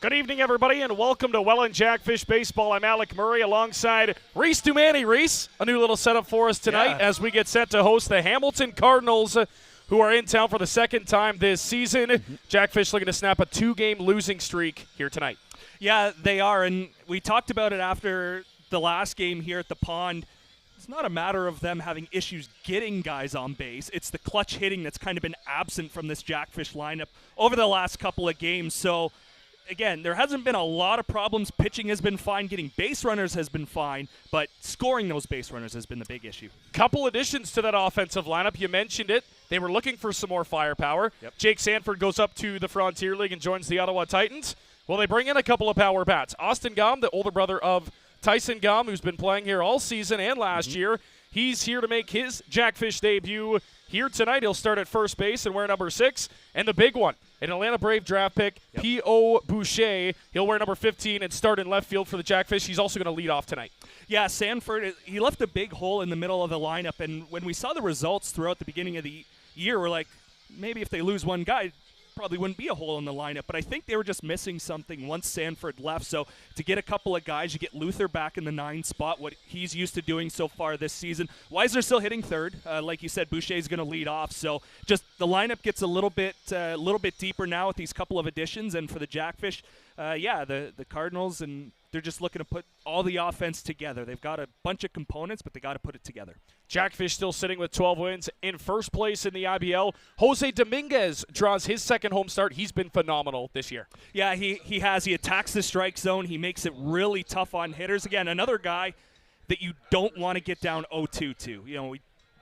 Good evening, everybody, and welcome to Welland Jackfish Baseball. I'm Alec Murray alongside Reese Dumani. Reese, a new little setup for us tonight as we get set to host the Hamilton Cardinals, who are in town for the second time this season. Jackfish looking to snap a 2-game losing streak here tonight. Yeah, they are, and we talked about it after the last game here at the Pond. It's not a matter of them having issues getting guys on base. It's the clutch hitting that's kind of been absent from this Jackfish lineup over the last couple of games. So, again, there hasn't been a lot of problems. Pitching has been fine. Getting base runners has been fine. But scoring those base runners has been the big issue. Couple additions to that offensive lineup. You mentioned it. They were looking for some more firepower. Jake Sanford goes up to the Frontier League and joins the Ottawa Titans. Well, they bring in a couple of power bats. Austin Gom, the older brother of Tyson Gom, who's been playing here all season and last year. He's here to make his Jackfish debut here tonight. He'll start at first base and wear number 6. And the big one, an Atlanta Brave draft pick, P.O. Boucher. He'll wear number 15 and start in left field for the Jackfish. He's also going to lead off tonight. Yeah, Sanford, he left a big hole in the middle of the lineup. And when we saw the results throughout the beginning of the year, we're like, maybe if they lose one guy, probably wouldn't be a hole in the lineup, but I think they were just missing something once Sanford left. So to get a couple of guys, you get Luther back in the 9 spot, what he's used to doing so far this season. Weiser still hitting third. Like you said, Boucher's going to lead off. So just the lineup gets a little bit deeper now with these couple of additions. And for the Jackfish, the Cardinals, and they're just looking to put all the offense together. They've got a bunch of components, but they got to put it together. Jackfish still sitting with 12 wins in first place in the IBL. Jose Dominguez draws his second home start. He's been phenomenal this year. Yeah, he has. He attacks the strike zone. He makes it really tough on hitters. Again, another guy that you don't want to get down 0-2 to. You know,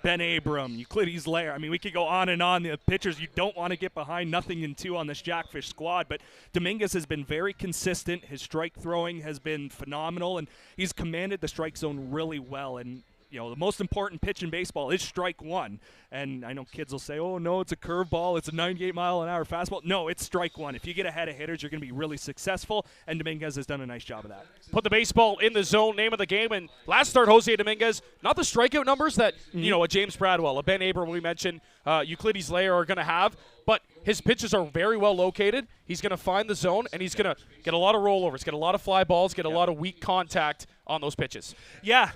Ben Abram, Euclides Lair. I mean, we could go on and on. The pitchers you don't want to get behind, nothing in 2 on this Jackfish squad. But Dominguez has been very consistent. His strike throwing has been phenomenal, and he's commanded the strike zone really well. And you know, the most important pitch in baseball is strike one. And I know kids will say, oh, no, it's a curveball. It's a 98-mile-an-hour fastball. No, it's strike one. If you get ahead of hitters, you're going to be really successful, and Dominguez has done a nice job of that. Put the baseball in the zone, name of the game. And last start, Jose Dominguez, not the strikeout numbers that, you know, a James Bradwell, a Ben Abram we mentioned, Euclides Lair are going to have, but his pitches are very well located. He's going to find the zone, and he's going to get a lot of rollovers, get a lot of fly balls, get a lot of weak contact on those pitches. Yeah,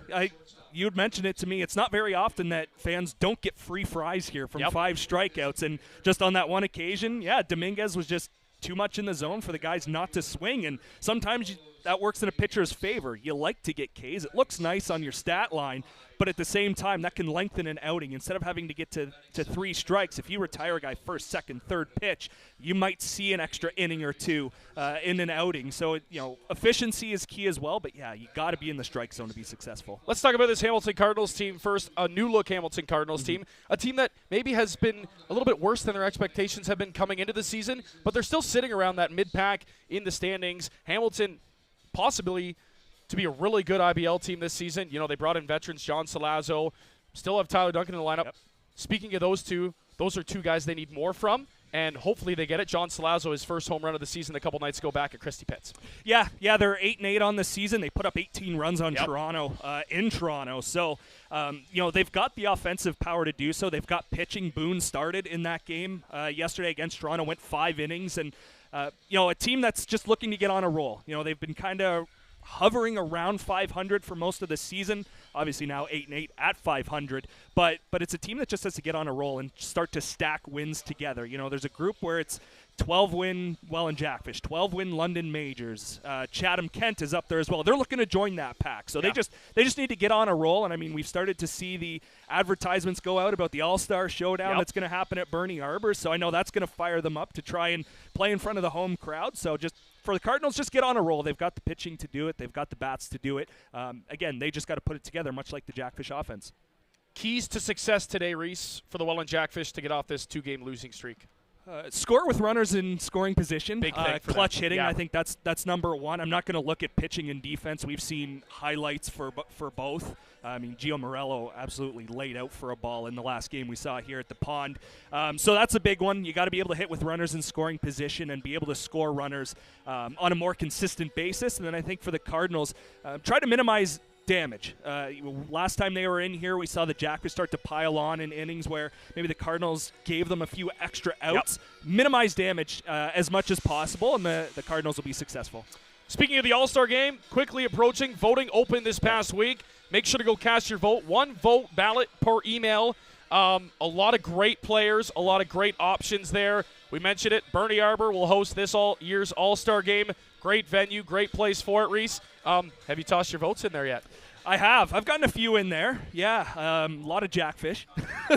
you had mentioned it to me. It's not very often that fans don't get free fries here from 5 strikeouts. And just on that one occasion, Dominguez was just too much in the zone for the guys not to swing. And sometimes that works in a pitcher's favor. You like to get Ks. It looks nice on your stat line. But at the same time, that can lengthen an outing. Instead of having to get to 3 strikes, if you retire a guy first, second, third pitch, you might see an extra inning or 2 in an outing. So, you know, efficiency is key as well. But, yeah, you got to be in the strike zone to be successful. Let's talk about this Hamilton Cardinals team first. A new-look Hamilton Cardinals team. A team that maybe has been a little bit worse than their expectations have been coming into the season. But they're still sitting around that mid-pack in the standings. Hamilton possibly to be a really good IBL team this season. You know, they brought in veterans, John Salazzo. Still have Tyler Duncan in the lineup. Speaking of those two, those are 2 guys they need more from, and hopefully they get it. John Salazzo, his first home run of the season a couple nights ago back at Christie Pitts. Yeah, they're 8-8 on the season. They put up 18 runs on Toronto, in Toronto. So, you know, they've got the offensive power to do so. They've got pitching. Boone started in that game yesterday against Toronto, went 5 innings. And, you know, a team that's just looking to get on a roll. You know, they've been kind of hovering around 500 for most of the season. Obviously now 8-8 at 500, but it's a team that just has to get on a roll and start to stack wins together. You know, there's a group where it's 12-win Welland Jackfish, 12-win London Majors. Chatham Kent is up there as well. They're looking to join that pack, so they just need to get on a roll. And I mean, we've started to see the advertisements go out about the All-Star Showdown that's going to happen at Bernie Arbor. So I know that's going to fire them up to try and play in front of the home crowd. So just for the Cardinals, just get on a roll. They've got the pitching to do it. They've got the bats to do it. Again, they just got to put it together, much like the Jackfish offense. Keys to success today, Reese, for the Welland Jackfish to get off this 2-game losing streak. Score with runners in scoring position. Big thing for clutch them. hitting. I think that's number 1. I'm not going to look at pitching and defense. We've seen highlights for both. I mean, Gio Morello absolutely laid out for a ball in the last game we saw here at the Pond. So that's a big one. You got to be able to hit with runners in scoring position and be able to score runners on a more consistent basis. And then I think for the Cardinals, try to minimize damage. Last time they were in here, we saw the Jackfish start to pile on in innings where maybe the Cardinals gave them a few extra outs. Yep. Minimize damage as much as possible, and the Cardinals will be successful. Speaking of the All-Star Game, quickly approaching, voting open this past week. Make sure to go cast your vote. 1 vote ballot per email. A lot of great players, a lot of great options there. We mentioned it. Bernie Arbor will host this year's All-Star Game. Great venue, great place for it, Reese. Have you tossed your votes in there yet? I have. I've gotten a few in there. Yeah, a lot of Jackfish.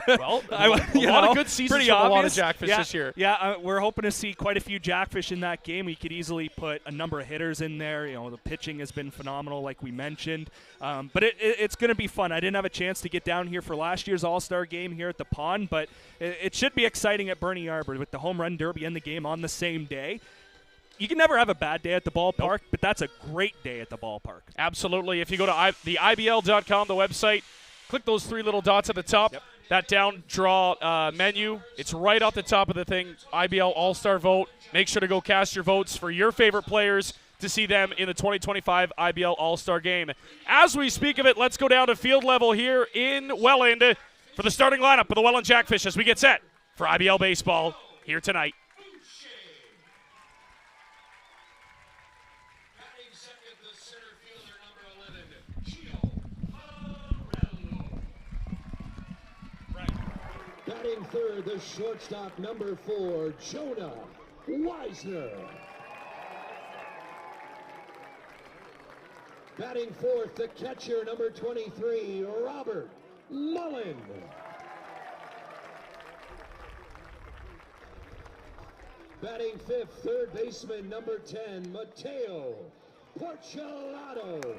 Well, a lot of good seasons from a lot of Jackfish this year. Yeah, we're hoping to see quite a few Jackfish in that game. We could easily put a number of hitters in there. The pitching has been phenomenal, like we mentioned. But it's going to be fun. I didn't have a chance to get down here for last year's All-Star Game here at the Pond, but it should be exciting at Bernie Arbor with the Home Run Derby and the game on the same day. You can never have a bad day at the ballpark, but that's a great day at the ballpark. Absolutely. If you go to the IBL.com, the website, click those 3 little dots at the top. Yep. That down draw menu. It's right off the top of the thing. IBL All-Star Vote. Make sure to go cast your votes for your favorite players to see them in the 2025 IBL All-Star Game. As we speak of it, let's go down to field level here in Welland for the starting lineup for the Welland Jackfish as we get set for IBL Baseball here tonight. Batting third, the shortstop, number 4, Jonah Weisner. Batting fourth, the catcher, number 23, Robert Mullen. Batting fifth, third baseman, number 10, Mateo Porcelado.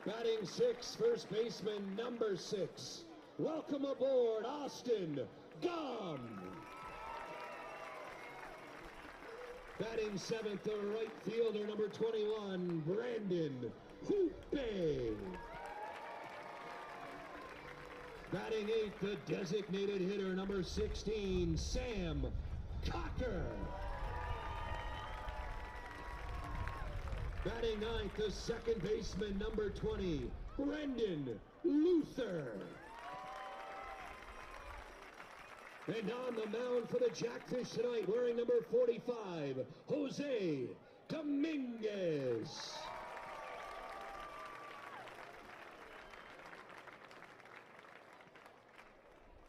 Batting sixth, first baseman, number 6. Welcome aboard, Austin Gum. Batting seventh, the right fielder, number 21, Brandon Hoope. Batting eighth, the designated hitter, number 16, Sam Cocker. Batting ninth, the second baseman, number 20, Brendan Luther. And on the mound for the Jackfish tonight, wearing number 45, Jose Dominguez.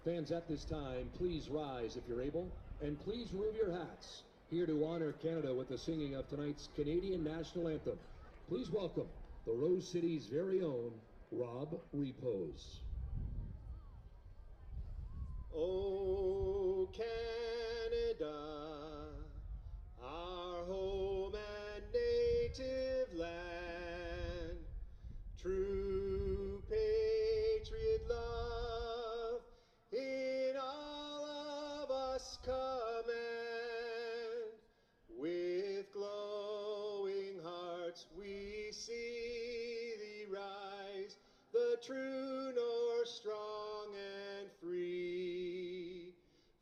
Fans, at this time, please rise if you're able, and please remove your hats. Here to honor Canada with the singing of tonight's Canadian National Anthem. Please welcome the Rose City's very own Rob Repose. Oh, Canada, our home and native land, true patriot love in all of us command. With glowing hearts we see thee rise, the true north strong and free.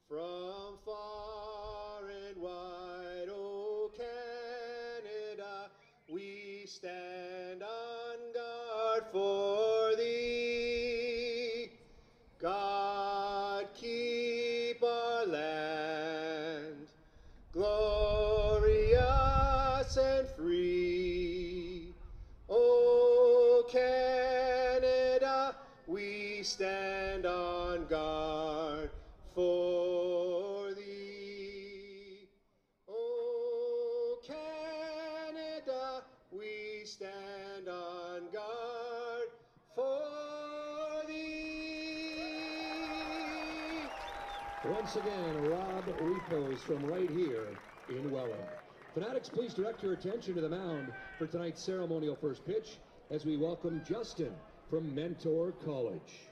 From far and wide, oh Canada, we stand on guard for thee. God keep our land glorious and free. Oh Canada, we stand on guard for thee. Oh Canada, we stand on guard for thee. Once again, Rob Repose from right here in Welland. Fanatics, please direct your attention to the mound for tonight's ceremonial first pitch as we welcome Justin from Mentor College.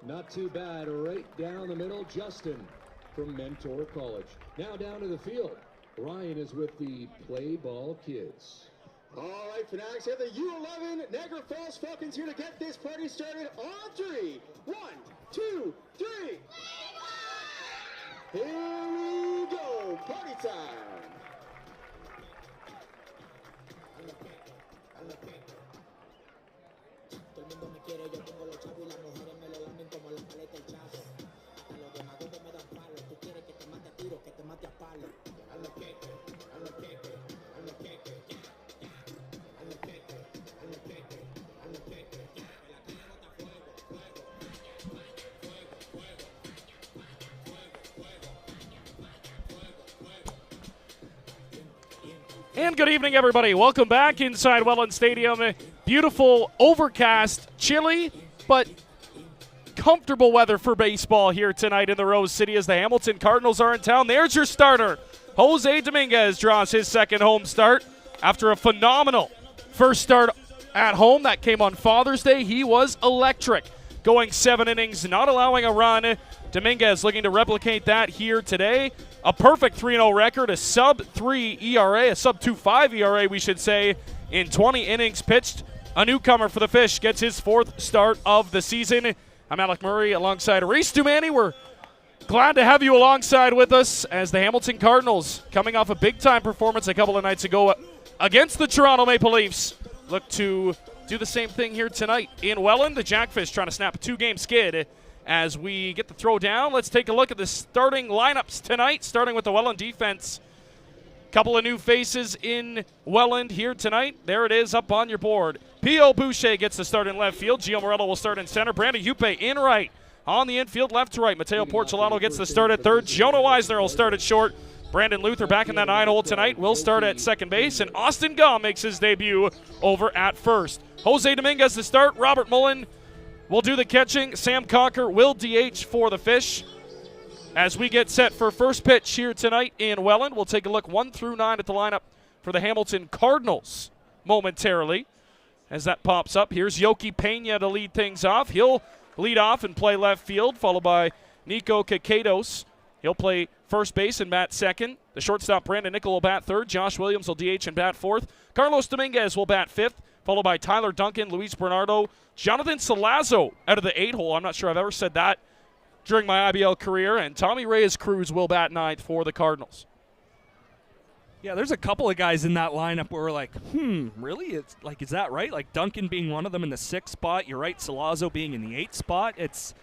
Not too bad, right down the middle, Justin from Mentor College. Now down to the field, Ryan is with the Play Ball Kids. All right, Fanatics, have the U11 Niagara Falls Falcons here to get this party started on 3. 1, 2, 3. Here we go, party time. And good evening, everybody. Welcome back inside Welland Stadium. Beautiful, overcast, chilly, but comfortable weather for baseball here tonight in the Rose City as the Hamilton Cardinals are in town. There's your starter. Jose Dominguez draws his second home start after a phenomenal first start at home. That came on Father's Day. He was electric, going 7 innings, not allowing a run. Dominguez looking to replicate that here today. A perfect 3-0 record, a sub-3 ERA, a sub-2.5 ERA, we should say, in 20 innings pitched. A newcomer for the Fish gets his 4th start of the season. I'm Alec Murray alongside Reese Dumani. We're glad to have you alongside with us as the Hamilton Cardinals, coming off a big-time performance a couple of nights ago against the Toronto Maple Leafs, look to do the same thing here tonight in Welland. The Jackfish trying to snap a 2-game skid. As we get the throw down, let's take a look at the starting lineups tonight, starting with the Welland defense. Couple of new faces in Welland here tonight. There it is up on your board. P.O. Boucher gets the start in left field. Gio Morello will start in center. Brandon Hupe in right. On the infield, left to right. Mateo Porcelano gets the start at third. Jonah Weisner will start at short. Brandon Luther back in that 9-hole tonight will start at second base. And Austin Gaum makes his debut over at first. Jose Dominguez to start. Robert Mullen will do the catching. Sam Cocker will DH for the Fish. As we get set for first pitch here tonight in Welland, we'll take a look 1 through 9 at the lineup for the Hamilton Cardinals momentarily. As that pops up, here's Yoki Pena to lead things off. He'll lead off and play left field, followed by Nico Kakados. He'll play first base and bat second. The shortstop, Brandon Nickel, will bat third. Josh Williams will DH and bat fourth. Carlos Dominguez will bat fifth, followed by Tyler Duncan, Luis Bernardo, Jonathan Salazzo out of the 8-hole. I'm not sure I've ever said that during my IBL career. And Tommy Reyes-Cruz will bat ninth for the Cardinals. Yeah, there's a couple of guys in that lineup where we're like, really? It's like, is that right? Like Duncan being one of them in the 6th spot. You're right, Salazzo being in the 8th spot. It's,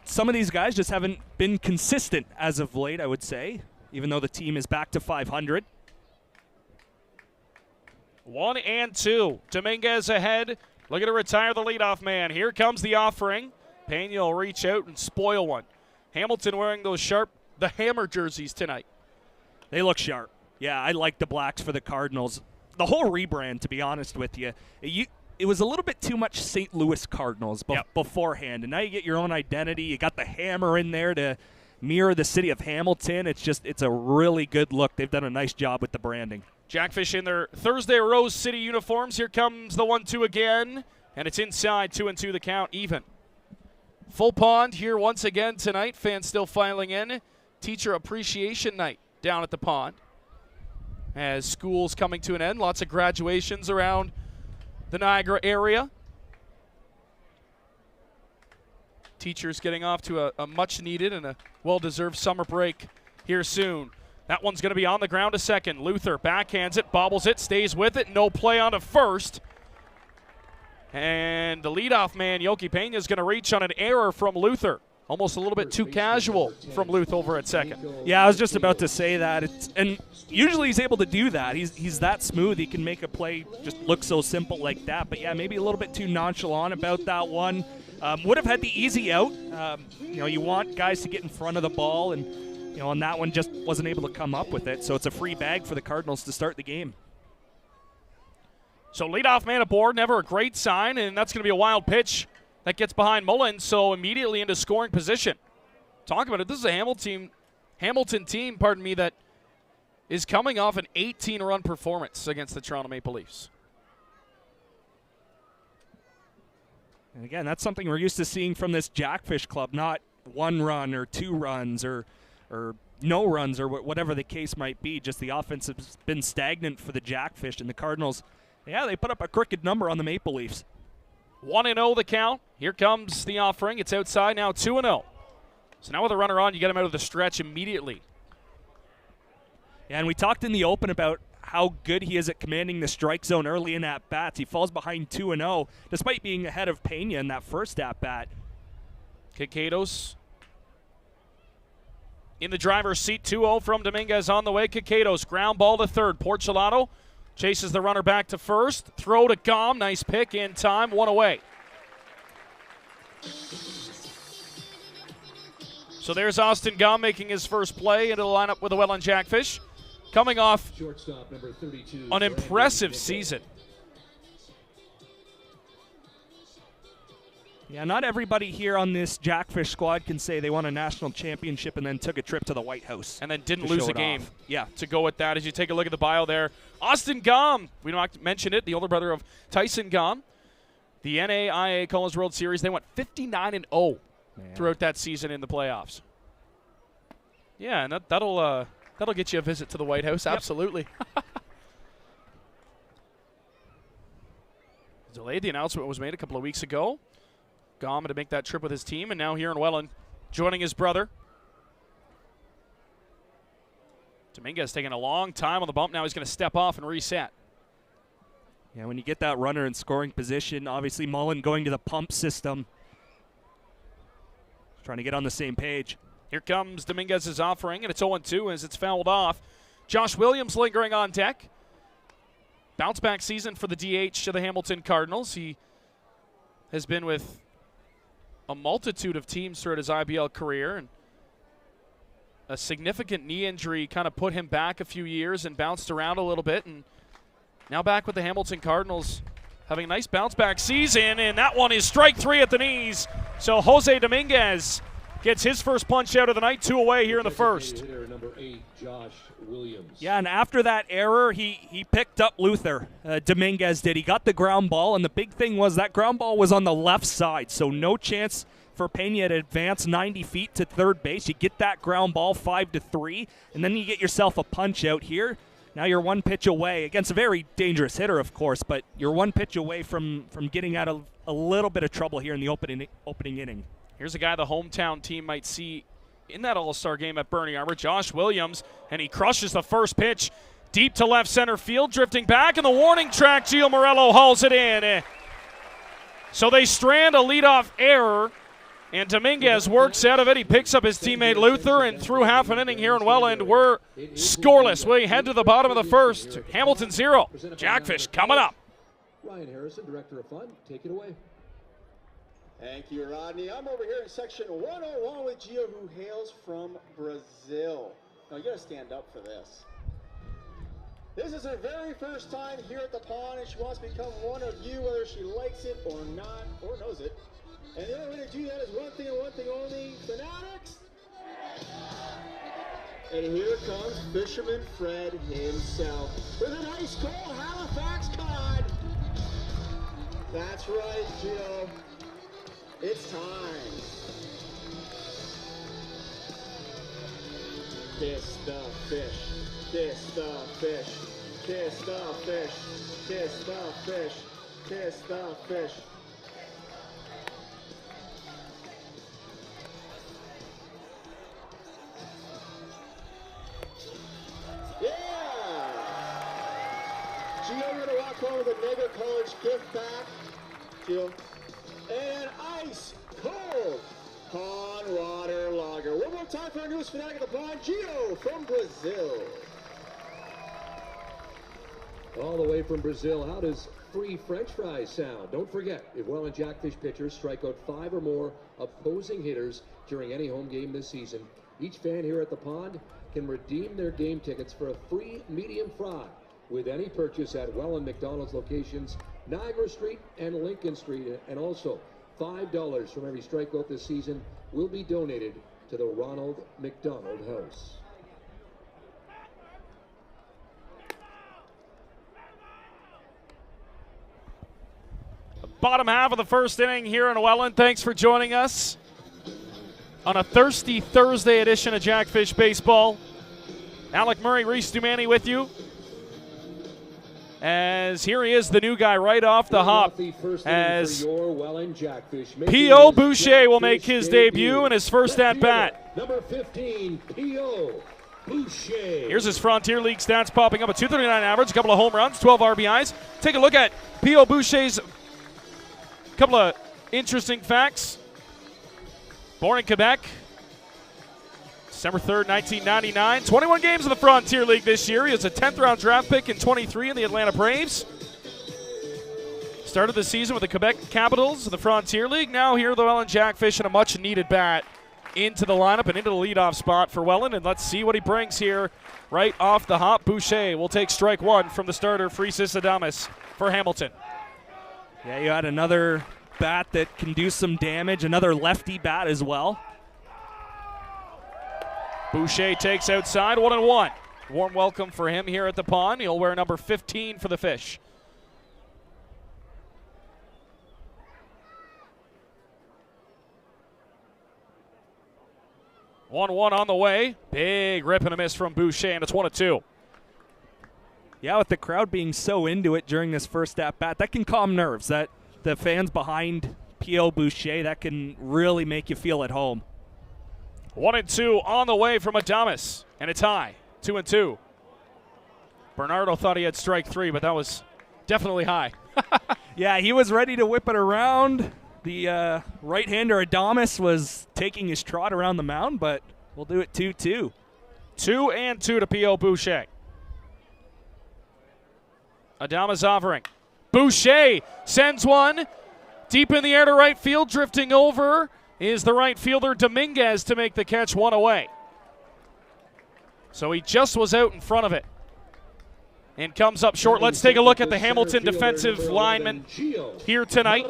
some of these guys just haven't been consistent as of late, I would say, even though the team is back to 500. 1-2. Dominguez ahead. Looking to retire the leadoff man. Here comes the offering. Pena will reach out and spoil one. Hamilton wearing those the hammer jerseys tonight. They look sharp. Yeah, I like the blacks for the Cardinals. The whole rebrand, to be honest with you, it was a little bit too much St. Louis Cardinals beforehand, and now you get your own identity. You got the hammer in there to mirror the city of Hamilton. It's a really good look. They've done a nice job with the branding. Jackfish in their Thursday Rose City uniforms. Here comes the 1-2 again, and it's inside. 2-2 the count, even. Full pond here once again tonight. Fans still filing in. Teacher appreciation night down at the pond. As school's coming to an end, lots of graduations around the Niagara area. Teachers getting off to a much-needed and a well-deserved summer break here soon. That one's going to be on the ground to second. Luther backhands it, bobbles it, stays with it. No play on to first. And the leadoff man, Yoki Pena, is going to reach on an error from Luther. Almost a little bit too casual from Luther over at second. Yeah, I was just about to say that. And usually he's able to do that. He's that smooth. He can make a play just look so simple like that. But, yeah, maybe a little bit too nonchalant about that one. Would have had the easy out. You want guys to get in front of the ball, and on that one just wasn't able to come up with it. So it's a free bag for the Cardinals to start the game. So leadoff man aboard, never a great sign, and that's going to be a wild pitch that gets behind Mullen, so immediately into scoring position. Talk about it. This is a Hamilton team, that is coming off an 18-run performance against the Toronto Maple Leafs. And again, that's something we're used to seeing from this Jackfish club, not 1 run or 2 runs or or no runs or whatever the case might be. Just the offense has been stagnant for the Jackfish, and the Cardinals, yeah, they put up a crooked number on the Maple Leafs. 1-0 the count. Here comes the offering. It's outside now, 2-0. So now with a runner on, you get him out of the stretch immediately. Yeah, and we talked in the open about how good he is at commanding the strike zone early in at-bats. He falls behind 2-0, despite being ahead of Pena in that first at-bat. Kikatos in the driver's seat, 2-0 from Dominguez on the way. Kikatos, ground ball to third. Porcelado chases the runner back to first. Throw to Gom. Nice pick in time. One away. So there's Austin Gom making his first play into the lineup with the Welland Jackfish. Coming off Shortstop number 32, an impressive season. Yeah, not everybody here on this Jackfish squad can say they won a national championship and then took a trip to the White House. And then didn't lose a game. Off. Yeah, to go with that as you take a look at the bio there. Austin Gom, we don't mention it, the older brother of Tyson Gom. The NAIA College World Series, they went 59-0 throughout that season in the playoffs. Yeah, and that'll get you a visit to the White House, absolutely. Delayed. The announcement was made a couple of weeks ago. Gom to make that trip with his team, and now here in Welland, joining his brother. Dominguez taking a long time on the bump. Now he's going to step off and reset. Yeah, when you get that runner in scoring position, obviously Mullen going to the pump system. Trying to get on the same page. Here comes Dominguez's offering, and it's 0-2 as it's fouled off. Josh Williams lingering on deck. Bounce back season for the DH of the Hamilton Cardinals. He has been with a multitude of teams throughout his IBL career, and a significant knee injury kind of put him back a few years and bounced around a little bit, and now back with the Hamilton Cardinals, having a nice bounce back season, and that one is strike three at the knees. So Jose Dominguez gets his first punch out of the night, 2 away here in the first. Hitter number 8, Josh Williams. Yeah, and after that error, he picked up Luther. Dominguez did. He got the ground ball, and the big thing was that ground ball was on the left side, so no chance for Pena to advance 90 feet to third base. You get that ground ball 5-3, and then you get yourself a punch out here. Now you're one pitch away against a very dangerous hitter, of course, but you're one pitch away from getting out of a little bit of trouble here in the opening inning. Here's a guy the hometown team might see in that All-Star game at Bernie Arbor, Josh Williams, and he crushes the first pitch deep to left center field, drifting back, and the warning track, Gio Morello hauls it in. So they strand a leadoff error, and Dominguez works out of it. He picks up his teammate Luther, and through half an inning here in Welland, we're scoreless. We head to the bottom of the first. Hamilton 0, Jackfish coming up. Ryan Harrison, Director of Fun, take it away. Thank you, Rodney. I'm over here in section 101 with Gio, who hails from Brazil. Now, you got to stand up for this. This is her very first time here at the pond, and she wants to become one of you, whether she likes it or not, or knows it. And the only way to do that is one thing and one thing only, fanatics. And here comes Fisherman Fred himself with an ice cold Halifax cod. That's right, Gio. It's time. Kiss the fish. Kiss the fish. Kiss the fish. Kiss the fish. Kiss the fish. Yeah! Gio, you're gonna walk home with a Niagara College gift back. Gio. And ice cold pond water lager. One more time for our newest fanatic of the pond, Gio from Brazil. All the way from Brazil, how does free French fries sound? Don't forget, if Welland Jackfish pitchers strike out 5 or more opposing hitters during any home game this season, each fan here at the pond can redeem their game tickets for a free medium fry with any purchase at Welland McDonald's locations, Niagara Street and Lincoln Street, and also $5 from every strikeout this season will be donated to the Ronald McDonald House. Bottom half of the first inning here in Welland. Thanks for joining us. on a thirsty Thursday edition of Jackfish Baseball. Alec Murray, Reese Dumani with you. As here he is, the new guy right off the hop. As P.O. Boucher will make his debut in his first at-bat. Number 15, P.O. Boucher. Here's his Frontier League stats popping up: a 239 average, a couple of home runs, 12 RBIs. Take a look at P.O. Boucher's couple of interesting facts. Born in Quebec, December 3rd, 1999. 21 games in the Frontier League this year. He was a 10th round draft pick in 23 in the Atlanta Braves. Started the season with the Quebec Capitals in the Frontier League. Now here the Welland Jackfish in a much needed bat into the lineup and into the leadoff spot for Welland. And let's see what he brings here right off the hop. Boucher will take strike one from the starter, Fanciest for Hamilton. Yeah, you had another bat that can do some damage, another lefty bat as well. Boucher takes outside, 1-1. Warm welcome for him here at the pond. He'll wear number 15 for the Fish. One on the way. Big rip and a miss from Boucher, and it's 1-2. Yeah, with the crowd being so into it during this first at-bat, that can calm nerves. That the fans behind P.O. Boucher, that can really make you feel at home. 1-2 on the way from Adames, and it's high, 2-2. Bernardo thought he had strike three, but that was definitely high. Yeah, he was ready to whip it around. The right-hander Adames was taking his trot around the mound, but we'll do it 2-2. 2-2 to P.O. Boucher. Adames offering. Boucher sends one deep in the air to right field, drifting over is the right fielder Dominguez to make the catch, one away. So he just was out in front of it and comes up short. Let's take a look at the Hamilton defensive linemen here tonight.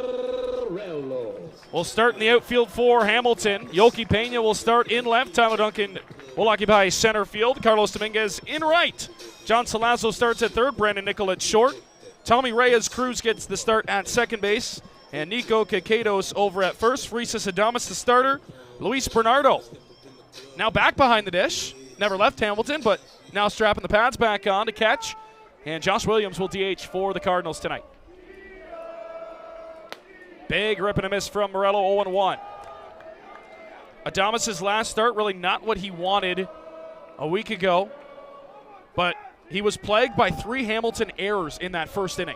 We'll start in the outfield for Hamilton. Yoki Pena will start in left. Tyler Duncan will occupy center field. Carlos Dominguez in right. John Salazzo starts at third. Brandon Nicol at short. Tommy Reyes-Cruz gets the start at second base. And Nico Caquedos over at first. Fanciest the starter. Luis Bernardo now back behind the dish. Never left Hamilton, but now strapping the pads back on to catch. And Josh Williams will DH for the Cardinals tonight. Big rip and a miss from Morello, 0-1. Adames' last start, really not what he wanted a week ago, but he was plagued by 3 Hamilton errors in that first inning,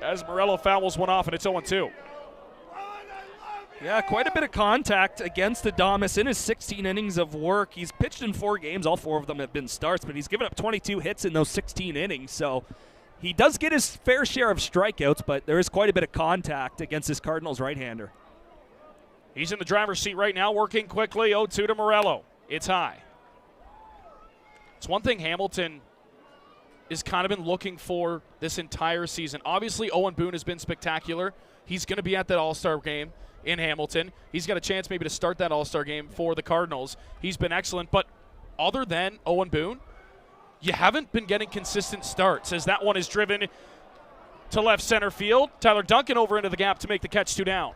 as Morello fouls one off, and it's 0-2. Yeah, quite a bit of contact against Adames in his 16 innings of work. He's pitched in 4 games. All 4 of them have been starts, but he's given up 22 hits in those 16 innings. So he does get his fair share of strikeouts, but there is quite a bit of contact against this Cardinals right-hander. He's in the driver's seat right now, working quickly. 0-2 to Morello. It's high. It's one thing Hamilton has kind of been looking for this entire season. Obviously, Owen Boone has been spectacular. He's going to be at that All-Star game in Hamilton. He's got a chance maybe to start that All-Star game for the Cardinals. He's been excellent, but other than Owen Boone, you haven't been getting consistent starts, as that one is driven to left center field. Tyler Duncan over into the gap to make the catch, 2 down.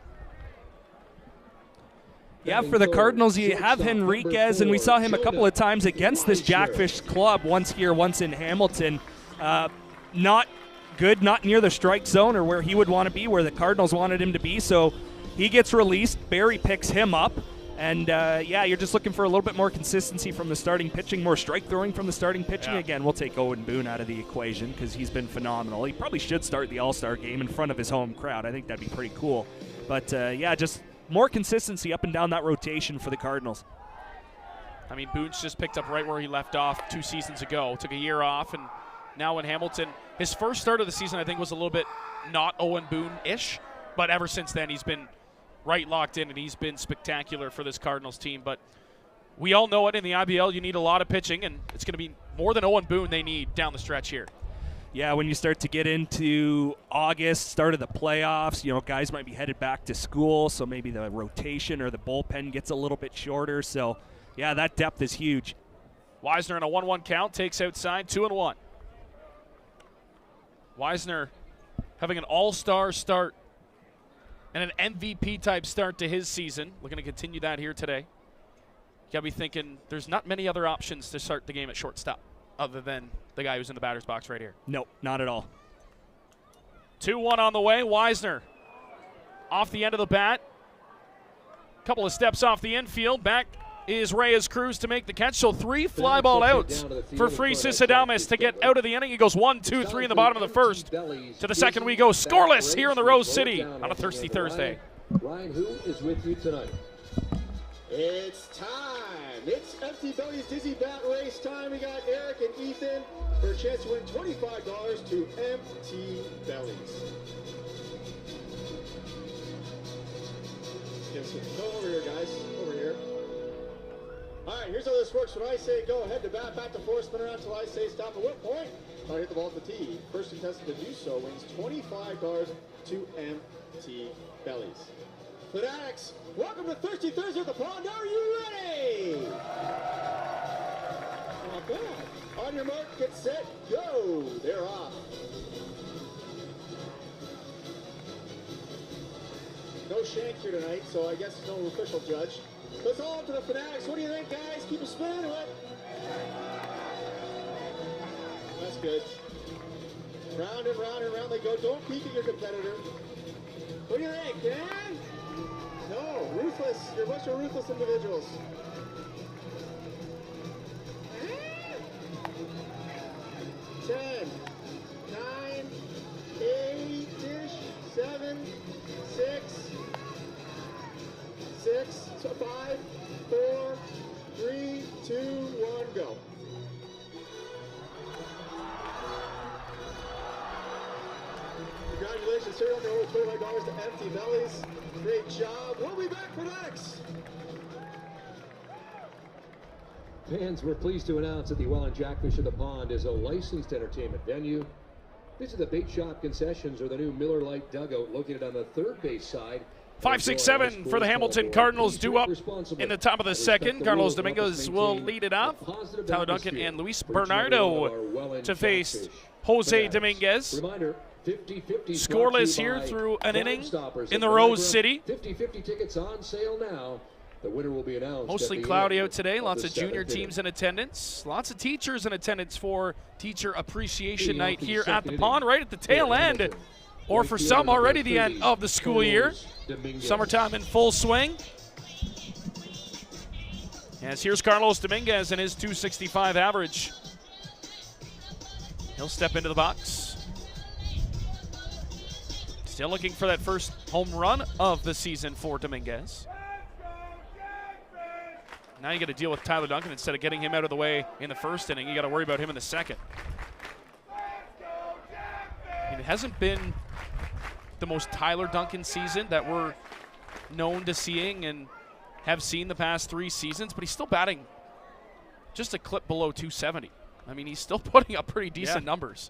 Yeah, for the Cardinals, you have Henriquez, and we saw him a couple of times against this Jackfish club, once here, once in Hamilton. Not good, not near the strike zone or where he would want to be, where the Cardinals wanted him to be, so he gets released. Barry picks him up, and yeah, you're just looking for a little bit more consistency from the starting pitching, more strike throwing from the starting pitching. Yeah. Again, we'll take Owen Boone out of the equation because he's been phenomenal. He probably should start the All-Star game in front of his home crowd. I think that'd be pretty cool. But yeah, just more consistency up and down that rotation for the Cardinals. I mean, Boone's just picked up right where he left off 2 seasons ago. Took a year off, and now in Hamilton, his first start of the season I think was a little bit not Owen Boone-ish, but ever since then he's been right locked in, and he's been spectacular for this Cardinals team. But we all know it, in the IBL you need a lot of pitching, and it's going to be more than Owen Boone they need down the stretch here. Yeah, when you start to get into August, start of the playoffs, you know, guys might be headed back to school, so maybe the rotation or the bullpen gets a little bit shorter. So, yeah, that depth is huge. Wisner in a 1-1 count, takes outside, 2-1. Wisner having an all-star start And an MVP-type start to his season. We're going to continue that here today. You got to be thinking there's not many other options to start the game at shortstop other than the guy who's in the batter's box right here. Nope, not at all. 2-1 on the way. Wisner off the end of the bat. Couple of steps off the infield. Back is Reyes Cruz to make the catch. So 3 fly ball outs for Freesis Adames to get out of the inning. He goes 1, 2, 3 in the bottom of the first. To the second we go. Scoreless here in the Rose City on a thirsty Thursday. Ryan, who is with you tonight? It's time. It's Empty Bellies Dizzy Bat Race time. We got Eric and Ethan for a chance to win $25 to Empty Bellies. Go over here, guys. Over here. All right, here's how this works. When I say go, head to bat, back to four, spin around until I say stop. At what point? I hit the ball at the tee. First contestant to do so wins $25 to Empty Bellies. Fanatics, welcome to Thirsty Thursday at the Pond. Are you ready? Not bad. On your mark, get set, go. They're off. No shank here tonight, so I guess no official judge. Let's all up to the Fanatics. What do you think, guys? Keep them spinning. What? That's good. Round and round and round they go. Don't peek at your competitor. What do you think, Dan? No, ruthless. You're a bunch of ruthless individuals. 10, 9, 8-ish, 7, 6, 5, 4, 3, 2, 1, go. Congratulations, sir, on over $25 to Empty Bellies. Great job. We'll be back for next. Fans, we're pleased to announce that the Welland Jackfish of the Pond is a licensed entertainment venue. Visit the bait shop concessions or the new Miller Lite dugout located on the third base side. 5-6-7 for the Hamilton Cardinals due up in the top of the second. Carlos Dominguez will lead it off. Tyler Duncan and Luis Bernardo to face Jose Dominguez. Reminder, 50-50 Scoreless here through an inning in the Rose City. 50-50 tickets on sale now. The winner will be announced. Mostly cloudy out today. Lots of junior teams in attendance. Lots of teachers in attendance for Teacher Appreciation Night here at the Pond, right at the tail end, or for some already the end of the school year. Summertime in full swing. As here's Carlos Dominguez and his .265 average. He'll step into the box. Still looking for that first home run of the season for Dominguez. Now you got to deal with Tyler Duncan instead of getting him out of the way in the first inning. You got to worry about him in the second. I mean, it hasn't been the most Tyler Duncan season that we're known to seeing and have seen the past 3 seasons, but he's still batting just a clip below 270. I mean, he's still putting up pretty decent numbers.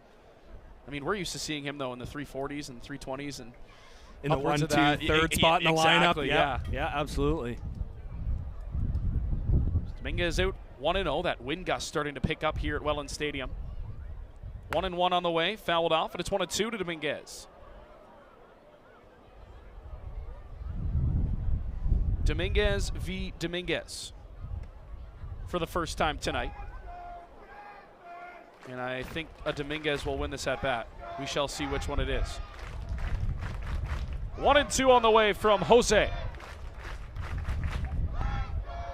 I mean, we're used to seeing him, though, in the 340s and 320s and in the 1, 2, 3rd spot in the lineup. Yeah, absolutely. Dominguez out 1-0. That wind gust starting to pick up here at Welland Stadium. 1-1 on the way, fouled off, and it's 1-2 to Dominguez. Dominguez v. Dominguez for the first time tonight. And I think a Dominguez will win this at bat. We shall see which one it is. 1-2 on the way from Jose.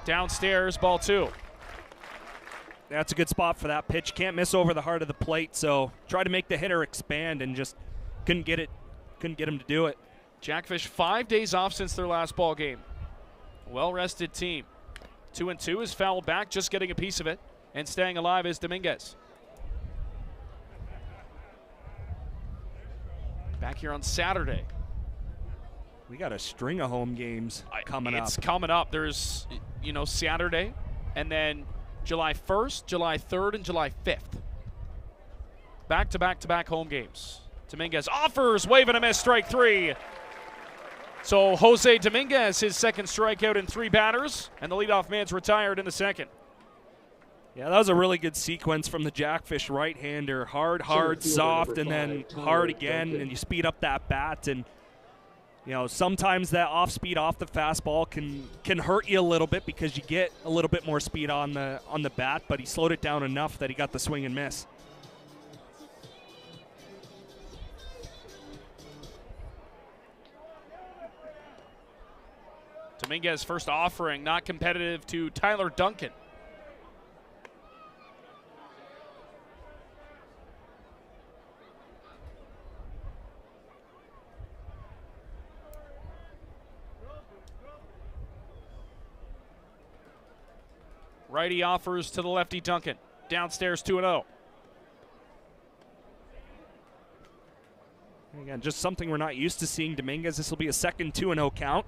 Downstairs, ball 2. That's a good spot for that pitch. Can't miss over the heart of the plate, so try to make the hitter expand and just couldn't get him to do it. Jackfish 5 days off since their last ball game. Well-rested team. 2-2 is fouled back, just getting a piece of it. And staying alive is Dominguez. Back here on Saturday. We got a string of home games coming up. It's coming up. There's, Saturday, and then July 1st, July 3rd, and July 5th. Back-to-back-to-back home games. Dominguez offers, wave and a miss, strike 3. So Jose Dominguez, his second strikeout in 3 batters, and the leadoff man's retired in the second. Yeah, that was a really good sequence from the Jackfish right-hander. Hard, soft, and then hard again, and you speed up that bat, and You know, sometimes that off speed off the fastball can hurt you a little bit because you get a little bit more speed on the bat, but he slowed it down enough that he got the swing and miss. Dominguez first offering, not competitive to Tyler Duncan. Righty offers to the lefty Duncan. Downstairs 2-0. Again, just something we're not used to seeing Dominguez. This will be a second 2-0 count.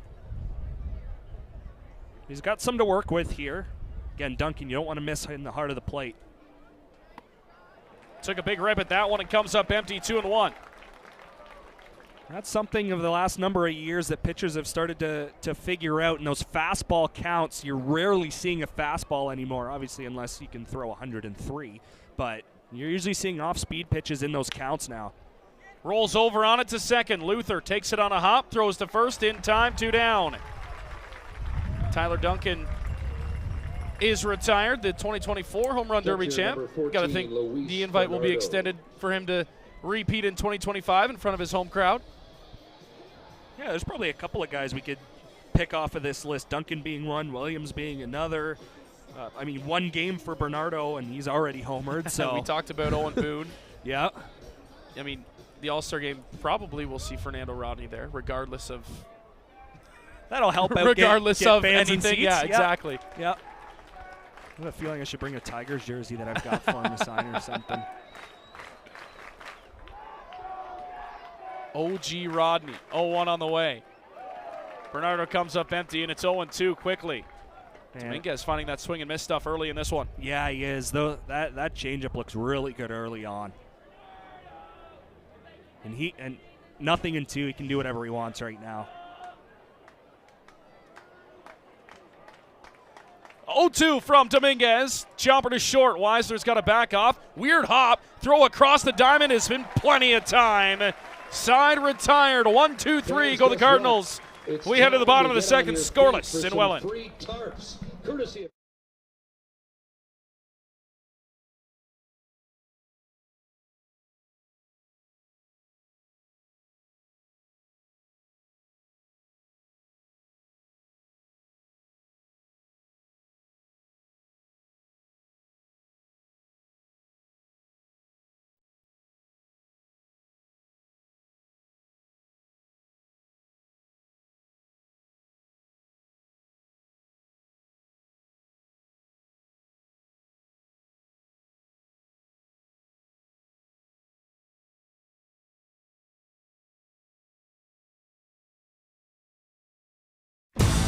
He's got some to work with here. Again, Duncan, you don't want to miss in the heart of the plate. Took a big rip at that one and comes up empty, 2-1. That's something of the last number of years that pitchers have started to figure out. In those fastball counts, you're rarely seeing a fastball anymore, obviously, unless you can throw 103. But you're usually seeing off-speed pitches in those counts now. Rolls over on it to second. Luther takes it on a hop, throws to first in time, 2 down. Tyler Duncan is retired, the 2024 Home Run Derby champ. Got to think the invite will be extended for him to repeat in 2025 in front of his home crowd. Yeah, there's probably a couple of guys we could pick off of this list. Duncan being one, Williams being another. I mean, one game for Bernardo, and he's already homered. So we talked about Owen Boone. Yeah. I mean, the All-Star game probably will see Fernando Rodney there, regardless of. That'll help out. Regardless get of fans anything. and Yeah, seats. exactly. Yeah. I have a feeling I should bring a Tigers jersey that I've got for him to sign or something. OG Rodney, 0-1 on the way. Bernardo comes up empty, and it's 0-2 quickly. Dominguez finding that swing and miss stuff early in this one. Yeah, he is. Though that changeup looks really good early on. And nothing in 2. He can do whatever he wants right now. 0-2 from Dominguez. Jumper to short. Weisler's got to back off. Weird hop. Throw across the diamond has been plenty of time. Side retired. 1-2-3. Go the Cardinals. We head to the bottom of the second, scoreless in Welland.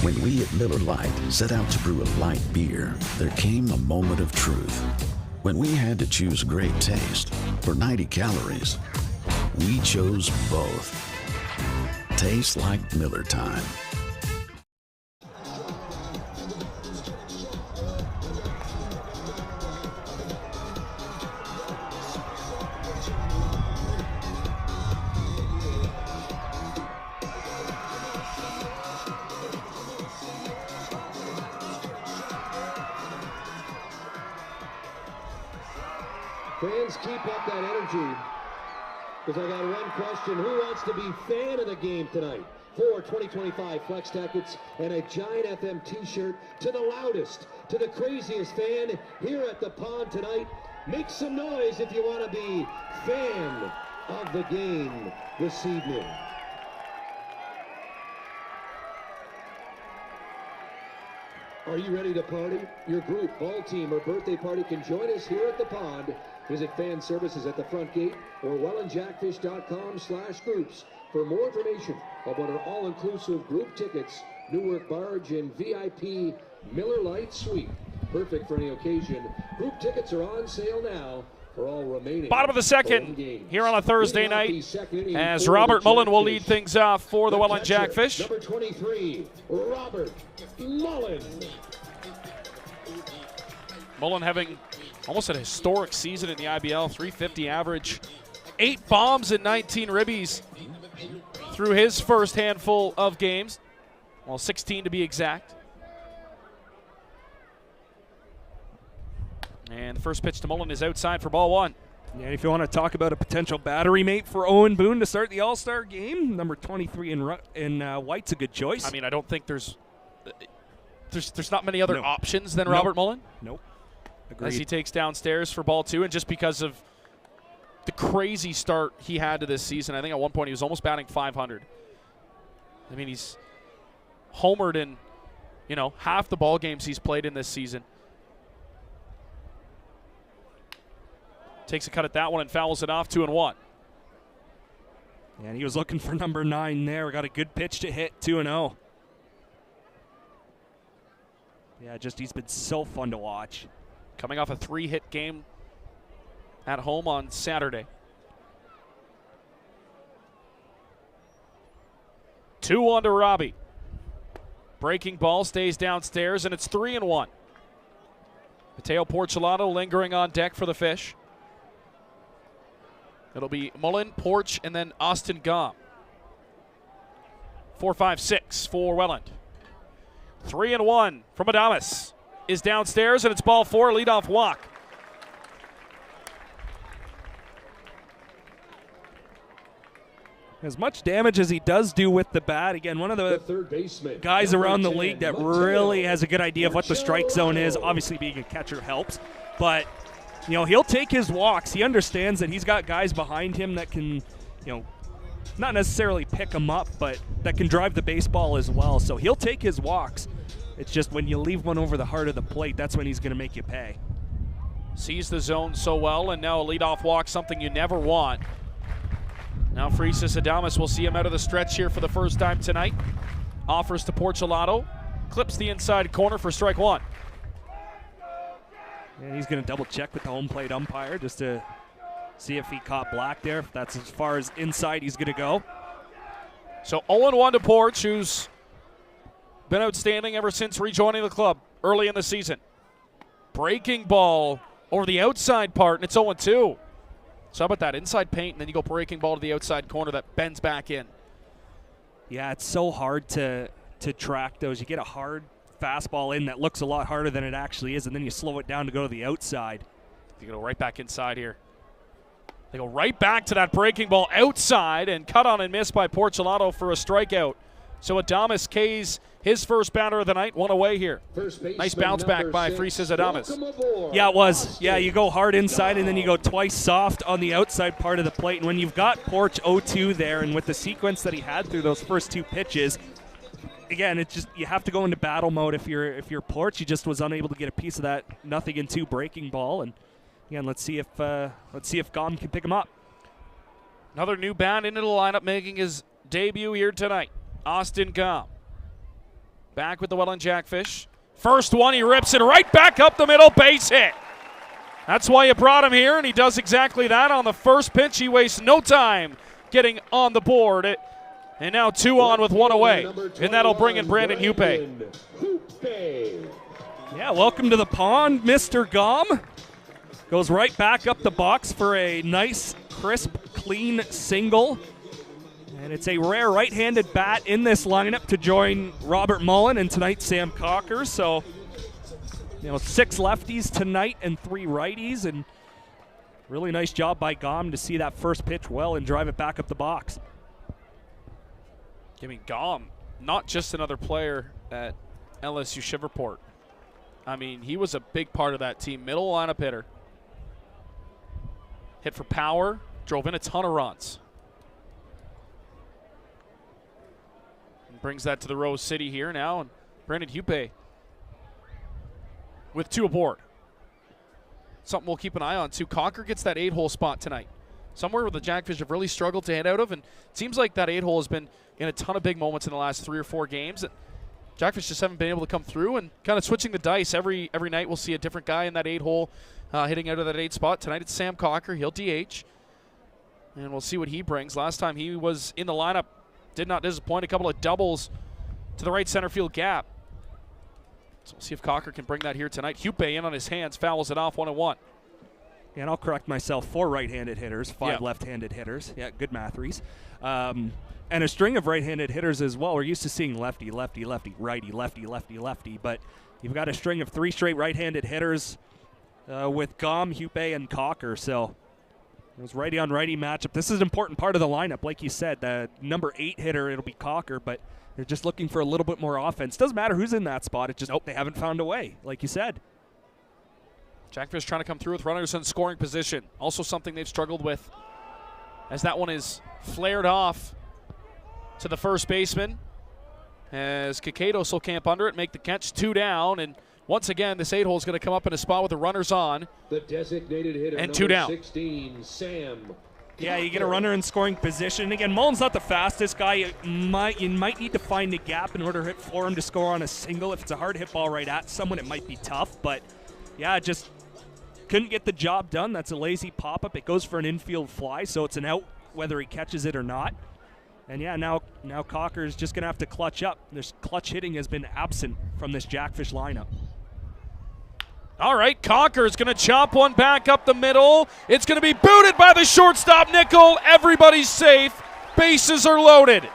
When we at Miller Lite set out to brew a light beer, there came a moment of truth. When we had to choose great taste for 90 calories, we chose both. Tastes like Miller time. Fans, keep up that energy, because I got one question. Who wants to be fan of the game tonight? 4 2025 Flex Tackets and a Giant FM t-shirt to the loudest, to the craziest fan here at the pond tonight. Make some noise if you want to be fan of the game this evening. Are you ready to party? Your group, ball team, or birthday party can join us here at the pond. Visit fan services at the front gate or wellandjackfish.com/groups for more information about our all-inclusive group tickets, Newark Barge, and VIP Miller Lite Suite. Perfect for any occasion. Group tickets are on sale now for all remaining. Bottom of the second here on a Thursday night as Robert Mullen will lead things off for the Welland Jackfish. Number 23, Robert Mullen. Mullen having almost an historic season in the IBL, 350 average, 8 bombs and 19 ribbies through his first handful of games. Well, 16 to be exact. And the first pitch to Mullen is outside for ball 1. Yeah, if you want to talk about a potential battery mate for Owen Boone to start the All-Star game, number 23 in White's a good choice. I mean, I don't think there's not many other options than Robert Mullen. Nope. Agreed. As he takes downstairs for ball 2, and just because of the crazy start he had to this season, I think at one point he was almost batting .500. I mean, he's homered in, half the ball games he's played in this season. Takes a cut at that one and fouls it off, 2-1. And he was looking for number 9 there. Got a good pitch to hit, 2-0. Yeah, he's been so fun to watch. Coming off a 3-hit game at home on Saturday. 2-1 to Robbie. Breaking ball stays downstairs, and it's 3-1. Mateo Porcelato lingering on deck for the Fish. It'll be Mullen, Porch, and then Austin Gom. 4-5-6 for Welland. 3-1 from Adames is downstairs, and it's ball 4, leadoff walk. As much damage as he does do with the bat, again, one of the third baseman, guys around the league that really has a good idea of what the strike zone is. Obviously, being a catcher helps, but he'll take his walks. He understands that he's got guys behind him that can, not necessarily pick him up, but that can drive the baseball as well. So he'll take his walks. It's just when you leave one over the heart of the plate, that's when he's going to make you pay. Sees the zone so well, and now a leadoff walk, something you never want. Now Fanciest Adames will see him out of the stretch here for the first time tonight. Offers to Porcelato. Clips the inside corner for strike 1. And he's going to double check with the home plate umpire just to see if he caught black there. If that's as far as inside he's going to go. So 0-1 to Porch, who's been outstanding ever since rejoining the club early in the season. Breaking ball over the outside part, and it's 0-2. So how about that inside paint, and then you go breaking ball to the outside corner that bends back in. Yeah, it's so hard to track those. You get a hard fastball in that looks a lot harder than it actually is, and then you slow it down to go to the outside. You go right back inside here. They go right back to that breaking ball outside, and cut on and miss by Porcelato for a strikeout. So Adames K's his first batter of the night, one away here. Nice bounce back by Fanciest Adames. Yeah, it was. Yeah, you go hard inside, and then you go twice soft on the outside part of the plate. And when you've got Porch 0-2 there, and with the sequence that he had through those first 2 pitches, again, it's just you have to go into battle mode if you're Porch. He just was unable to get a piece of that 0-2 breaking ball. And again, let's see if Gom can pick him up. Another new bat into the lineup, making his debut here tonight. Austin Gom. Back with the Welland Jackfish. First one, he rips it right back up the middle, base hit. That's why you brought him here, and he does exactly that on the first pitch. He wastes no time getting on the board. And now 2 on with 1 away, and that'll bring in Brandon Hupe. Yeah, welcome to the pond, Mr. Gom. Goes right back up the box for a nice, crisp, clean single. And it's a rare right-handed bat in this lineup to join Robert Mullen and tonight Sam Cocker. So, 6 lefties tonight and 3 righties. And really nice job by Gom to see that first pitch well and drive it back up the box. I mean, Gom, not just another player at LSU Shiverport. I mean, he was a big part of that team. Middle lineup hitter. Hit for power, drove in a ton of runs. Brings that to the Rose City here now, and Brandon Hupe with 2 aboard. Something we'll keep an eye on, too. Cocker gets that 8-hole spot tonight. Somewhere where the Jackfish have really struggled to hit out of, and it seems like that 8-hole has been in a ton of big moments in the last 3 or 4 games. And Jackfish just haven't been able to come through, and kind of switching the dice. Every night we'll see a different guy in that 8-hole hitting out of that 8 spot. Tonight it's Sam Cocker. He'll DH, and we'll see what he brings. Last time he was in the lineup, did not disappoint. A couple of doubles to the right center field gap. So we'll see if Cocker can bring that here tonight. Hupe in on his hands, fouls it off, 1-1. And I'll correct myself, 4 right-handed hitters, 5 left-handed hitters. Yeah, good math, Reese. And a string of right-handed hitters as well. We're used to seeing lefty, lefty, lefty, righty, lefty, lefty, lefty. But you've got a string of 3 straight right-handed hitters with Gom, Hupe, and Cocker. So it was righty-on-righty matchup. This is an important part of the lineup. Like you said, the number 8 hitter, it'll be Cocker, but they're just looking for a little bit more offense. Doesn't matter who's in that spot. It's just, they haven't found a way, like you said. Jackfish trying to come through with runners in scoring position. Also something they've struggled with, as that one is flared off to the first baseman. As Kikados will camp under it, make the catch, 2 down. And once again, this 8-hole is going to come up in a spot with the runners on. The designated hitter, and 2 down. 16, Sam. Yeah, you get a runner in scoring position. Again, Mullen's not the fastest guy. You might need to find a gap in order for him to score on a single. If it's a hard hit ball right at someone, it might be tough. But, yeah, just couldn't get the job done. That's a lazy pop-up. It goes for an infield fly, so it's an out whether he catches it or not. And, yeah, now Cocker's just going to have to clutch up. This clutch hitting has been absent from this Jackfish lineup. All right, Cocker's going to chop one back up the middle. It's going to be booted by the shortstop, Nickel. Everybody's safe. Bases are loaded.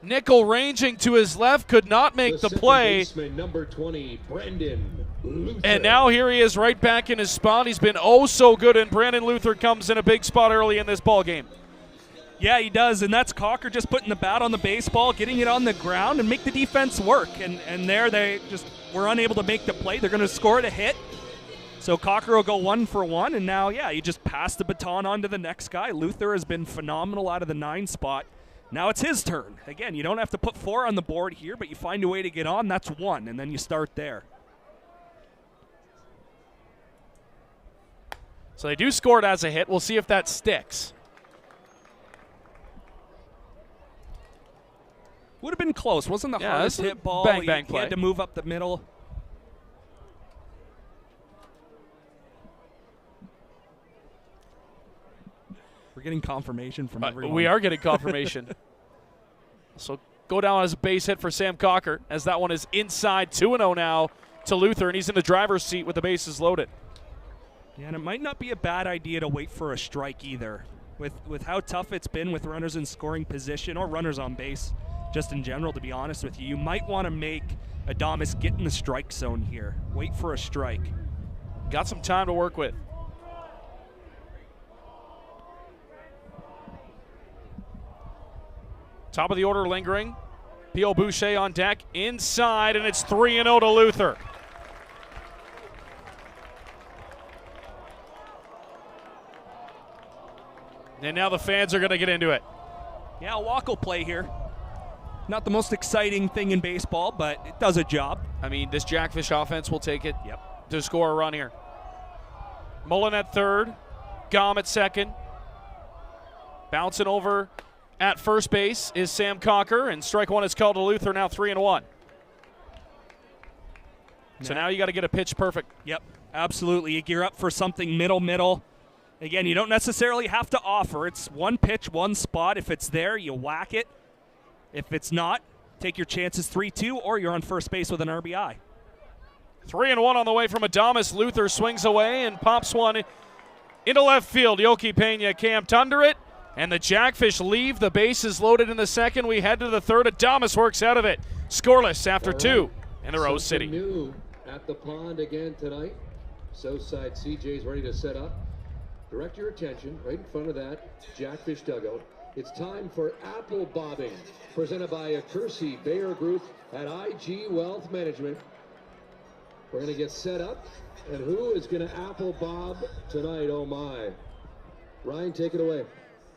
Nickel ranging to his left, could not make the play. Baseman, number 20, Brandon Luther. And now here he is right back in his spot. He's been oh so good, and Brandon Luther comes in a big spot early in this ball game. Yeah, he does, and that's Cocker just putting the bat on the baseball, getting it on the ground, and make the defense work. And there they just were unable to make the play. They're going to score it a hit. So Cocker will go 1 for 1, and now, yeah, you just pass the baton on to the next guy. Luther has been phenomenal out of the 9 spot. Now it's his turn. Again, you don't have to put 4 on the board here, but you find a way to get on. That's 1, and then you start there. So they do score it as a hit. We'll see if that sticks. Would have been close. Wasn't the hardest hit ball. Bang, He play. had to move up the middle. We're getting confirmation from everyone. We are getting confirmation. So go down as a base hit for Sam Cocker, as that one is inside 2-0 now to Luther, and he's in the driver's seat with the bases loaded. Yeah, and it might not be a bad idea to wait for a strike either. With how tough it's been with runners in scoring position or runners on base, just in general, to be honest with you, you might want to make Adames get in the strike zone here. Wait for a strike. Got some time to work with. Top of the order lingering. P.O. Boucher on deck, inside, and it's 3-0 to Luther. And now the fans are going to get into it. Yeah, a walk will play here. Not the most exciting thing in baseball, but it does a job. I mean, this Jackfish offense will take it Yep. to score a run here. Mullen at third, Gom at second. Bouncing over at first base is Sam Cocker, and strike 1 is called to Luther, now 3-1. So now you got to get a pitch perfect. Yep, absolutely. You gear up for something middle. Again, you don't necessarily have to offer. It's 1 pitch, 1 spot. If it's there, you whack it. If it's not, take your chances 3-2, or you're on first base with an RBI. 3-1 on the way from Adames. Luther swings away and pops one into left field. Yoki Pena camped under it, and the Jackfish leave. The bases loaded in the second. We head to the third. Adames works out of it. Scoreless after 2 in the Rose City. New at the pond again tonight. Southside CJ's ready to set up. Direct your attention right in front of that Jackfish dugout. It's time for apple bobbing, presented by a Kersey Bayer Group at IG Wealth Management. We're going to get set up, and who is going to apple bob tonight? Oh my. Ryan, take it away.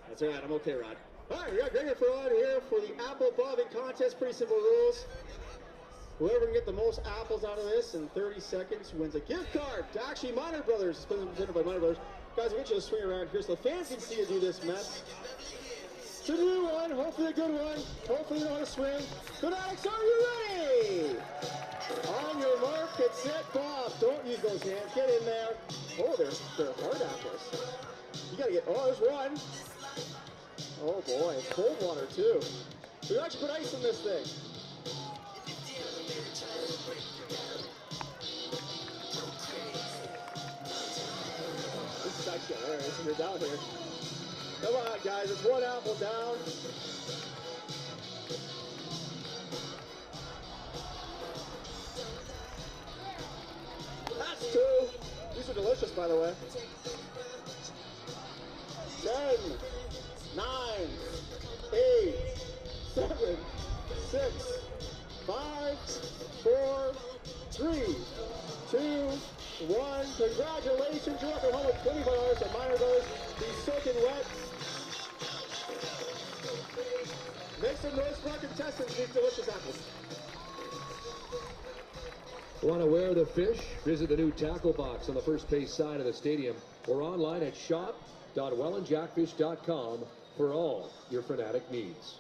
That's all right, I'm okay, Rod. All right, we got Gregor for on here for the apple bobbing contest. Pretty simple rules. Whoever can get the most apples out of this in 30 seconds wins a gift card to actually Minor Brothers. It's been presented by Minor Brothers. Guys, we'll get you to swing around here. So the fans can see you do this mess. It's a new one, hopefully a good one. Hopefully you know how to swim. Good, Alex, are you ready? On your mark, get set, Bob. Don't use those hands. Get in there. Oh, they're hard apples. You gotta get, oh, there's one. Oh boy, it's cold water too. We actually put ice in this thing. This is actually hilarious when you're down here. Come on, guys, it's one apple down. That's two. These are delicious, by the way. 10, 9, 8, 7, 6, 5, 4, 3, 2, 1. Congratulations, you're up at home with $25 at Meyer Brothers. These soaking wet. Make some noise for our contestants, these delicious apples. Want to wear the fish? Visit the new tackle box on the first base side of the stadium or online at shop.wellandjackfish.com for all your fanatic needs.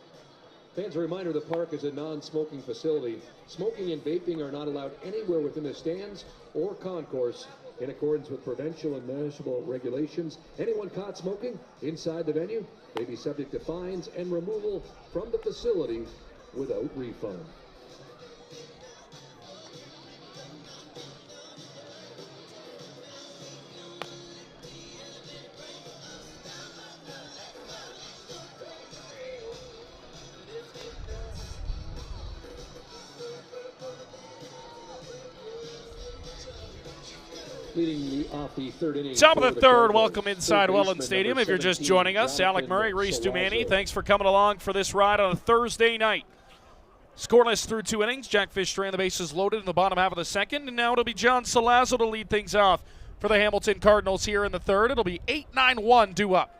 Fans, a reminder, the park is a non-smoking facility. Smoking and vaping are not allowed anywhere within the stands or concourse in accordance with provincial and municipal regulations. Anyone caught smoking inside the venue may be subject to fines and removal from the facility without refund. Leading off the third inning. Top of the third, Cardinals, welcome inside third Welland baseman, Stadium. number If you're just 17, joining us, Alec Jonathan Murray, Reese Dumani, Salazo. thanks for coming along for this ride on a Thursday night. Scoreless through 2 innings. Jackfish strand the bases loaded in the bottom half of the second, and now it'll be John Salazo to lead things off for the Hamilton Cardinals here in the third. It'll be 8-9-1 due up.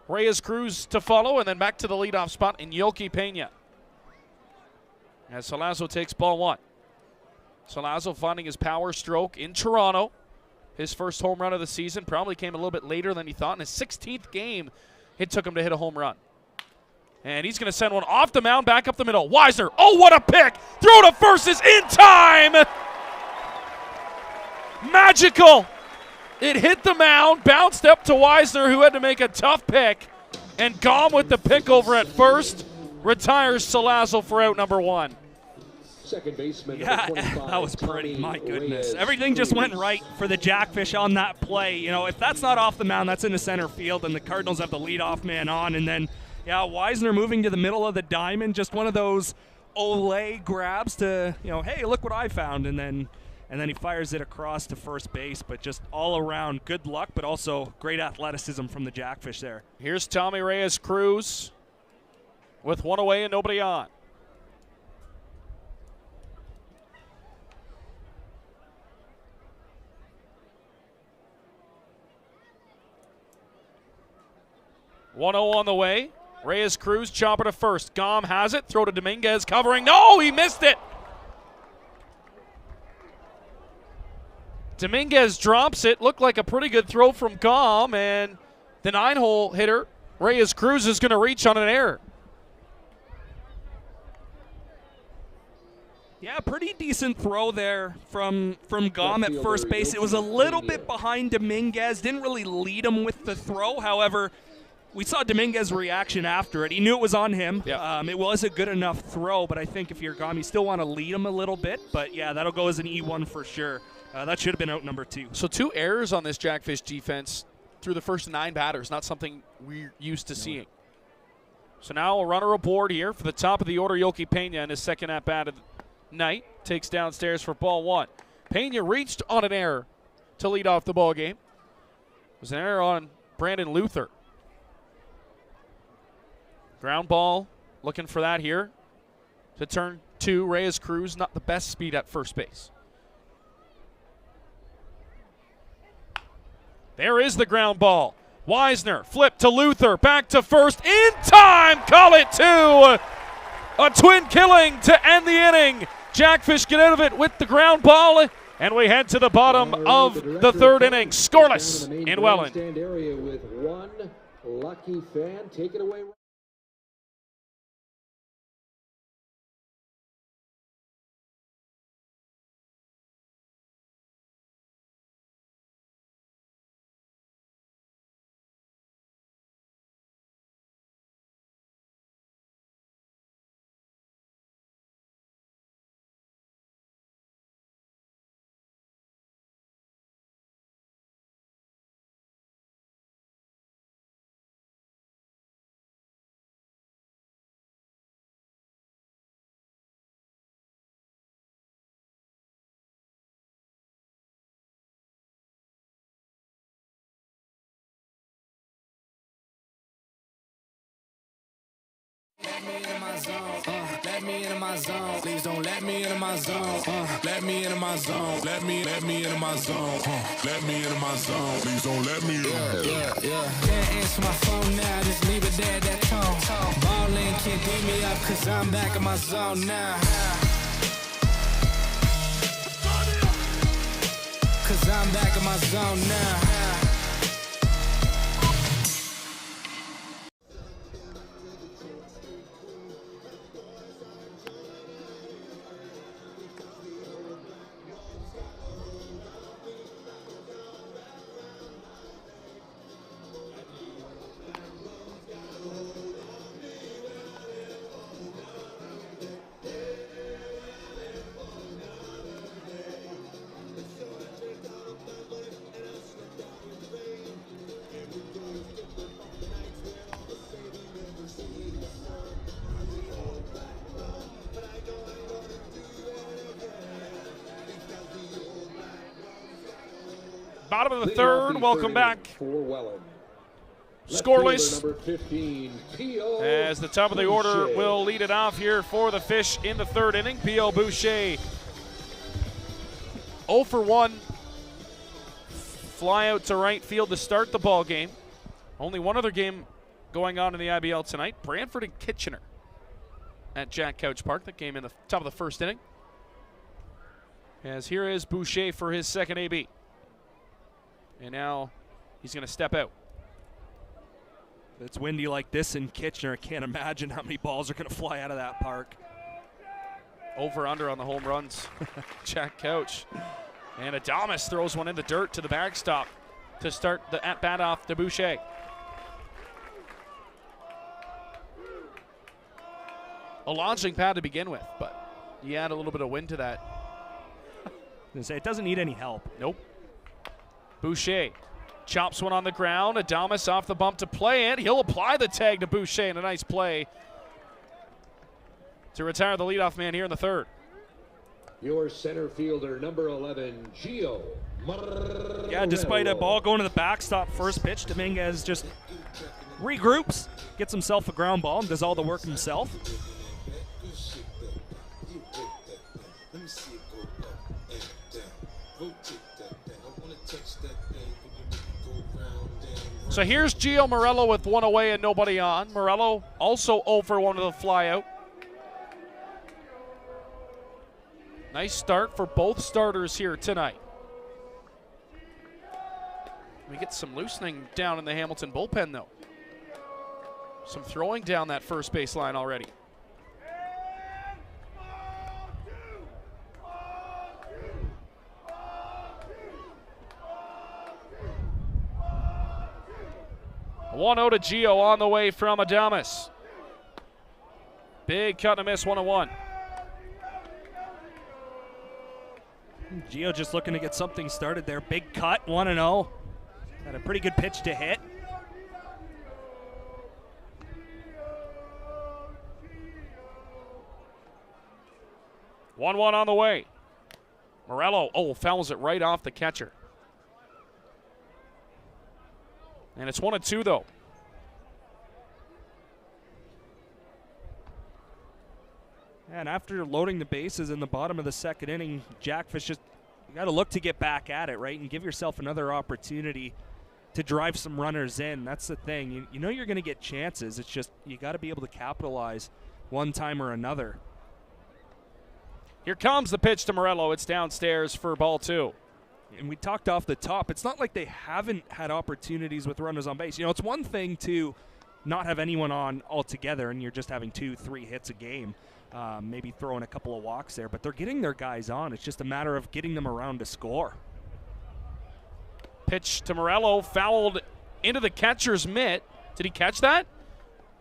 Reyes Cruz to follow, and then back to the leadoff spot in Yoki Pena. As Salazo takes ball 1. Salazo finding his power stroke in Toronto. His first home run of the season probably came a little bit later than he thought. In his 16th game, it took him to hit a home run. And he's going to send one off the mound, back up the middle. Wisner, oh, what a pick! Throw to first is in time! Magical! It hit the mound, bounced up to Wisner, who had to make a tough pick. And Gom with the pick over at first retires Salazo for out number 1. Second baseman. Yeah, number 25, that was pretty. My Tommy goodness. Reyes Everything just went Cruz. right for the Jackfish on that play. You know, if that's not off the mound, that's in the center field, and the Cardinals have the leadoff man on. And then, yeah, Wisner moving to the middle of the diamond, just one of those Olay grabs to, you know, hey, look what I found. And then he fires it across to first base. But just all around good luck, but also great athleticism from the Jackfish there. Here's Tommy Reyes Cruz with one away and nobody on. One 0 on the way. Reyes Cruz, chopper to first. Gom has it. Throw to Dominguez, covering. No, he missed it. Dominguez drops it. Looked like a pretty good throw from Gom, and the 9-hole hitter, Reyes Cruz, is going to reach on an error. Yeah, pretty decent throw there from Gom at first base. It was a little bit behind Dominguez. Didn't really lead him with the throw. However, we saw Dominguez's reaction after it. He knew it was on him. Yeah. It was a good enough throw, but I think if you're Gom, you still want to lead him a little bit. But, yeah, that'll go as an E1 for sure. That should have been out number 2. So 2 errors on this Jackfish defense through the first 9 batters, not something we're used to seeing. So now a runner aboard here for the top of the order, Yoki Pena, in his second at-bat of the night. Takes downstairs for ball 1. Pena reached on an error to lead off the ball game. It was an error on Brandon Luther. Ground ball, looking for that here. To turn 2, Reyes Cruz, not the best speed at first base. There is the ground ball. Wisner, flip to Luther, back to first, in time, call it 2. A twin killing to end the inning. Jackfish get out of it with the ground ball, and we head to the bottom of the third inning. Scoreless in Welland. Area with one lucky fan. Take it away. let me into my zone. Let me into my zone. Please don't let me into my zone. Let me into my zone. Let me into my zone. Let me into my zone. Please don't let me in. Yeah. Can't answer my phone now. Just leave it there, that tone. Ballin' can't beat me up, cause I'm back in my zone now. Cause I'm back in my zone now. Bottom of the third, welcome back. For Welland. Scoreless. Number 15, P.O. As the top of the order Boucher. will lead it off here for the Fish in the third inning. P.O. Boucher 0 for 1. Fly out to right field to start the ball game. Only one other game going on in the IBL tonight. Brantford and Kitchener at Jack Couch Park. That game in the top of the first inning. As here is Boucher for his second AB. And now he's going to step out. It's windy like this in Kitchener. I can't imagine how many balls are going to fly out of that park. Over under on the home runs. Jack Couch. And Adames throws one in the dirt to the backstop to start the at-bat off to Boucher. A launching pad to begin with, but you add a little bit of wind to that. It doesn't need any help. Nope. Boucher chops one on the ground. Adames off the bump to play it. He'll apply the tag to Boucher in a nice play to retire the leadoff man here in the third. Your center fielder, number 11, Gio. Yeah, despite a ball going to the backstop first pitch, Dominguez just regroups, gets himself a ground ball, and does all the work himself. So here's Gio Morello with one away and nobody on. Morello also 0 for 1 with a flyout. Nice start for both starters here tonight. We get some loosening down in the Hamilton bullpen, though. Some throwing down that first base line already. A 1-0 to Gio on the way from Adames. Big cut and a miss, 1-1. Gio just looking to get something started there. Big cut, 1-0. Had a pretty good pitch to hit. On the way. Morello, fouls it right off the catcher. And it's 1-2 though. And after loading the bases in the bottom of the second inning, Jackfish just got to look to get back at it, right? And give yourself another opportunity to drive some runners in. That's the thing. You know you're going to get chances. It's just you got to be able to capitalize one time or another. Here comes the pitch to Morello. It's downstairs for ball 2. And we talked off the top. It's not like they haven't had opportunities with runners on base. You know, it's one thing to not have anyone on altogether and you're just having 2-3 hits a game. Maybe throwing a couple of walks there, but they're getting their guys on. It's just a matter of getting them around to score. Pitch to Morello, fouled into the catcher's mitt. Did he catch that?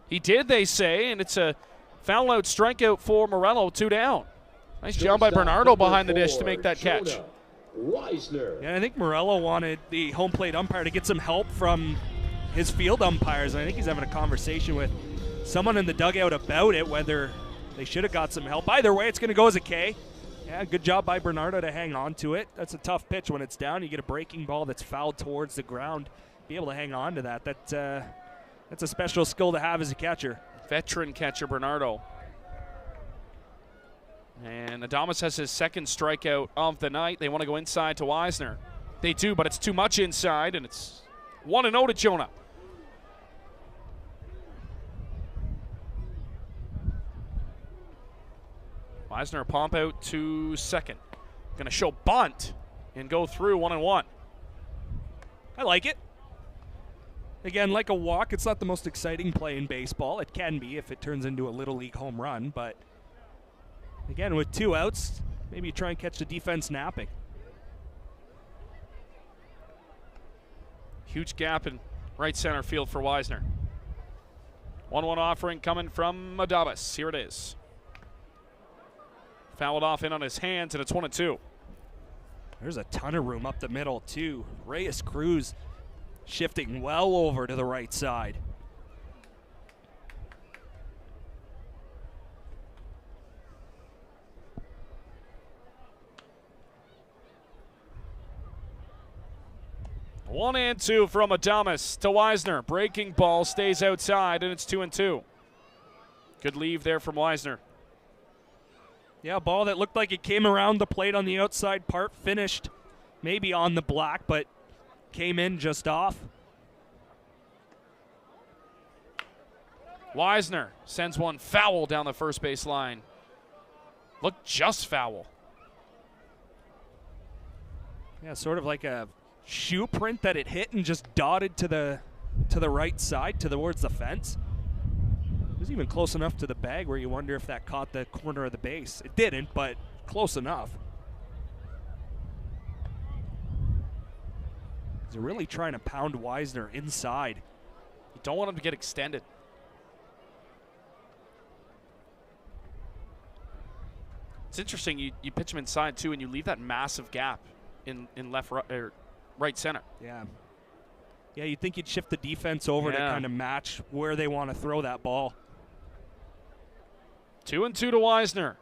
He did, they say, and it's a foul out strikeout for Morello, 2 down. Nice job by Bernardo behind the dish to make that catch. Reisner. Yeah, I think Morello wanted the home plate umpire to get some help from his field umpires. And I think he's having a conversation with someone in the dugout about it, whether they should have got some help. Either way, it's going to go as a K. Yeah, good job by Bernardo to hang on to it. That's a tough pitch when it's down. You get a breaking ball that's fouled towards the ground. Be able to hang on to that. That's a special skill to have as a catcher. veteran catcher Bernardo. And Adames has his second strikeout of the night. They want to go inside to Weisner. They do, but it's too much inside, and it's 1-0 to Jonah. Weisner pump out to second. Going to show bunt and go through 1-1. I like it. Again, like a walk, it's not the most exciting play in baseball. It can be if it turns into a Little League home run, but again, with 2 outs, maybe you try and catch the defense napping. Huge gap in right center field for Weisner. 1-1 offering coming from Adames. Here it is. Fouled off in on his hands, and it's 1-2. There's a ton of room up the middle, too. Reyes Cruz shifting well over to the right side. One and two from Adames to Weisner. Breaking ball stays outside, and it's 2-2. Good leave there from Weisner. Yeah, a ball that looked like it came around the plate on the outside part, finished maybe on the black, but came in just off. Weisner sends one foul down the first base line. Looked just foul. Yeah, sort of like a shoe print that it hit and just dotted to the right side, towards the fence. It was even close enough to the bag where you wonder if that caught the corner of the base. It didn't, but close enough. They're really trying to pound Weisner inside. You don't want him to get extended. It's interesting, you pitch him inside too, and you leave that massive gap in right center. Yeah. Yeah, you'd think you'd shift the defense over to kind of match where they want to throw that ball. 2-2 to Weisner.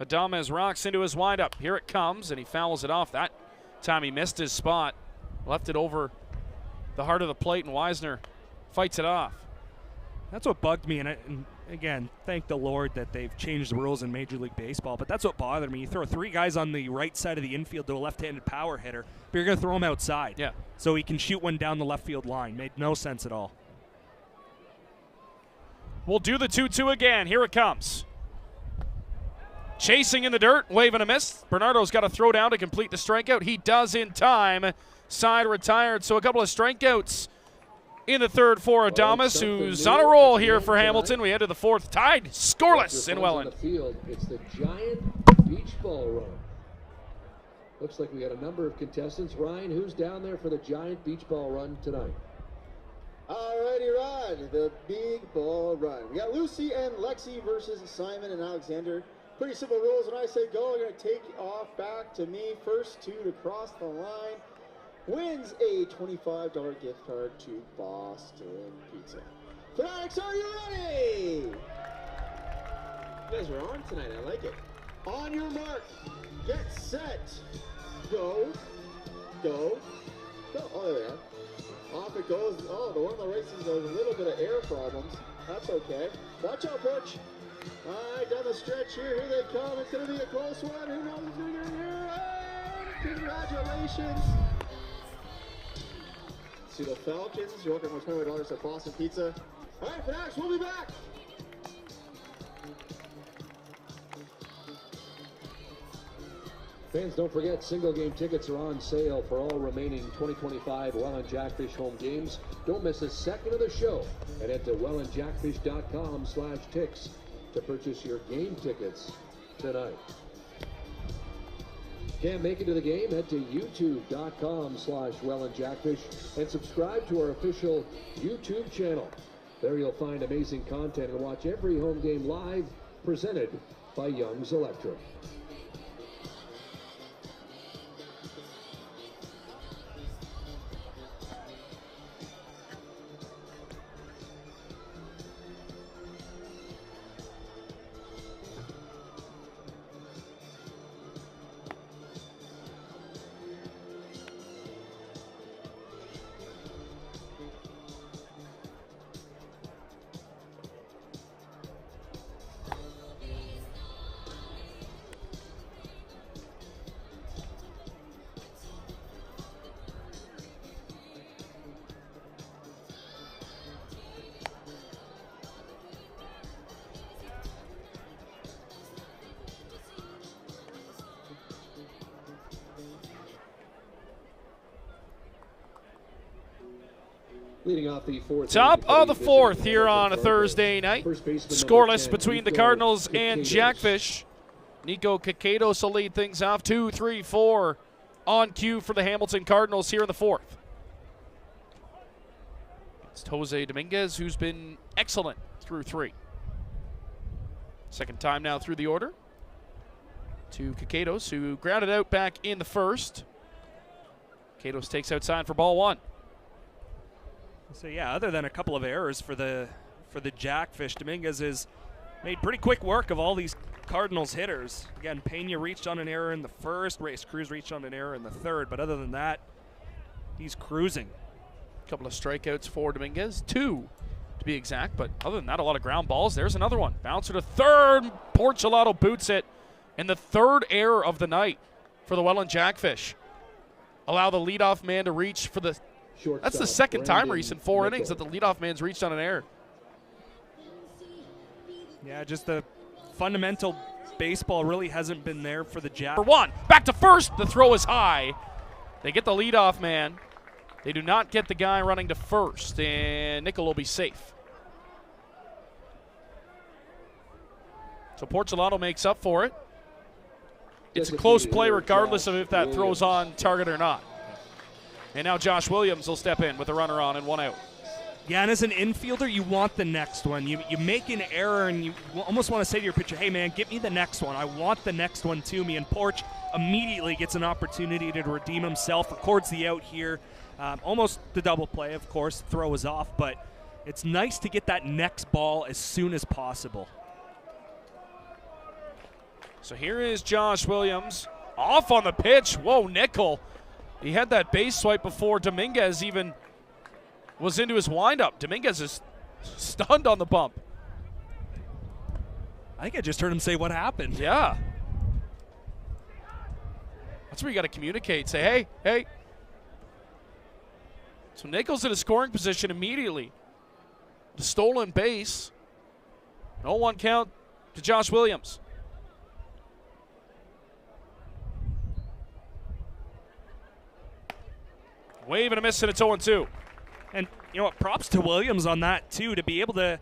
Adames rocks into his windup. Here it comes, and he fouls it off. That time he missed his spot. Left it over the heart of the plate, and Weisner fights it off. That's what bugged me, and again, thank the Lord that they've changed the rules in Major League Baseball, but that's what bothered me. You throw 3 guys on the right side of the infield to a left-handed power hitter, but you're going to throw him outside. Yeah. So he can shoot one down the left field line. Made no sense at all. We'll do the 2-2 again. Here it comes. Chasing in the dirt, waving a miss. Bernardo's got to throw down to complete the strikeout. He does in time. Side retired, so a couple of strikeouts in the third for Adames, who's on a roll here for Hamilton. We head to the fourth, tied scoreless in Welland. It's the giant beach ball run. Looks like we got a number of contestants. Ryan, who's down there for the giant beach ball run tonight? Alrighty, Rod, the big ball run. We got Lucy and Lexi versus Simon and Alexander. Pretty simple rules. When I say go, you're going to take off back to me. First 2 to cross the line wins a $25 gift card to Boston Pizza. Fanatics, are you ready? You guys are on tonight. I like it. On your mark, get set, go, go, go. Oh, there we are. Off it goes. Oh, the one on the right seems there's a little bit of air problems. That's okay. Watch out, Butch. All right, down the stretch here. Here they come. It's going to be a close one. Who knows who's going to get here? Congratulations. To the Falcons. You're welcome to $20 at Boston Pizza. All right, Fanatics, we'll be back. Fans, don't forget, single game tickets are on sale for all remaining 2025 Welland Jackfish home games. Don't miss a second of the show and head to wellandjackfish.com/ticks to purchase your game tickets tonight. Can't make it to the game? Head to youtube.com/wellandjackfish and subscribe to our official YouTube channel. There you'll find amazing content and watch every home game live, presented by Young's Electric. Leading off the fourth. Top of the fourth here on a Thursday night. Scoreless between the Cardinals and Jackfish. Nico Cacados will lead things off. 2, 3, 4 on cue for the Hamilton Cardinals here in the fourth. It's Jose Dominguez, who's been excellent through 3. Second time now through the order. To Cacados, who grounded out back in the first. Cacados takes outside for ball 1. So yeah, other than a couple of errors for the Jackfish, Dominguez has made pretty quick work of all these Cardinals hitters. Again, Pena reached on an error in the first, Reyes Cruz reached on an error in the third, but other than that, he's cruising. A couple of strikeouts for Dominguez, 2 to be exact, but other than that, a lot of ground balls. There's another one. Bouncer to third, Porchelato boots it, and the third error of the night for the Welland Jackfish. Allow the leadoff man to reach for the... That's the second time in 4 innings that the leadoff man's reached on an error. Yeah, just the fundamental baseball really hasn't been there for the Jack. For 1, back to first, the throw is high. They get the leadoff man. They do not get the guy running to first, and Nickel will be safe. So Porchelato makes up for it. It's a close play regardless of if that throws on target or not. And now Josh Williams will step in with a runner on and 1 out. Yeah, and as an infielder, you want the next one. You make an error, and you almost want to say to your pitcher, hey, man, get me the next one. I want the next one to me. And Porch immediately gets an opportunity to redeem himself, records the out here. Almost the double play, of course. Throw is off, but it's nice to get that next ball as soon as possible. So here is Josh Williams. Off on the pitch. Whoa, Nickel. He had that base swipe before Dominguez even was into his windup. Dominguez is stunned on the bump. I think I just heard him say what happened. Yeah. That's where you got to communicate. Say, hey, hey. So Nickel's in a scoring position immediately. The stolen base. 0-1 count to Josh Williams. Wave and a miss, and it's 0-2. And you know what? Props to Williams on that, too, to be able to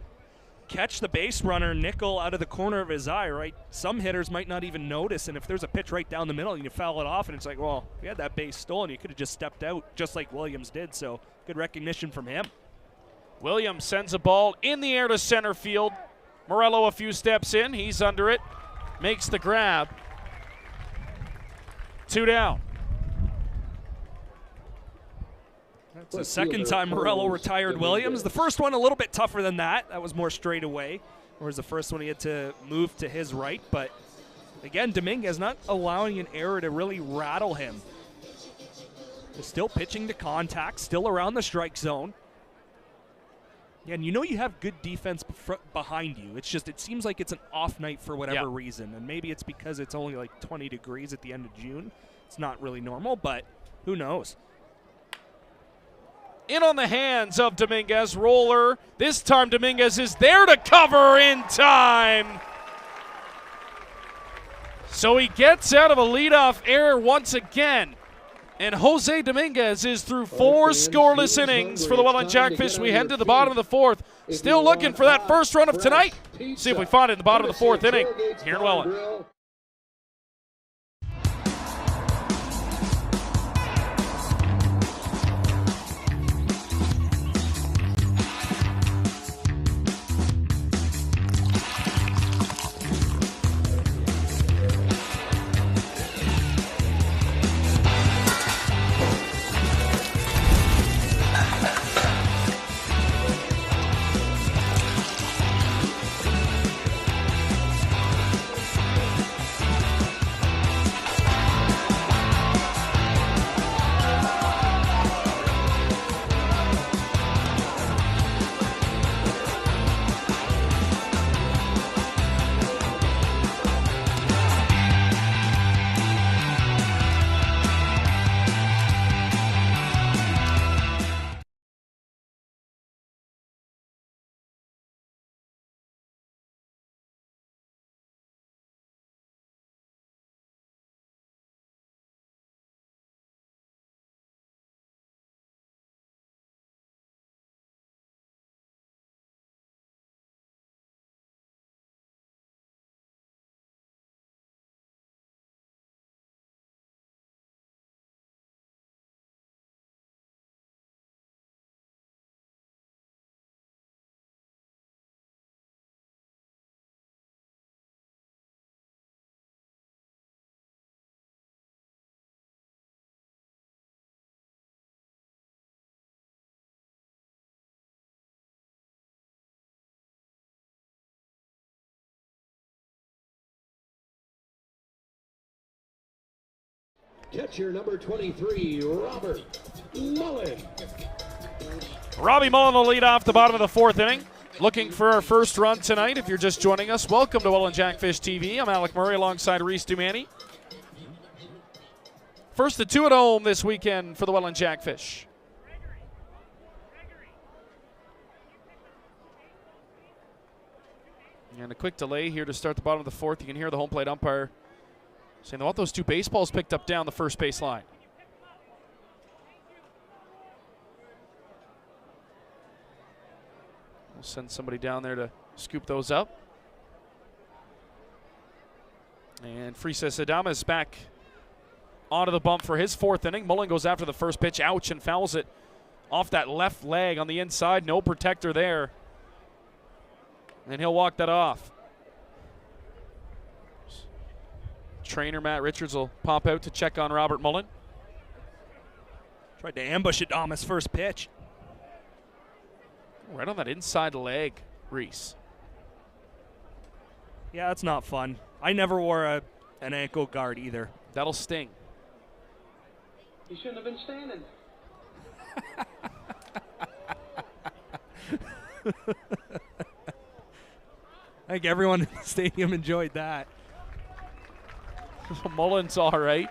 catch the base runner, Nickel, out of the corner of his eye, right? Some hitters might not even notice, and if there's a pitch right down the middle and you foul it off, and it's like, well, if you had that base stolen, you could have just stepped out, just like Williams did. So good recognition from him. Williams sends a ball in the air to center field. Morello a few steps in. He's under it. Makes the grab. 2 down. It's the second time Morello retired Williams. The first one a little bit tougher than that. That was more straight away, whereas the first one he had to move to his right. But again, Dominguez not allowing an error to really rattle him. He's still pitching to contact, still around the strike zone. Yeah, and you know you have good defense behind you. It's just it seems like it's an off night for whatever reason. And maybe it's because it's only like 20 degrees at the end of June. It's not really normal, but who knows? In on the hands of Dominguez. Roller. This time Dominguez is there to cover in time. So he gets out of a leadoff error once again. And Jose Dominguez is through 4 scoreless innings for the Welland Jackfish. We head to the bottom of the fourth. Still looking for that first run of tonight. See if we find it in the bottom of the fourth inning here in Welland. Catcher number 23, Robert Mullen. Robbie Mullen will lead off the bottom of the fourth inning. Looking for our first run tonight. If you're just joining us, welcome to Welland Jackfish TV. I'm Alec Murray alongside Reese Dumani. First to 2 at home this weekend for the Welland Jackfish. And a quick delay here to start the bottom of the fourth. You can hear the home plate umpire saying they want those 2 baseballs picked up down the first base line. We'll send somebody down there to scoop those up. And Fanciest Adamas back onto the bump for his fourth inning. Mullen goes after the first pitch, ouch, and fouls it off that left leg on the inside. No protector there. And he'll walk that off. Trainer Matt Richards will pop out to check on Robert Mullen. Tried to ambush Adamas' first pitch. Right on that inside leg, Reese. Yeah, that's not fun. I never wore an ankle guard either. That'll sting. You shouldn't have been standing. I think everyone in the stadium enjoyed that. Mullen's all right.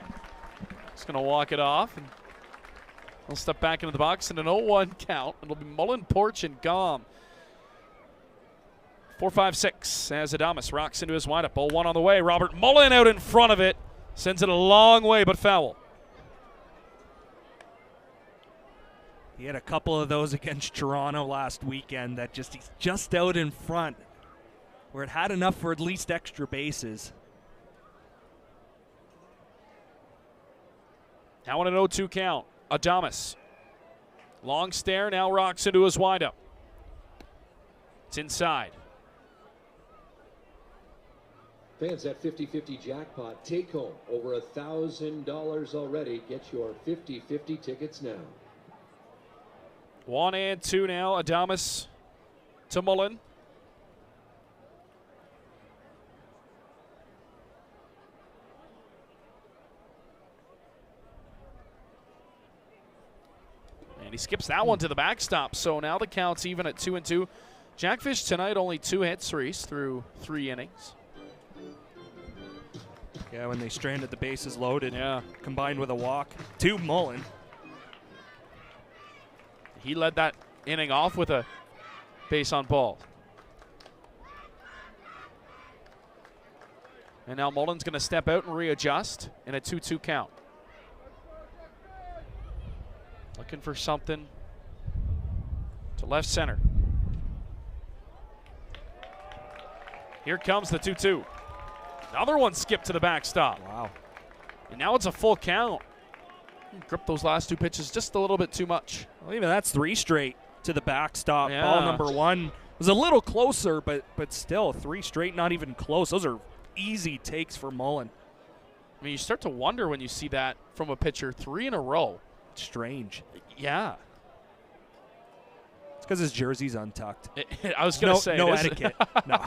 He's going to walk it off. And he'll step back into the box in an 0-1 count. It'll be Mullen, Porch, and Gom. 4-5-6 as Adamas rocks into his windup. 0-1 on the way. Robert Mullen out in front of it. Sends it a long way, but foul. He had a couple of those against Toronto last weekend that he's just out in front, where it had enough for at least extra bases. Now on an 0-2 count. Adamas. Long stare, now rocks into his windup. It's inside. Fans, that 50-50 jackpot take home over $1,000 already. Get your 50-50 tickets now. 1-2 now. Adamas to Mullen. And he skips that one to the backstop. So now the count's even at 2-2. Jackfish tonight only 2 hits, Reese, through 3 innings. Yeah, when they stranded the bases loaded, combined with a walk to Mullen. He led that inning off with a base on ball. And now Mullen's going to step out and readjust in a 2-2 count. Looking for something to left center. Here comes the 2-2. Another one skipped to the backstop. Wow. And now it's a full count. Gripped those last 2 pitches just a little bit too much. Well, even that's 3 straight to the backstop. Yeah. Ball number 1 was a little closer, but still 3 straight, not even close. Those are easy takes for Mullen. I mean, you start to wonder when you see that from a pitcher 3 in a row. It's strange. Yeah. It's because his jersey's untucked. I was going to say. No etiquette. No.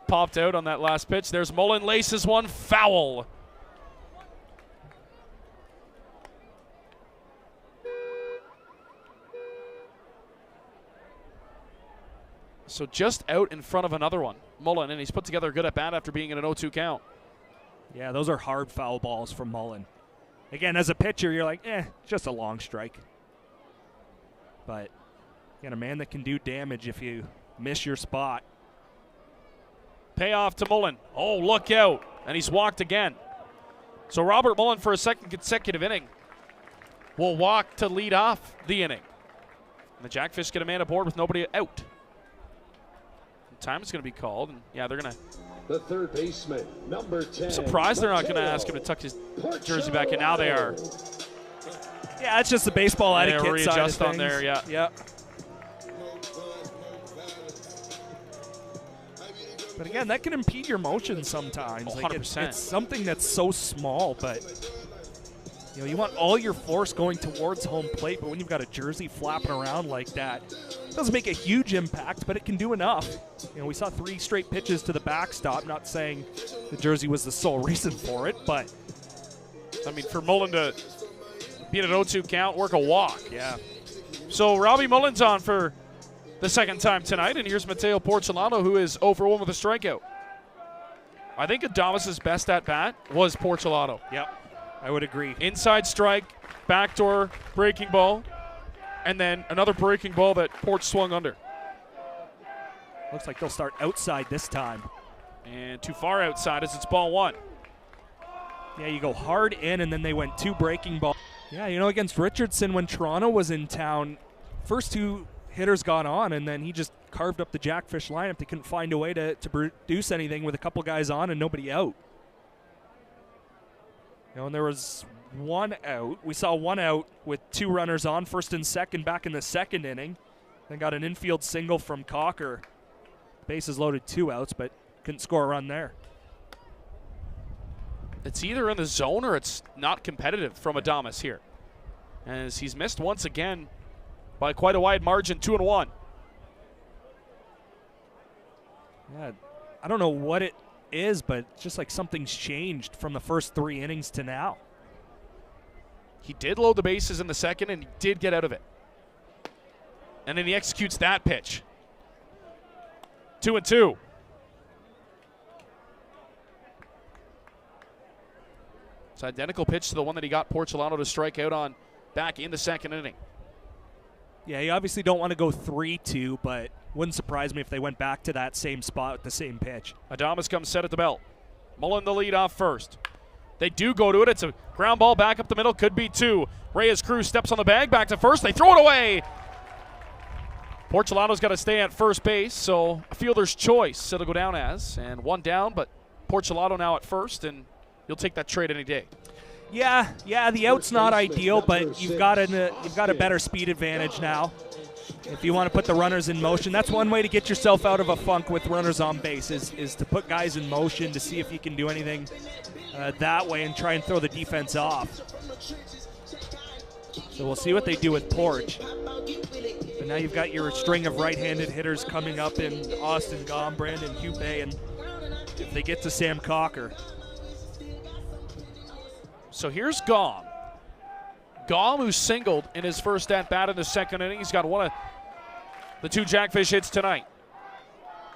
Popped out on that last pitch. There's Mullen, laces one, foul. So just out in front of another one. Mullen, and he's put together a good at-bat after being in an 0-2 count. Yeah, those are hard foul balls from Mullen. Again, as a pitcher, you're like, just a long strike. But you got a man that can do damage if you miss your spot. Payoff to Mullen. Oh, look out. And he's walked again. So Robert Mullen, for a second consecutive inning, will walk to lead off the inning. And the Jackfish get a man aboard with nobody out. And time is going to be called. And yeah, they're going to. The third baseman, number 10. I'm surprised they're not going to ask him to tuck his jersey back in. Now they are. Yeah, it's just the baseball etiquette side of readjust things. on there, yeah. Yep. But again, that can impede your motion sometimes. Oh, like 100%. it's something that's so small, but you want all your force going towards home plate, but when you've got a jersey flapping around like that, it doesn't make a huge impact, but it can do enough. We saw 3 straight pitches to the backstop, not saying the jersey was the sole reason for it, but I mean, for Mullen to beat an 0-2 count, work a walk. Yeah. So Robbie Mullen's on for the second time tonight, and here's Mateo Porcelano, who is 0 for 1 with a strikeout. I think Adames' best at-bat was Porcelano. Yep, I would agree. Inside strike, backdoor breaking ball, and then another breaking ball that Porch swung under. Looks like they'll start outside this time. And too far outside as it's ball one. Yeah, you go hard in, and then they went 2 breaking ball. Yeah, you know, against Richardson when Toronto was in town, first 2 hitters got on, and then he just carved up the Jackfish lineup. They couldn't find a way to produce anything with a couple guys on and nobody out. You know, and there was 1 out. We saw 1 out with 2 runners on, first and second, back in the second inning. Then got an infield single from Cocker. Bases loaded, 2 outs, but couldn't score a run there. It's either in the zone or it's not competitive from Adames here, as he's missed once again by quite a wide margin, 2-1. Yeah, I don't know what it is, but it's just like something's changed from the first 3 innings to now. He did load the bases in the second, and he did get out of it. And then he executes that pitch. 2-2. It's an identical pitch to the one that he got Porcelano to strike out on back in the second inning. Yeah, you obviously don't want to go 3-2, but wouldn't surprise me if they went back to that same spot with the same pitch. Adames comes set at the belt. Mullen the lead off first. They do go to it. It's a ground ball back up the middle. Could be 2. Reyes Cruz steps on the bag. Back to first. They throw it away. Porcelano's got to stay at first base, so a fielder's choice it'll go down as. And 1 down, but Porcelano now at first, and you'll take that trade any day. Yeah, the out's not ideal, but you've got a better speed advantage now. If you want to put the runners in motion, that's one way to get yourself out of a funk with runners on base is to put guys in motion to see if you can do anything that way and try and throw the defense off. So we'll see what they do with Porch. But now you've got your string of right-handed hitters coming up in Austin Gom, Brandon Hubay, and if they get to Sam Cocker. So here's Gom. Gom, who singled in his first at-bat in the second inning. He's got one of the 2 Jackfish hits tonight.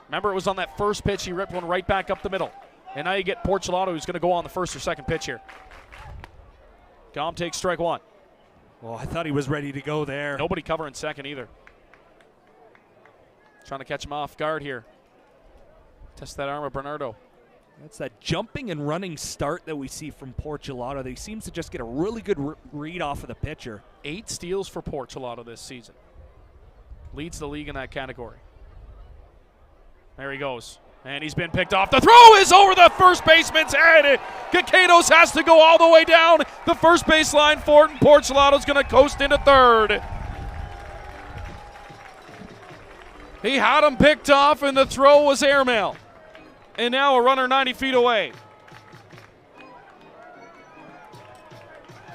Remember, it was on that first pitch. He ripped one right back up the middle. And now you get Porcelano, who's going to go on the first or second pitch here. Gom takes strike 1. Well, I thought he was ready to go there. Nobody covering second either. Trying to catch him off guard here. Test that arm of Bernardo. That's that jumping and running start that we see from Porcelano. He seems to just get a really good read off of the pitcher. 8 steals for Porcelano this season. Leads the league in that category. There he goes. And he's been picked off. The throw is over the first baseman's head. Caquedos has to go all the way down the first baseline for it, and Porcelano's going to coast into third. He had him picked off, and the throw was airmail. And now a runner 90 feet away.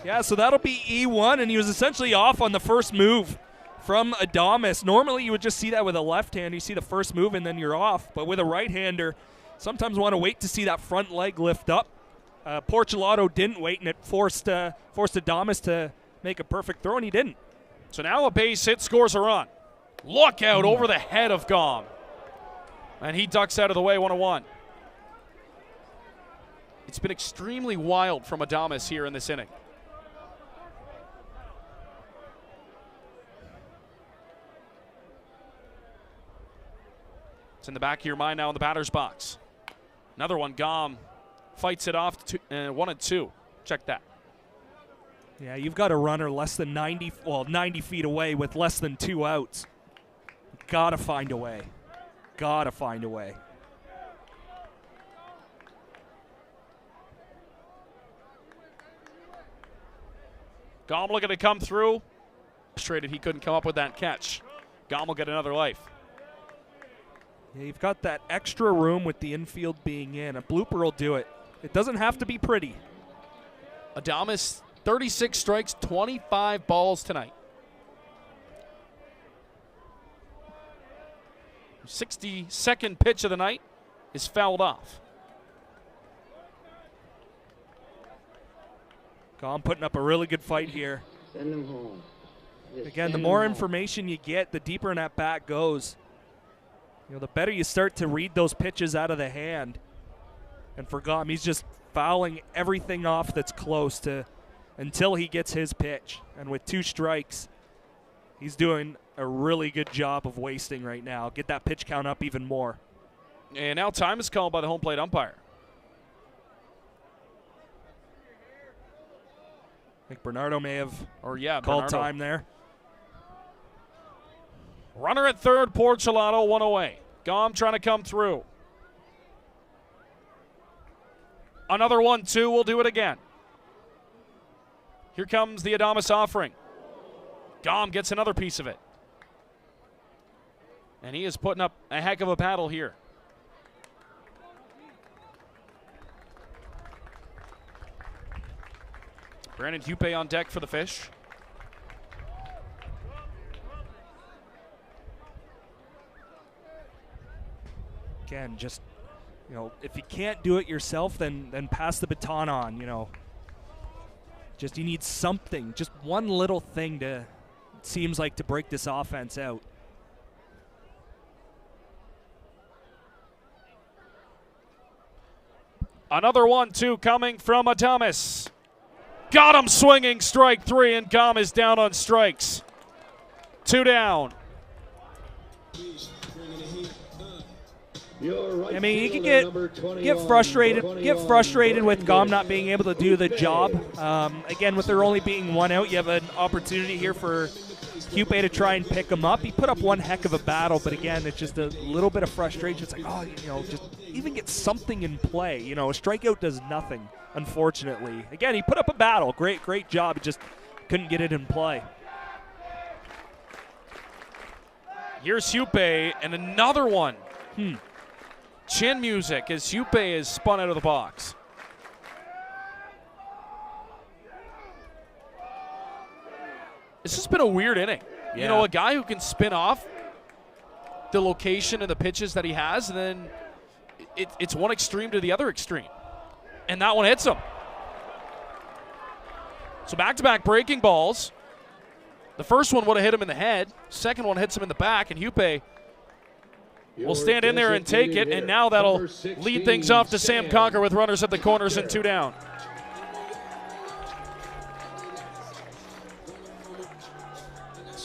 Yeah, so that'll be E1, and he was essentially off on the first move from Adames. Normally you would just see that with a left hand. You see the first move and then you're off. But with a right-hander, sometimes want to wait to see that front leg lift up. Porcelano didn't wait, and it forced Adames to make a perfect throw, and he didn't. So now a base hit scores a run. Look out over the head of Gom. And he ducks out of the way, 1-1. It's been extremely wild from Adames here in this inning. It's in the back of your mind now in the batter's box. Another one, Gom fights it off, 1-2. Check that. Yeah, you've got a runner less than 90 feet away with less than 2 outs. Gotta find a way. Gotta find a way. Gom looking to come through. Frustrated he couldn't come up with that catch. Gom will get another life. Yeah, you've got that extra room with the infield being in. A blooper will do it. It doesn't have to be pretty. Adames, 36 strikes, 25 balls tonight. 62nd pitch of the night is fouled off. Gom putting up a really good fight here. Send him home. Just Again, the send more him home. information you get, the deeper an at-bat goes. You know, the better you start to read those pitches out of the hand. And for Gom, he's just fouling everything off that's close to until he gets his pitch. And with 2 strikes, he's doing a really good job of wasting right now. Get that pitch count up even more. And now time is called by the home plate umpire. I think Bernardo may have called Bernardo. time there. Runner at third, Porcelado, 1 away. Gom trying to come through. Another 1-2, we'll do it again. Here comes the Adames offering. Gom gets another piece of it. And he is putting up a heck of a battle here. Brandon Hupe on deck for the Fish. Again, just, you know, if you can't do it yourself, then pass the baton on, you know. Just you need something, just one little thing to, it seems like, to break this offense out. Another 1-2 coming from Adames. Got him swinging, strike 3, and Gom is down on strikes. 2 down. I mean, you can get frustrated with Gom not being able to do the job. Again, with there only being 1 out, you have an opportunity here for Hupe to try and pick him up. He put up one heck of a battle, but again, it's just a little bit of frustration. It's like, oh, you know, just even get something in play. You know, a strikeout does nothing, unfortunately. Again, he put up a battle. Great job. He just couldn't get it in play. Here's Hupe, and another one. Chin music as Hupe is spun out of the box. This has been a weird inning. Yeah. You know, a guy who can spin off the location and the pitches that he has, and then it's one extreme to the other extreme. And that one hits him. So back-to-back breaking balls. The first one would have hit him in the head. Second one hits him in the back, and Hupe will stand in there and take it, and now that'll lead things off to Sam Conker with runners at the corners and 2 down.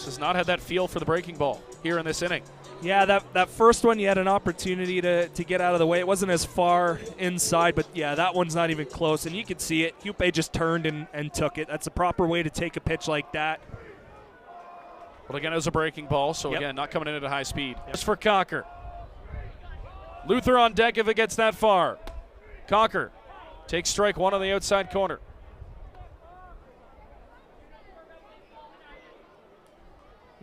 Has not had that feel for the breaking ball here in this inning. Yeah, that first one, you had an opportunity to get out of the way. It wasn't as far inside, but yeah, that one's not even close, and you could see it. Hupe just turned and took it. That's the proper way to take a pitch like that. But again, it was a breaking ball, so again, not coming in at a high speed. As for Conker. Luther on deck if it gets that far. Conker takes strike 1 on the outside corner.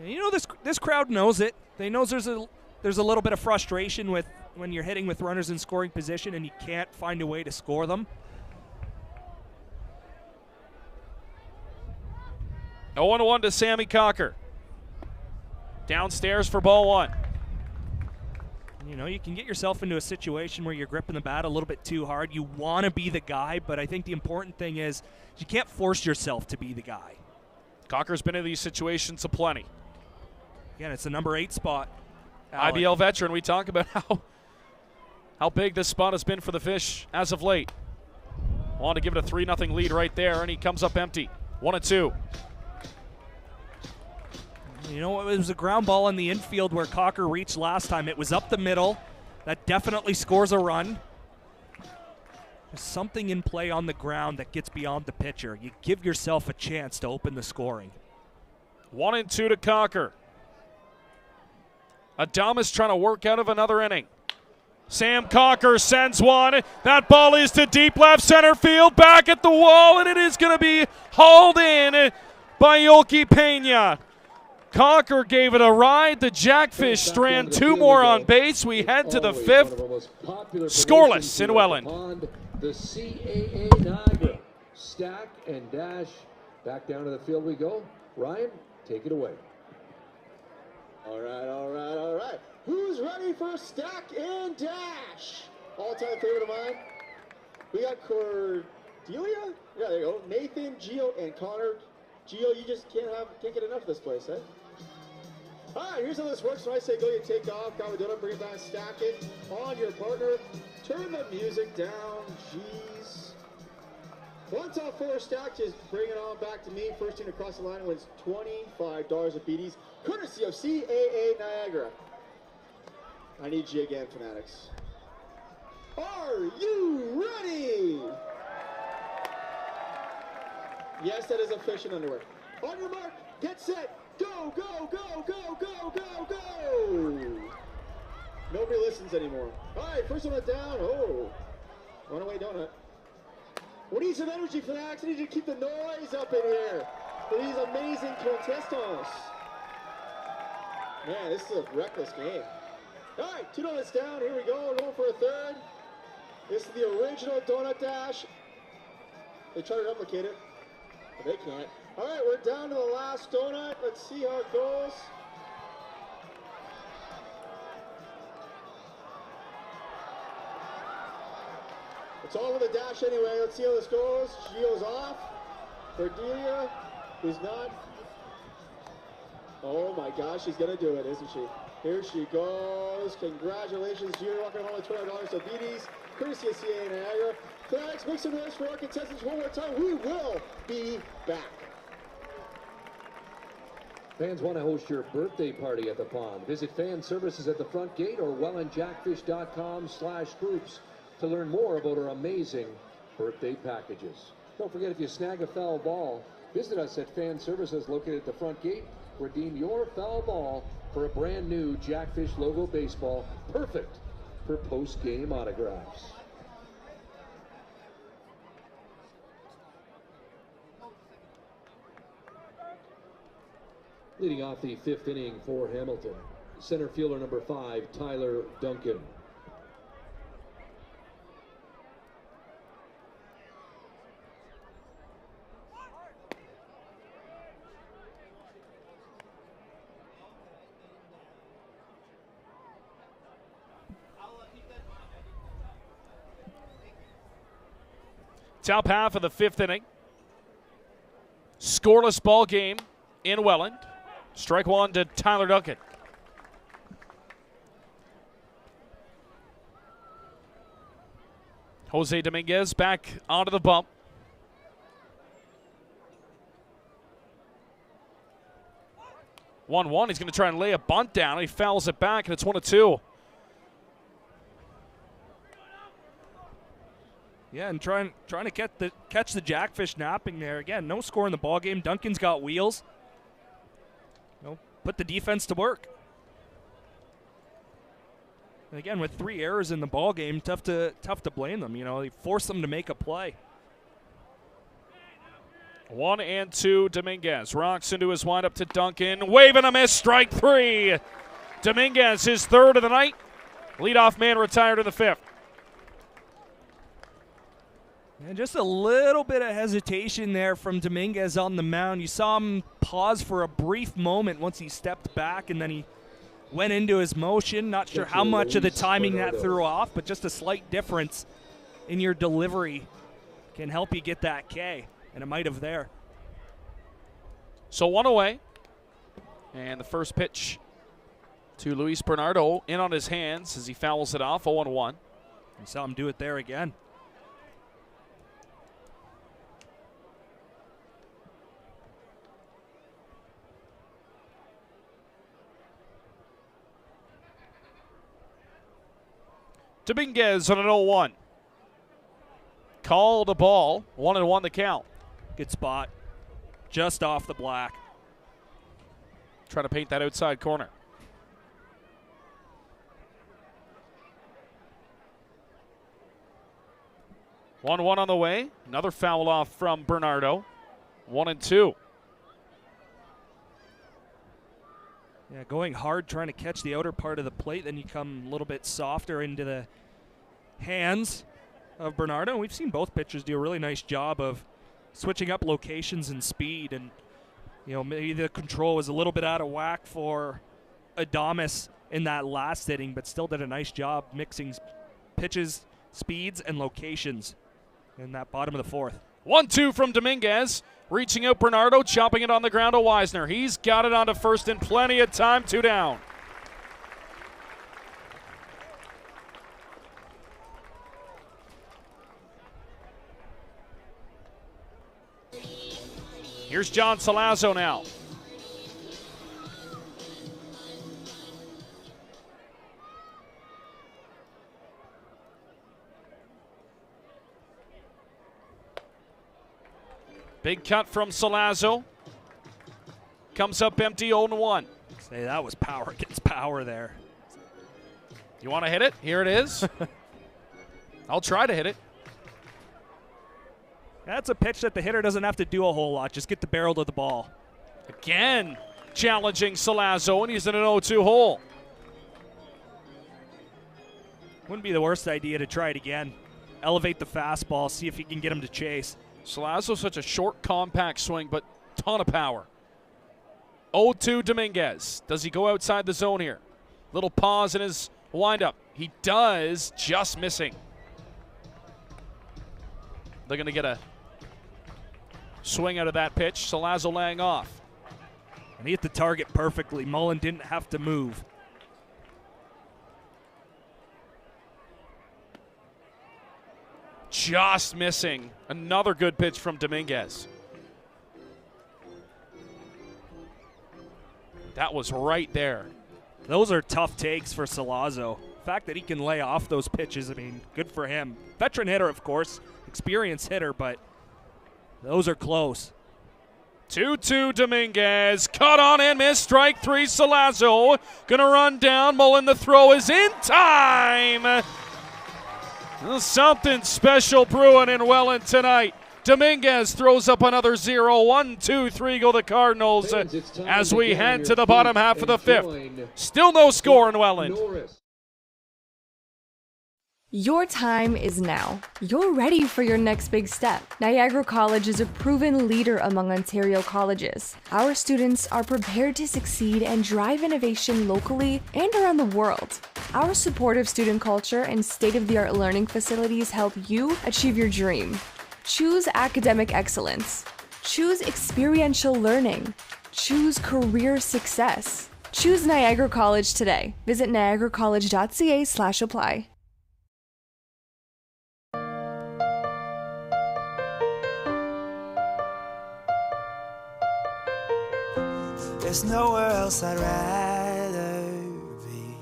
You know, this crowd knows it. They know there's a little bit of frustration with when you're hitting with runners in scoring position and you can't find a way to score them. 0-1 to Sammy Conker. Downstairs for ball 1. You know, you can get yourself into a situation where you're gripping the bat a little bit too hard. You want to be the guy, but I think the important thing is you can't force yourself to be the guy. Conker's been in these situations aplenty. Again, it's the number 8 spot. IBL veteran, we talk about how big this spot has been for the Fish as of late. Want to give it a 3-0 lead right there, and he comes up empty. 1-2. You know, it was a ground ball in the infield where Conker reached last time. It was up the middle. That definitely scores a run. There's something in play on the ground that gets beyond the pitcher. You give yourself a chance to open the scoring. 1-2 to Conker. Adames trying to work out of another inning. Sam Conker sends one. That ball is to deep left center field, back at the wall, and it is going to be hauled in by Yolki Pena. Conker gave it a ride. The Jackfish strand 2 more on base. We head to the 5th. Scoreless in Welland. The CAA Niagara. Stack and dash. Back down to the field we go. Ryan, take it away. All right. Who's ready for stack and dash? All-time favorite of mine. We got Delia? Yeah, there you go. Nathan, Gio, and Connor. Gio, you just can't get enough of this place, eh? All right, here's how this works. When I say go, you take off. Grab a donut, bring it back, stack it on your partner. Turn the music down. Jeez. Once all 4 stacked, just bring it on back to me. First team across the line wins $25 of BDs, courtesy of CAA Niagara. I need you again, Fanatics. Are you ready? Yes, that is a fishing underwear. On your mark, get set, go, go, go, go, go, go, go! Nobody listens anymore. All right, first one down. Oh, runaway donut. We need some energy, Fanatics. I need you to keep the noise up in here for these amazing contestants. Man, this is a reckless game. All right, 2 donuts down. Here we go. We're going for a third. This is the original donut dash. They try to replicate it, but they can't. All right, we're down to the last donut. Let's see how it goes. It's all with a dash anyway. Let's see how this goes. Gio's off. Cordelia, who's not. Oh my gosh, she's gonna do it, isn't she? Here she goes. Congratulations, Gio. Walking home with $20 of BDs, courtesy of CA Niagara. Fanatics, make some noise for our contestants one more time. We will be back. Fans want to host your birthday party at the pond. Visit fan services at the front gate or wellandjackfish.com/groups to learn more about our amazing birthday packages. Don't forget, if you snag a foul ball, visit us at fan services located at the front gate. Redeem your foul ball for a brand new Jackfish logo baseball, perfect for post-game autographs. Leading off the 5th inning for Hamilton, center fielder number 5, Tyler Duncan. Top half of the 5th inning. Scoreless ball game in Welland. Strike 1 to Tyler Duncan. Jose Dominguez back onto the bump. One. He's going to try and lay a bunt down. He fouls it back, and it's 1-2. Yeah, and trying to catch the Jackfish napping there. Again, no score in the ball game. Duncan's got wheels. Put the defense to work. And again, with 3 errors in the ball game, tough to blame them. They force them to make a play. 1-2, Dominguez rocks into his windup to Duncan. Wave and a miss, strike 3. Dominguez, his 3rd of the night. Leadoff man retired in the 5th. And just a little bit of hesitation there from Dominguez on the mound. You saw him pause for a brief moment once he stepped back, and then he went into his motion. Not sure how much of the timing that threw off, but just a slight difference in your delivery can help you get that K, and it might have there. So 1 away, and the first pitch to Luis Bernardo in on his hands as he fouls it off, 0-1. You saw him do it there again. Dominguez on an 0-1. Called a ball, 1-1 the count. Good spot. Just off the black. Trying to paint that outside corner. 1-1 on the way. Another foul off from Bernardo. 1-2. Yeah, going hard, trying to catch the outer part of the plate. Then you come a little bit softer into the hands of Bernardo. And we've seen both pitchers do a really nice job of switching up locations and speed. And, maybe the control was a little bit out of whack for Adames in that last inning, but still did a nice job mixing pitches, speeds, and locations. in that bottom of the fourth. 1-2 from Dominguez. Reaching out Bernardo, chopping it on the ground to Weisner. He's got it onto first in plenty of time, 2 down. Here's John Salazzo now. Big cut from Salazzo. Comes up empty, 0-1. Say that was power against power there. You want to hit it? Here it is. I'll try to hit it. That's a pitch that the hitter doesn't have to do a whole lot. Just get the barrel to the ball. Again, challenging Salazzo, and he's in an 0-2 hole. Wouldn't be the worst idea to try it again. Elevate the fastball, see if you can get him to chase. Salazzo's such a short, compact swing, but ton of power. 0-2 Dominguez. Does he go outside the zone here? Little pause in his windup. He does, just missing. They're going to get a swing out of that pitch. Salazzo laying off. And he hit the target perfectly. Mullen didn't have to move. Just missing. Another good pitch from Dominguez. That was right there. Those are tough takes for Salazzo. The fact that he can lay off those pitches, I mean, good for him. Veteran hitter, of course. Experienced hitter, but those are close. 2-2 Dominguez. Caught on and missed. Strike 3 Salazzo. Gonna run down. Mullen, the throw is in time. Something special brewing in Welland tonight. Dominguez throws up another 0. 1, 2, 3 go the Cardinals as we head to the bottom half of the fifth. Still no score in Welland. Your time is now. You're ready for your next big step. Niagara College is a proven leader among Ontario colleges. Our students are prepared to succeed and drive innovation locally and around the world. Our supportive student culture and state-of-the-art learning facilities help you achieve your dream. Choose academic excellence. Choose experiential learning. Choose career success. Choose Niagara College today. Visit niagaracollege.ca/apply. There's nowhere else I'd rather be.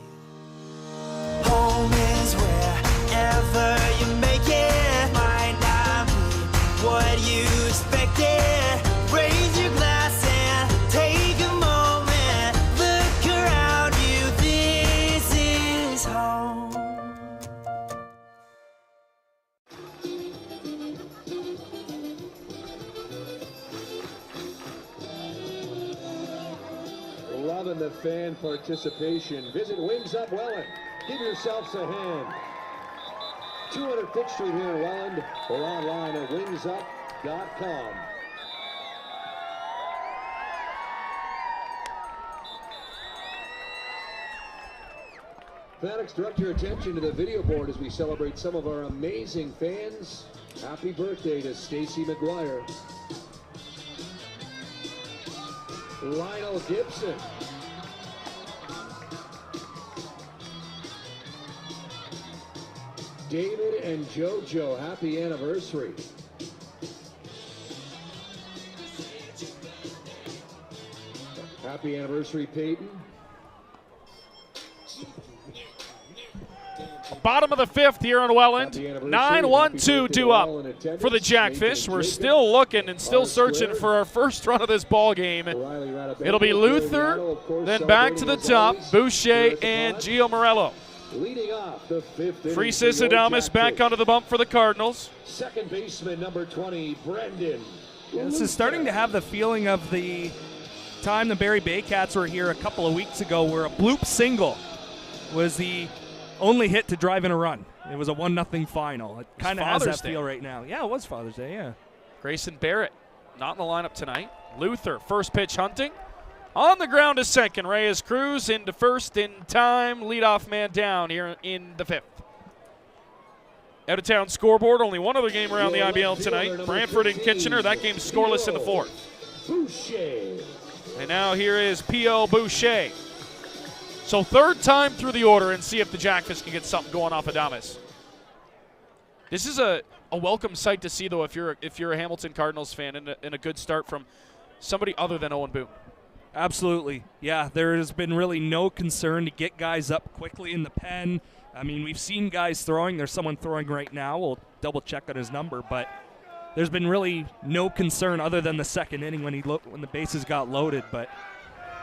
Home is wherever you make it. Might not be what you expected. Raise your glass and take a moment. Look around you, this is home. Loving the fan participation. Visit Wings Up Welland. Give yourselves a hand. 200 Fifth Street here in Welland, or online at wingsup.com. Fanatics, direct your attention to the video board as we celebrate some of our amazing fans. Happy birthday to Stacy McGuire, Lionel Gibson, David and JoJo, happy anniversary. Happy anniversary, Peyton. Bottom of the fifth here in Welland. 9-1-2 due up for the Jackfish. We're still looking and still searching for our first run of this ball game. It'll be Luther, then back to the top, Boucher and Gio Morello. Leading off the fifth inning. Freesis Adamas back onto the bump for the Cardinals. Second baseman, number 20, Brendan. Yeah, this is starting to have the feeling of the time the Barrie Baycats were here a couple of weeks ago, where a bloop single was the only hit to drive in a run. It was a 1-0 final. It kind of has that feel right now. Yeah, it was Father's Day, yeah. Grayson Barrett not in the lineup tonight. Luther, first pitch hunting. On the ground to second. Reyes Cruz into first in time. Leadoff man down here in the fifth. Out-of-town scoreboard, only one other game around the IBL tonight. Brantford and Kitchener, that game's scoreless in the fourth. Boucher. And now here is P.O. Boucher. So third time through the order, and see if the Jackfish can get something going off Adames. This is a welcome sight to see, though, if you're a Hamilton Cardinals fan, and a good start from somebody other than Owen Boone. Absolutely. Yeah, there has been really no concern to get guys up quickly in the pen. I mean, we've seen guys throwing. There's someone throwing right now. We'll double-check on his number, but there's been really no concern other than the second inning when the bases got loaded, but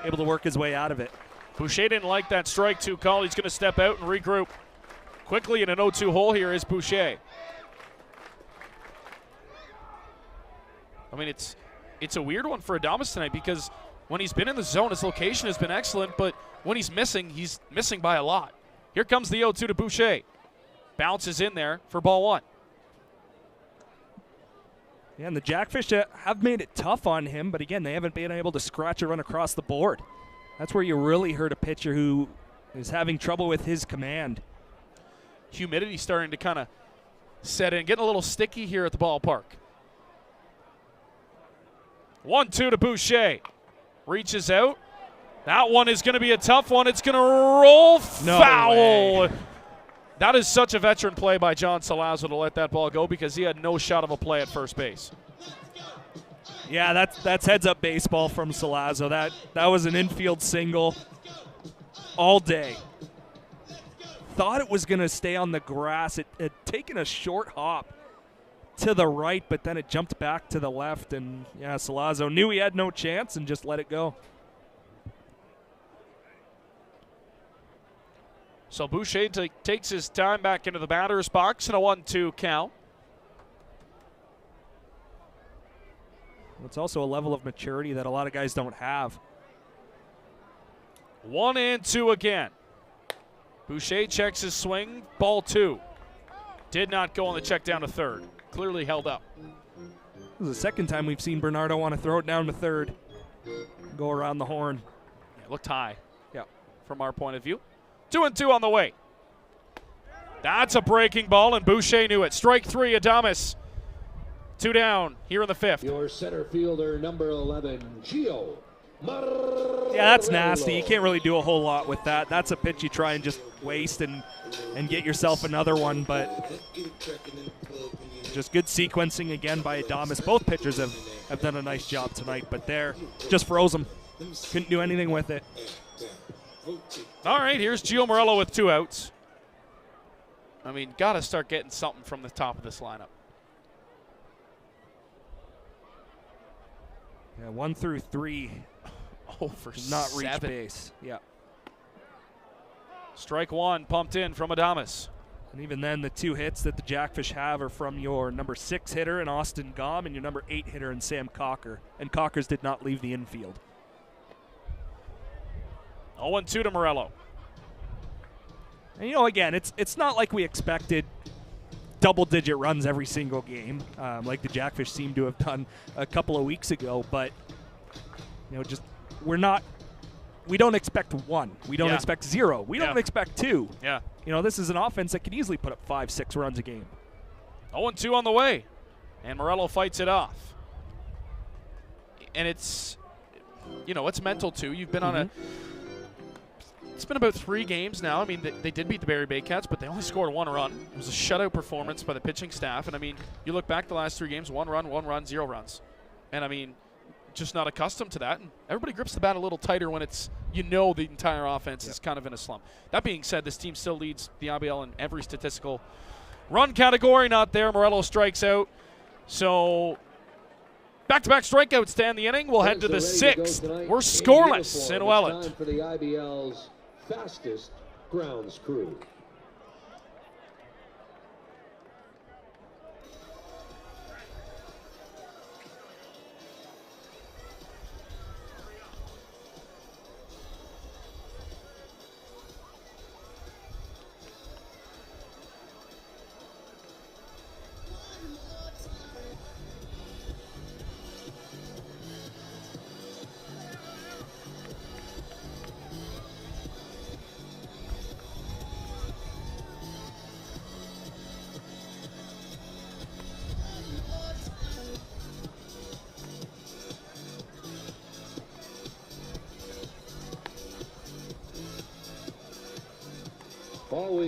able to work his way out of it. Boucher didn't like that strike two call. He's going to step out and regroup. Quickly in an 0-2 hole here is Boucher. I mean, it's a weird one for Adames tonight because when he's been in the zone, his location has been excellent, but when he's missing by a lot. Here comes the 0-2 to Boucher. Bounces in there for ball one. Yeah, and the Jackfish have made it tough on him, but again, they haven't been able to scratch a run across the board. That's where you really hurt a pitcher who is having trouble with his command. Humidity starting to kind of set in, getting a little sticky here at the ballpark. 1-2 to Boucher. Reaches out. That one is going to be a tough one. It's going to roll foul. Way. That is such a veteran play by John Salazzo to let that ball go because he had no shot of a play at first base. Yeah, that's heads-up baseball from Salazzo. That was an infield single all day. Thought it was going to stay on the grass. It had taken a short hop to the right, but then it jumped back to the left, and yeah, Salazzo knew he had no chance and just let it go. So Boucher takes his time back into the batter's box in a 1-2 count. It's also a level of maturity that a lot of guys don't have. 1-2 again. Boucher checks his swing. Ball two. Did not go on the check down to third. Clearly held up. This is the second time we've seen Bernardo want to throw it down to third. Go around the horn. Yeah, it looked high. Yeah. From our point of view. 2-2 on the way. That's a breaking ball, and Boucher knew it. Strike three, Adames. 2 down here in the fifth. Your center fielder, number 11, Gio. Yeah, that's nasty. You can't really do a whole lot with that. That's a pitch you try and just waste and get yourself another one, but just good sequencing again by Adames. Both pitchers have done a nice job tonight, but there, just froze him. Couldn't do anything with it. All right, here's Gio Morello with 2 outs. I mean, got to start getting something from the top of this lineup. Yeah, 1 through 3. Oh, for not reach 7. base. Yeah. Strike one pumped in from Adames. And even then, the 2 hits that the Jackfish have are from your number 6 hitter in Austin Gom and your number 8 hitter in Sam Cocker. And Cockers did not leave the infield. 0-2 to Morello. And, you know, again, it's not like we expected double-digit runs every single game, like the Jackfish seemed to have done a couple of weeks ago. But, you know, just we don't expect 1. We don't expect 0. We don't expect 2. Yeah. You know, this is an offense that can easily put up 5-6 runs a game. 0-2 on the way. And Morello fights it off. And it's, you know, it's mental too. You've been on it's been about 3 games now. I mean, they did beat the Barrie Bay Cats, but they only scored 1 run. It was a shutout performance by the pitching staff. And, I mean, you look back the last 3 games, 1 run, 0 runs. And, I mean, just not accustomed to that. And everybody grips the bat a little tighter when it's, you know, the entire offense is kind of in a slump. That being said, this team still leads the IBL in every statistical run category. Not there. Morello strikes out. So back-to-back strikeouts to end the inning. We'll head to the 6th. We're scoreless in Welland. Time for the IBL's fastest grounds crew.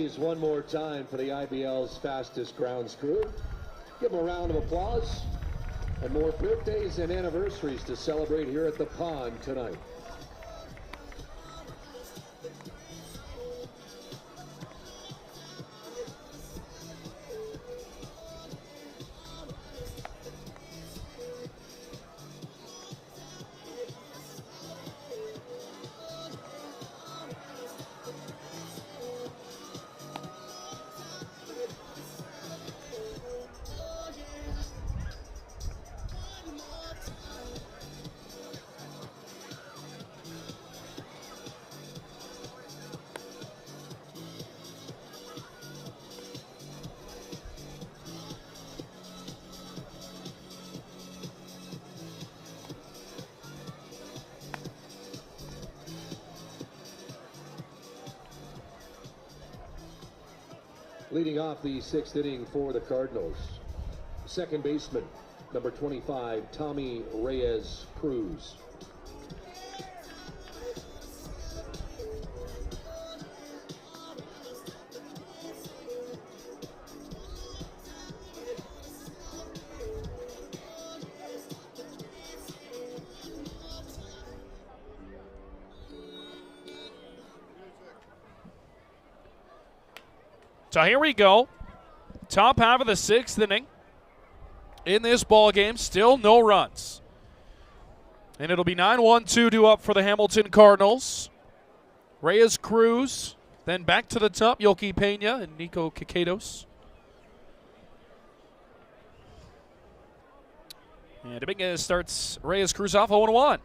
praise one more time for the IBL's fastest grounds crew. Give them a round of applause. And more birthdays and anniversaries to celebrate here at the pond tonight. Leading off the 6th inning for the Cardinals, second baseman, number 25, Tommy Reyes Cruz. So here we go. Top half of the 6th inning. In this ball game, still no runs. And it'll be 9-1-2 due up for the Hamilton Cardinals. Reyes Cruz, then back to the top, Yoki Pena and Nico Kikados. And Dominguez starts Reyes Cruz off 0-1.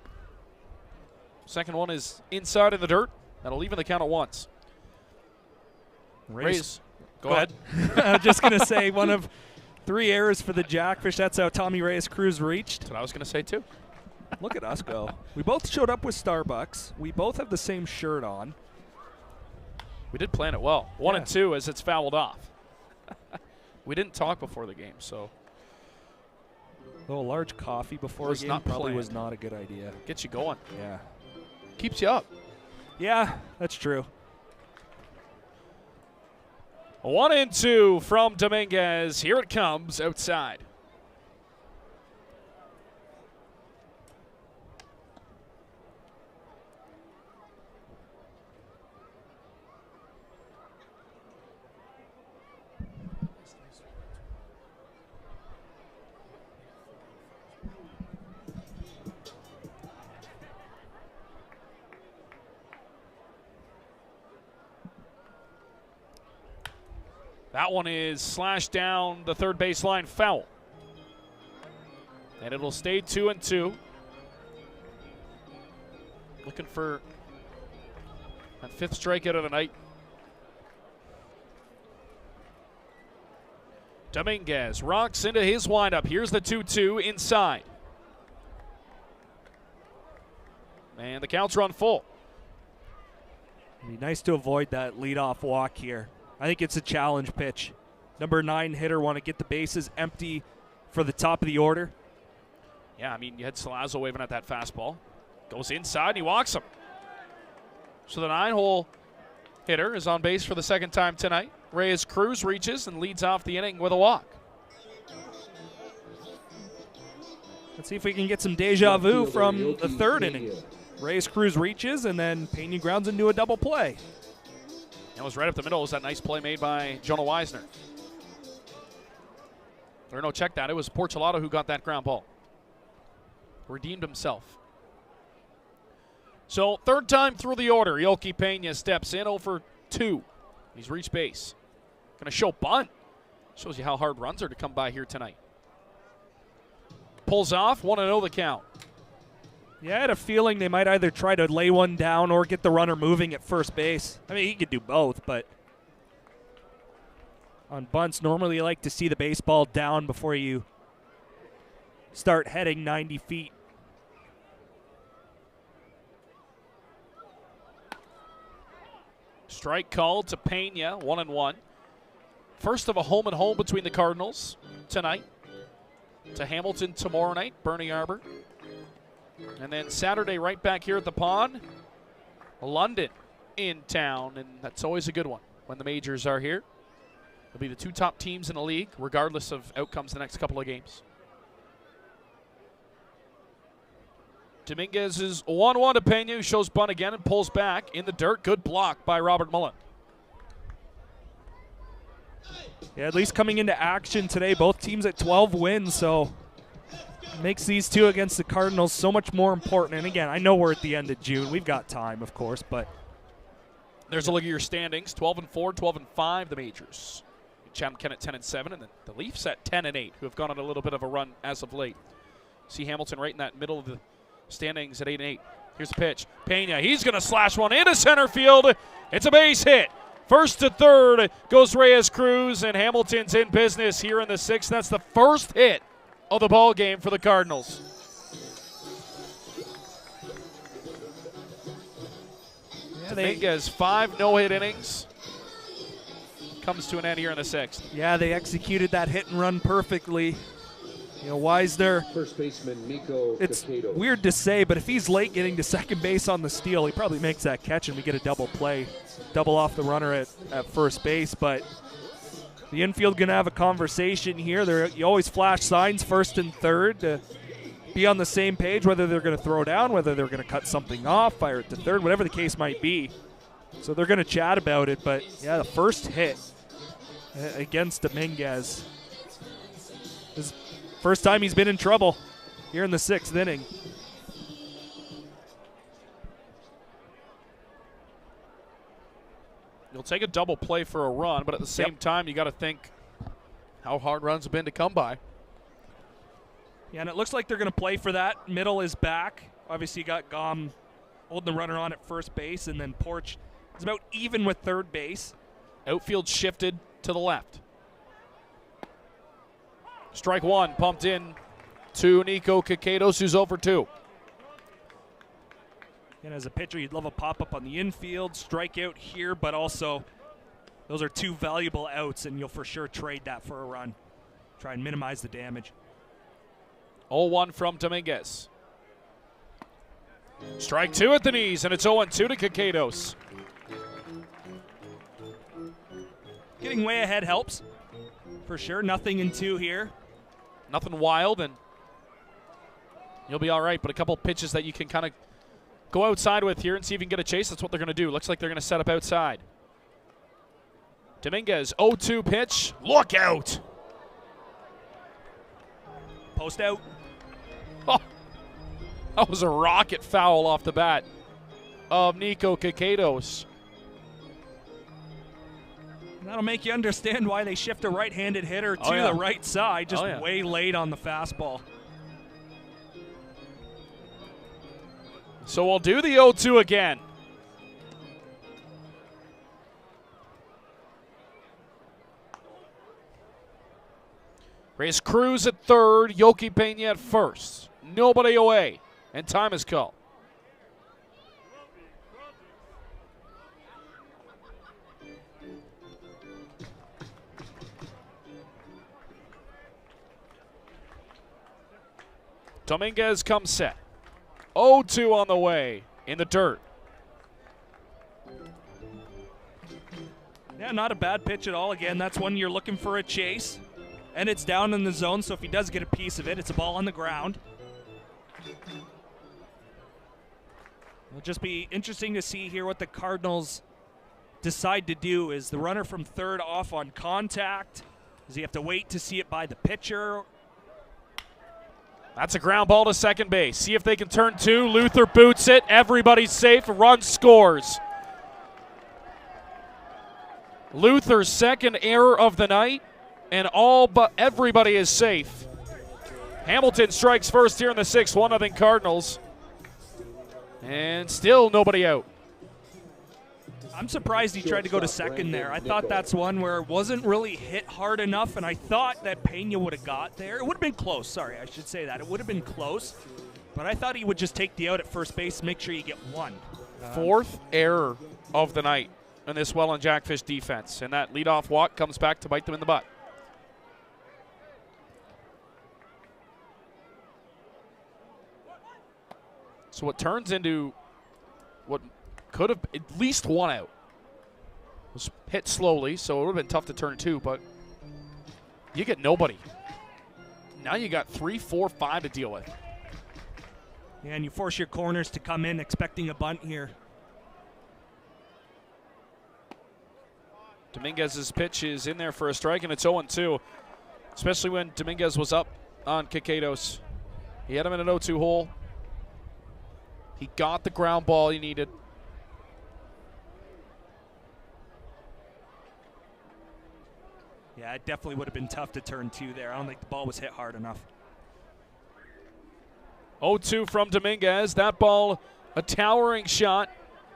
Second one is inside in the dirt. That'll even the count at once. Reyes. Go ahead. I was just going to say one of 3 errors for the Jackfish. That's how Tommy Reyes Cruz reached. That's what I was going to say, too. Look at us go. We both showed up with Starbucks. We both have the same shirt on. We did plan it well. 1 and 2 as it's fouled off. We didn't talk before the game, so. Though a large coffee before a game probably was not a good idea. Gets you going. Yeah. Keeps you up. Yeah, that's true. 1 and 2 from Dominguez. Here it comes outside. That one is slashed down the third baseline, foul. And it'll stay 2 and 2. Looking for that 5th strikeout of the night. Dominguez rocks into his windup. Here's the 2-2 inside. And the count's run full. It'd be nice to avoid that leadoff walk here. I think it's a challenge pitch. Number 9 hitter want to get the bases empty for the top of the order. Yeah, I mean, you had Salazzo waving at that fastball. Goes inside and he walks him. So the 9-hole hitter is on base for the 2nd time tonight. Reyes Cruz reaches and leads off the inning with a walk. Let's see if we can get some deja vu from the 3rd inning. Reyes Cruz reaches and then Pena grounds into a double play. That was right up the middle. It was that nice play made by Jonah Weisner. Or no, check that. It was Porchelato who got that ground ball. Redeemed himself. So 3rd time through the order. Yoki Pena steps in 0 for 2. He's reached base. Going to show bunt. Shows you how hard runs are to come by here tonight. Pulls off. 1-0 the count. Yeah, I had a feeling they might either try to lay one down or get the runner moving at first base. I mean, he could do both, but on bunts, normally you like to see the baseball down before you start heading 90 feet. Strike called to Pena, 1-1. First of a home and home between the Cardinals tonight. To Hamilton tomorrow night, Bernie Arbor. And then Saturday right back here at the pond. London in town, and that's always a good one. when the majors are here. They'll be the 2 top teams in the league, regardless of outcomes the next couple of games. Dominguez is 1-1 to Pena, who shows bunt again and pulls back in the dirt. Good block by Robert Mullen. Yeah, at least coming into action today, both teams at 12 wins, so makes these 2 against the Cardinals so much more important. And again, I know we're at the end of June. We've got time, of course, but there's a look at your standings. 12-4, 12-5, the majors. Chatham Kent at 10-7, and the Leafs at 10-8, who have gone on a little bit of a run as of late. See Hamilton right in that middle of the standings at 8-8. Here's the pitch. Pena, he's going to slash one into center field. It's a base hit. First to third goes Reyes Cruz, and Hamilton's in business here in the 6th. That's the first hit of the ball game for the Cardinals. Yeah, Dominguez, 5 no-hit innings. Comes to an end here in the 6th. Yeah, they executed that hit and run perfectly. You know, Wisner, First baseman Nico it's Cicado. weird to say, but if he's late getting to second base on the steal, he probably makes that catch and we get a double play. Double off the runner at first base, but the infield going to have a conversation here. You always flash signs first and third to be on the same page, whether they're going to throw down, whether they're going to cut something off, fire it to third, whatever the case might be. So they're going to chat about it, but yeah, the first hit against Dominguez. This first time he's been in trouble here in the 6th inning. You'll take a double play for a run, but at the same time, you got to think how hard runs have been to come by. Yeah, and it looks like they're going to play for that. Middle is back. Obviously, you got Gom holding the runner on at first base, and then Porch is about even with third base. Outfield shifted to the left. Strike 1, pumped in to Nico Cicado, who's over 2. And as a pitcher, you'd love a pop-up on the infield, strikeout here, but also those are 2 valuable outs, and you'll for sure trade that for a run. Try and minimize the damage. 0-1 from Dominguez. Strike 2 at the knees, and it's 0-2 to Cicados. Getting way ahead helps, for sure. Nothing in 2 here. Nothing wild, and you'll be all right, but a couple pitches that you can kind of go outside with here and see if you can get a chase. That's what they're going to do. Looks like they're going to set up outside. Dominguez, 0-2 pitch. Look out. Post out. Oh, that was a rocket foul off the bat of Nico Cicados. That'll make you understand why they shift a right-handed hitter to the right side, just way late on the fastball. So we'll do the 0-2 again. Reyes Cruz at third, Yoki Pena at first. Nobody away, and time is called. Dominguez comes set. 0-2 on the way in the dirt. Yeah, not a bad pitch at all. Again, that's one you're looking for a chase. And it's down in the zone, so if he does get a piece of it, it's a ball on the ground. It'll just be interesting to see here what the Cardinals decide to do. Is the runner from third off on contact? Does he have to wait to see it by the pitcher? That's a ground ball to second base. See if they can turn 2. Luther boots it. Everybody's safe. Run scores. Luther's second error of the night, and all but everybody is safe. Hamilton strikes first here in the 6th. 1-0 Cardinals. And still nobody out. I'm surprised he tried to go to second there. I thought that's one where it wasn't really hit hard enough, and I thought that Pena would have got there. It would have been close. Sorry, I should say that. It would have been close, but I thought he would just take the out at first base, make sure you get one. 4th error of the night in this Welland Jackfish defense, and that leadoff walk comes back to bite them in the butt. So it turns into what could have at least one out. Was hit slowly, so it would have been tough to turn 2, but you get nobody. Now you got 3, 4, 5 to deal with. Yeah, and you force your corners to come in expecting a bunt here. Dominguez's pitch is in there for a strike, and it's 0-2, especially when Dominguez was up on Quequedos. He had him in an 0-2 hole. He got the ground ball he needed. Yeah, it definitely would have been tough to turn 2 there. I don't think the ball was hit hard enough. 0-2 from Dominguez. That ball, a towering shot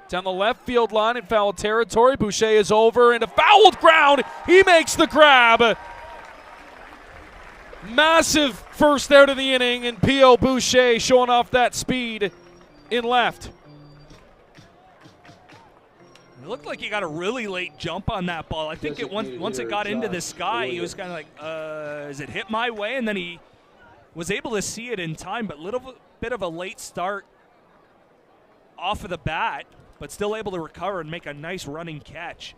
down the left field line in foul territory. Boucher is over into fouled ground. He makes the grab. Massive first out of the inning, and P.O. Boucher showing off that speed in left. It looked like he got a really late jump on that ball. I think once it got into the sky, he was kind of like, is it hit my way? And then he was able to see it in time, but little bit of a late start off of the bat, but still able to recover and make a nice running catch.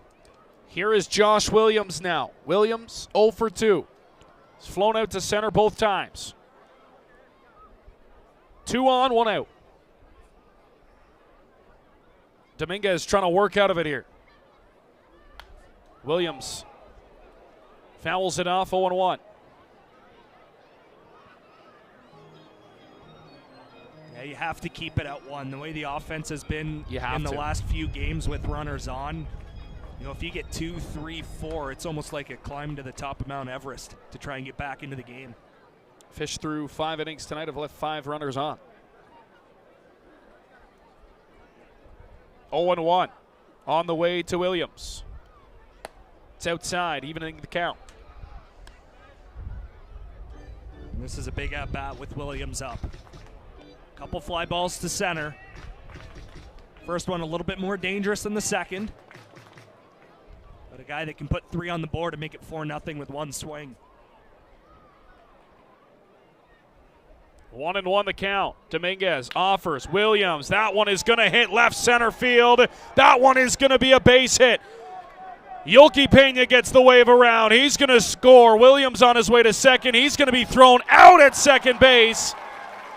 Here is Josh Williams now. Williams 0 for 2. He's flown out to center both times. 2 on, 1 out. Dominguez trying to work out of it here. Williams fouls it off, 0-1. Yeah, you have to keep it at 1. The way the offense has been in the last few games with runners on, you know, if you get 2, 3, 4, it's almost like a climb to the top of Mount Everest to try and get back into the game. Fish through 5 innings tonight, have left 5 runners on. 0-1 on the way to Williams. It's outside, evening the count. And this is a big at-bat with Williams up. Couple fly balls to center. First one a little bit more dangerous than the second. But a guy that can put 3 on the board and make it 4-0 with 1 swing. 1-1 the count. Dominguez offers. Williams. That one is going to hit left center field. That one is going to be a base hit. Yolki Pena gets the wave around. He's going to score. Williams on his way to second. He's going to be thrown out at second base.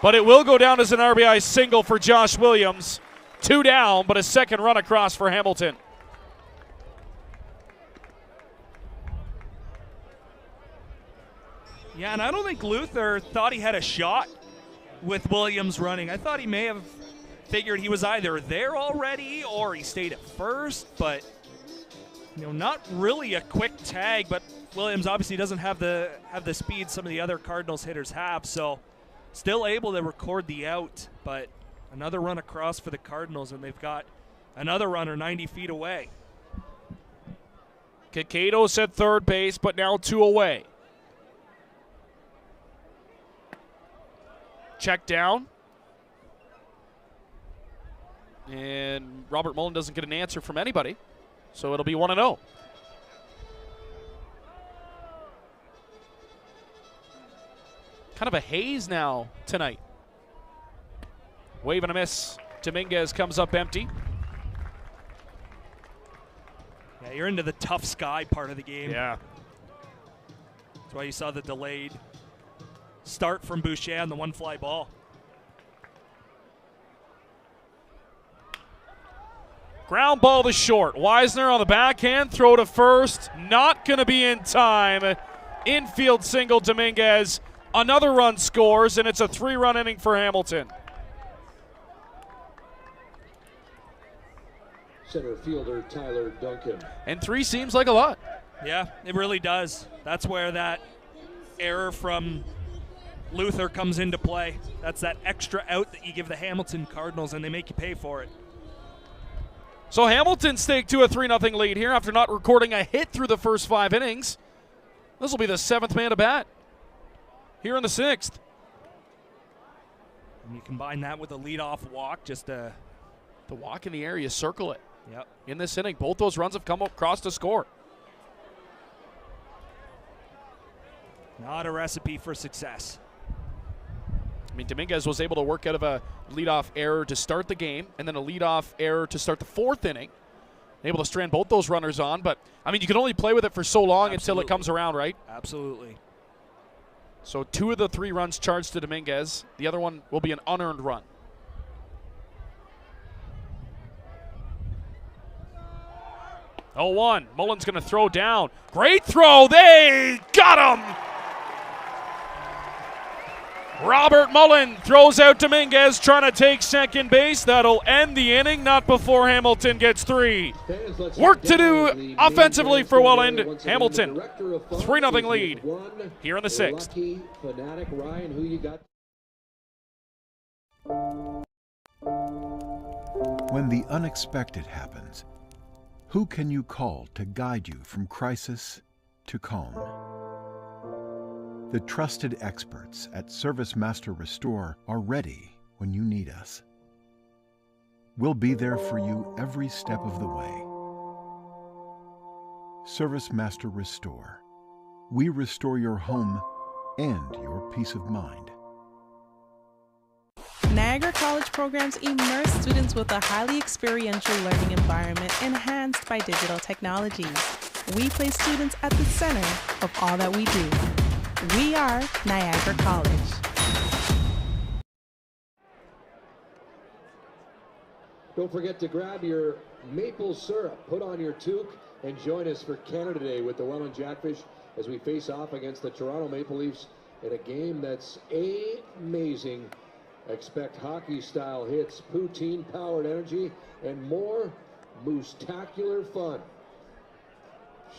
But it will go down as an RBI single for Josh Williams. 2 down, but a second run across for Hamilton. Yeah, and I don't think Luther thought he had a shot with Williams running. I thought he may have figured he was either there already or he stayed at first, but you know, not really a quick tag, but Williams obviously doesn't have the speed some of the other Cardinals hitters have, so still able to record the out, but another run across for the Cardinals, and they've got another runner 90 feet away. Quequedos at third base, but now 2 away. Check down. And Robert Mullen doesn't get an answer from anybody, so it'll be 1-0. Kind of a haze now tonight. Wave and a miss. Dominguez comes up empty. Yeah, you're into the tough sky part of the game. Yeah. That's why you saw the delayed start from Boucher on the 1 fly ball. Ground ball to short. Wisner on the backhand. Throw to first. Not going to be in time. Infield single Dominguez. Another run scores, and it's a 3-run inning for Hamilton. Center fielder Tyler Duncan. And 3 seems like a lot. Yeah, it really does. That's where that error from Luther comes into play. That's that extra out that you give the Hamilton Cardinals, and they make you pay for it. So Hamilton stake to a 3-0 lead here after not recording a hit through the first 5 innings. This will be the 7th man to bat here in the 6th. And you combine that with a leadoff walk, just a... The walk in the air, you circle it. Yep. In this inning, both those runs have come across to score. Not a recipe for success. I mean, Dominguez was able to work out of a leadoff error to start the game and then a leadoff error to start the 4th inning. able to strand both those runners on. But, I mean, you can only play with it for so long Absolutely. until it comes around, right? Absolutely. So 2 of the 3 runs charged to Dominguez. The other one will be an unearned run. Oh, 1. Mullen's going to throw down. Great throw. They got him. Robert Mullen throws out Dominguez, trying to take second base. That'll end the inning, not before Hamilton gets 3. Work to do offensively for Welland. Hamilton, 3-0 lead here in the 6th. Fanatic Ryan, who you got? When the unexpected happens, who can you call to guide you from crisis to calm? The trusted experts at Service Master Restore are ready when you need us. We'll be there for you every step of the way. Service Master Restore. We restore your home and your peace of mind. Niagara College programs immerse students with a highly experiential learning environment enhanced by digital technologies. We place students at the center of all that we do. We are Niagara College. Don't forget to grab your maple syrup, put on your toque, and join us for Canada Day with the Welland Jackfish as we face off against the Toronto Maple Leafs in a game that's amazing. Expect hockey-style hits, poutine-powered energy, and more moose-tacular fun.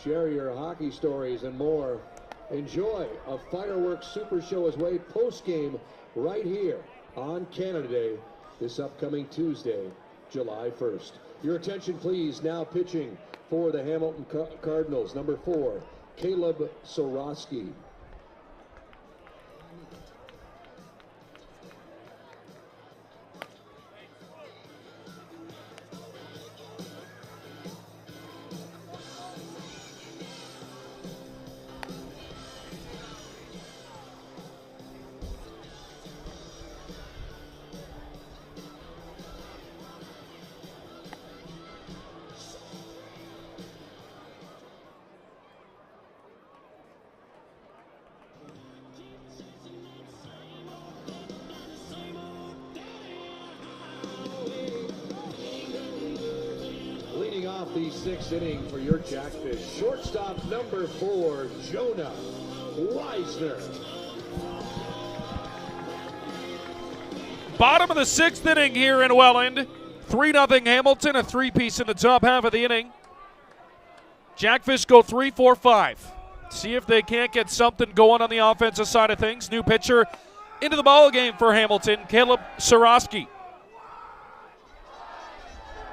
Share your hockey stories and more. Enjoy a fireworks super show as well post-game right here on Canada Day this upcoming Tuesday, July 1st. Your attention, please. Now pitching for the Hamilton Cardinals, number 4, Caleb Sorosky. Off the 6th inning for your Jackfish. Shortstop number 4, Jonah Weisner. Bottom of the 6th inning here in Welland. 3-0 Hamilton, a 3-piece in the top half of the inning. Jackfish go 3-4-5. See if they can't get something going on the offensive side of things. New pitcher into the ball game for Hamilton, Caleb Sorosky.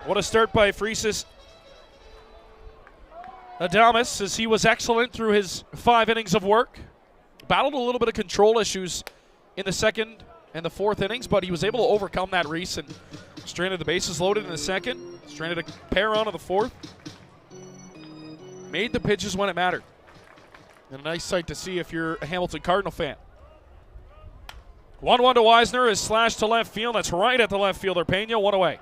What a start by Freesis Adamas, as he was excellent through his 5 innings of work. Battled a little bit of control issues in the 2nd and the 4th innings, but he was able to overcome that, Reese, and stranded the bases loaded in the 2nd, stranded a pair on in the 4th. Made the pitches when it mattered. And a nice sight to see if you're a Hamilton Cardinal fan. 1-1 to Weisner is slashed to left field. That's right at the left fielder, Pena, 1 away.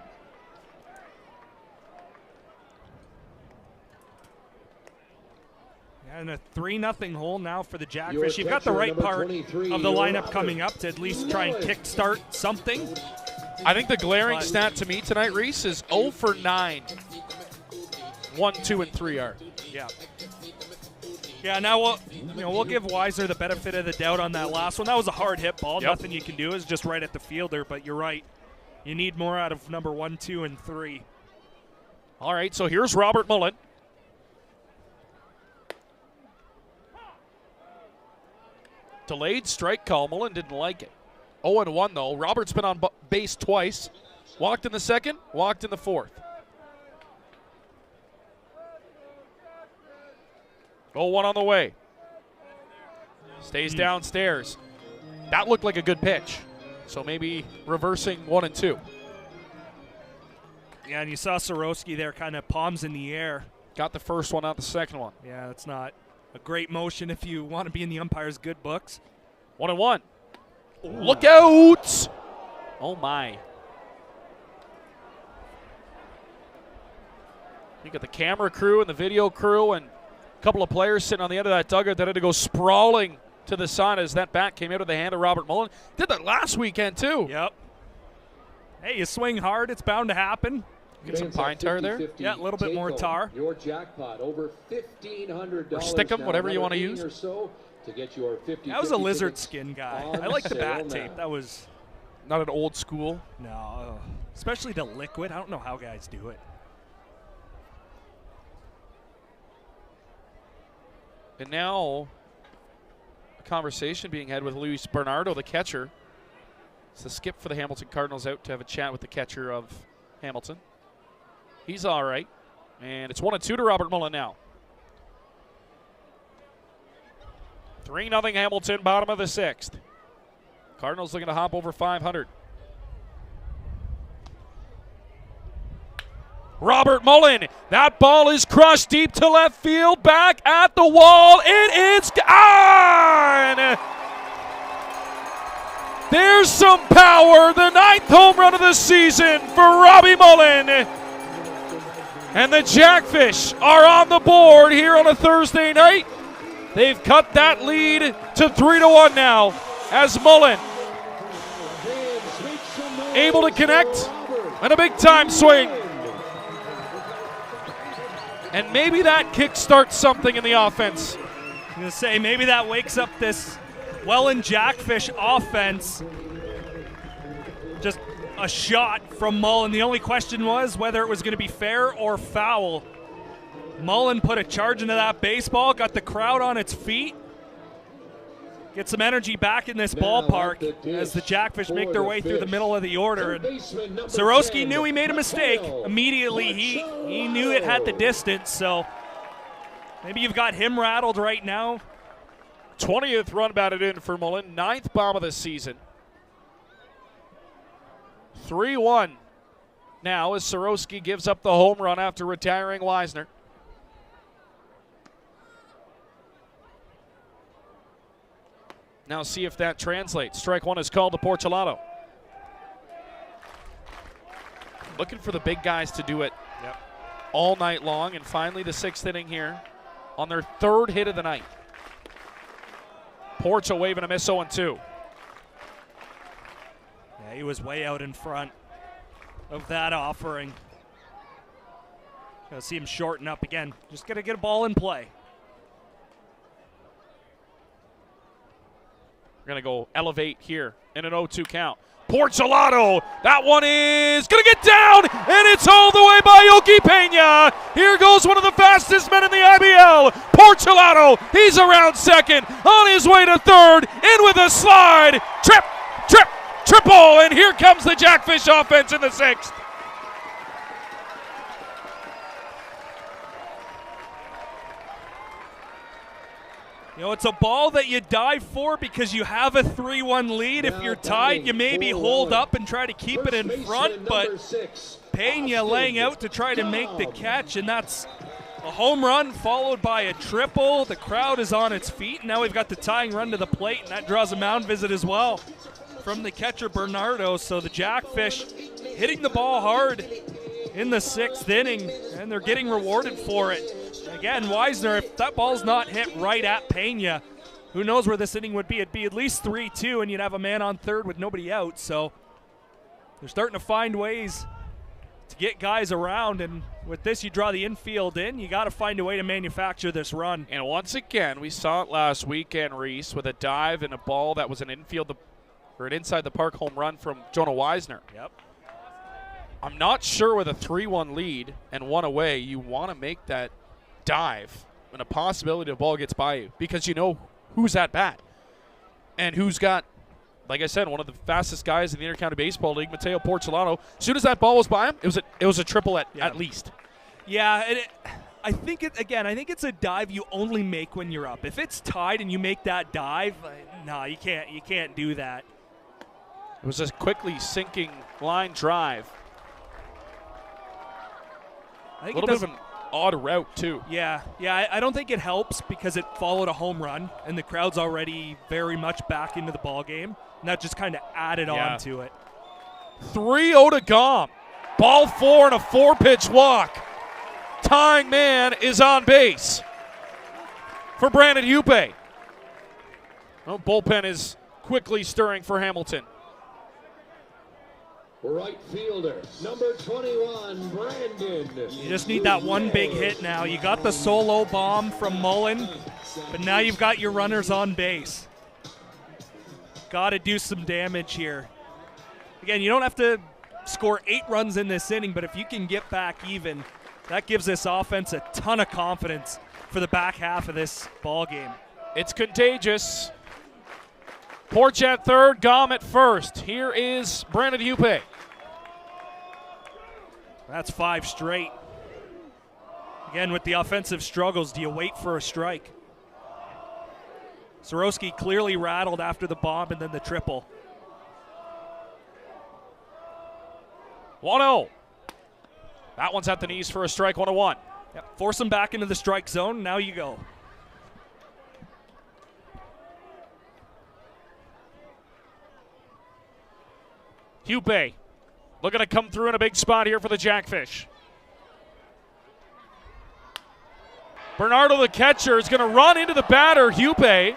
And a 3-0 hole now for the Jackfish. You've got the right part of the lineup coming up to at least try and kickstart something. I think the glaring stat to me tonight, Reese, is 0 for 9. 1, 2, and 3 are. Yeah. Yeah, now we'll give Weiser the benefit of the doubt on that last one. That was a hard hit ball. Yep. Nothing you can do is just right at the fielder, but you're right. You need more out of number 1, 2, and 3. All right, so here's Robert Mullen. Delayed strike call. Mullen didn't like it. 0-1 though. Robert's been on base twice. Walked in the 2nd, walked in the 4th. 0-1 on the way. Stays downstairs. That looked like a good pitch. So maybe reversing 1 and 2. Yeah, and you saw Sorosky there kind of palms in the air. Got the first one out, the second one. Yeah, that's not a great motion if you want to be in the umpire's good books. 1-1. Look out! Oh my. You got the camera crew and the video crew and a couple of players sitting on the end of that dugout that had to go sprawling to the side as that bat came out of the hand of Robert Mullen. Did that last weekend, too. Yep. Hey, you swing hard, it's bound to happen. Get some pine tar there. Yeah, a little bit more tar. Your jackpot over $1,500. Or stick 'em, whatever you want to use. So to get your 50, that was a lizard skin guy. I like the bat tape. That was not an old school. No, especially the liquid. I don't know how guys do it. And now a conversation being had with Luis Bernardo, the catcher. It's the skip for the Hamilton Cardinals out to have a chat with the catcher of Hamilton. He's all right. And it's 1-2 to Robert Mullen now. 3-0 Hamilton, bottom of the 6th. Cardinals looking to hop over 500. Robert Mullen, that ball is crushed deep to left field, back at the wall. It is gone! There's some power, the 9th home run of the season for Robbie Mullen. And the Jackfish are on the board here on a Thursday night. They've cut that lead to 3-1 now as Mullen able to connect and a big-time swing. And maybe that kickstarts something in the offense. I'm going to say maybe that wakes up this Welland Jackfish offense. Just a shot from Mullen. The only question was whether it was going to be fair or foul. Mullen put a charge into that baseball, got the crowd on its feet. Get some energy back in this ballpark as the Jackfish make their way through the middle of the order. And Sorowski knew he made a mistake. Immediately, he knew it had the distance, so maybe you've got him rattled right now. 20th run batted in for Mullen, 9th bomb of the season. 3-1 now as Sorowski gives up the home run after retiring Weisner. Now see if that translates. Strike one is called to Porcelato. Looking for the big guys to do it all night long, and finally the 6th inning here on their 3rd hit of the night. Porcha waving a miss 0-2. Yeah, he was way out in front of that offering. Gonna see him shorten up again. Just gotta get a ball in play. We're going to go elevate here in an 0-2 count. Porcelato, that one is going to get down, and it's all the way by Yoki Pena. Here goes one of the fastest men in the IBL. Porcelato, he's around second, on his way to third, in with a slide. Triple, and here comes the Jackfish offense in the 6th. You know, it's a ball that you dive for because you have a 3-1 lead. If you're tied, you maybe hold up and try to keep it in front, but Pena laying out to try to make the catch, and that's a home run followed by a triple. The crowd is on its feet, and now we've got the tying run to the plate, and that draws a mound visit as well from the catcher Bernardo. So the Jackfish hitting the ball hard in the 6th inning, and they're getting rewarded for it. Again, Weisner, if that ball's not hit right at Pena, who knows where this inning would be. It'd be at least 3-2, and you'd have a man on third with nobody out. So they're starting to find ways to get guys around, and with this, you draw the infield in. You got to find a way to manufacture this run. And once again, we saw it last weekend, Reese, with a dive and a ball that was an infield or an inside the park home run from Jonah Weisner. Yep. I'm not sure with a 3-1 lead and one away, you want to make that dive and a possibility the ball gets by you because you know who's at bat and who's got, like I said, one of the fastest guys in the Intercounty Baseball League, Mateo Porcelato. As soon as that ball was by him, it was a triple at least. Yeah, and I think it's a dive you only make when you're up. If it's tied and you make that dive, no, you can't do that. It was a quickly sinking line drive. I think a little bit of an odd route, too. Yeah, I don't think it helps because it followed a home run, and the crowd's already very much back into the ball game, and that just kind of added on to it. 3-0 to Gom. Ball 4 and a 4-pitch walk. tying man is on base for Brandon Hupe. Well, bullpen is quickly stirring for Hamilton. Right fielder, number 21, Brandon. You just need that one big hit now. You got the solo bomb from Mullen, but now you've got your runners on base. Got to do some damage here. Again, you don't have to score 8 runs in this inning, but if you can get back even, that gives this offense a ton of confidence for the back half of this ball game. It's contagious. Porch at third, Gom at first. Here is Brandon Hupe. That's 5 straight. Again, with the offensive struggles, do you wait for a strike? Soroski clearly rattled after the bomb and then the triple. 1-0. That one's at the knees for a strike, 1-1. Yep. Force him back into the strike zone. Now you go. Hupe looking to come through in a big spot here for the Jackfish. Bernardo, the catcher, is going to run into the batter, Hupe.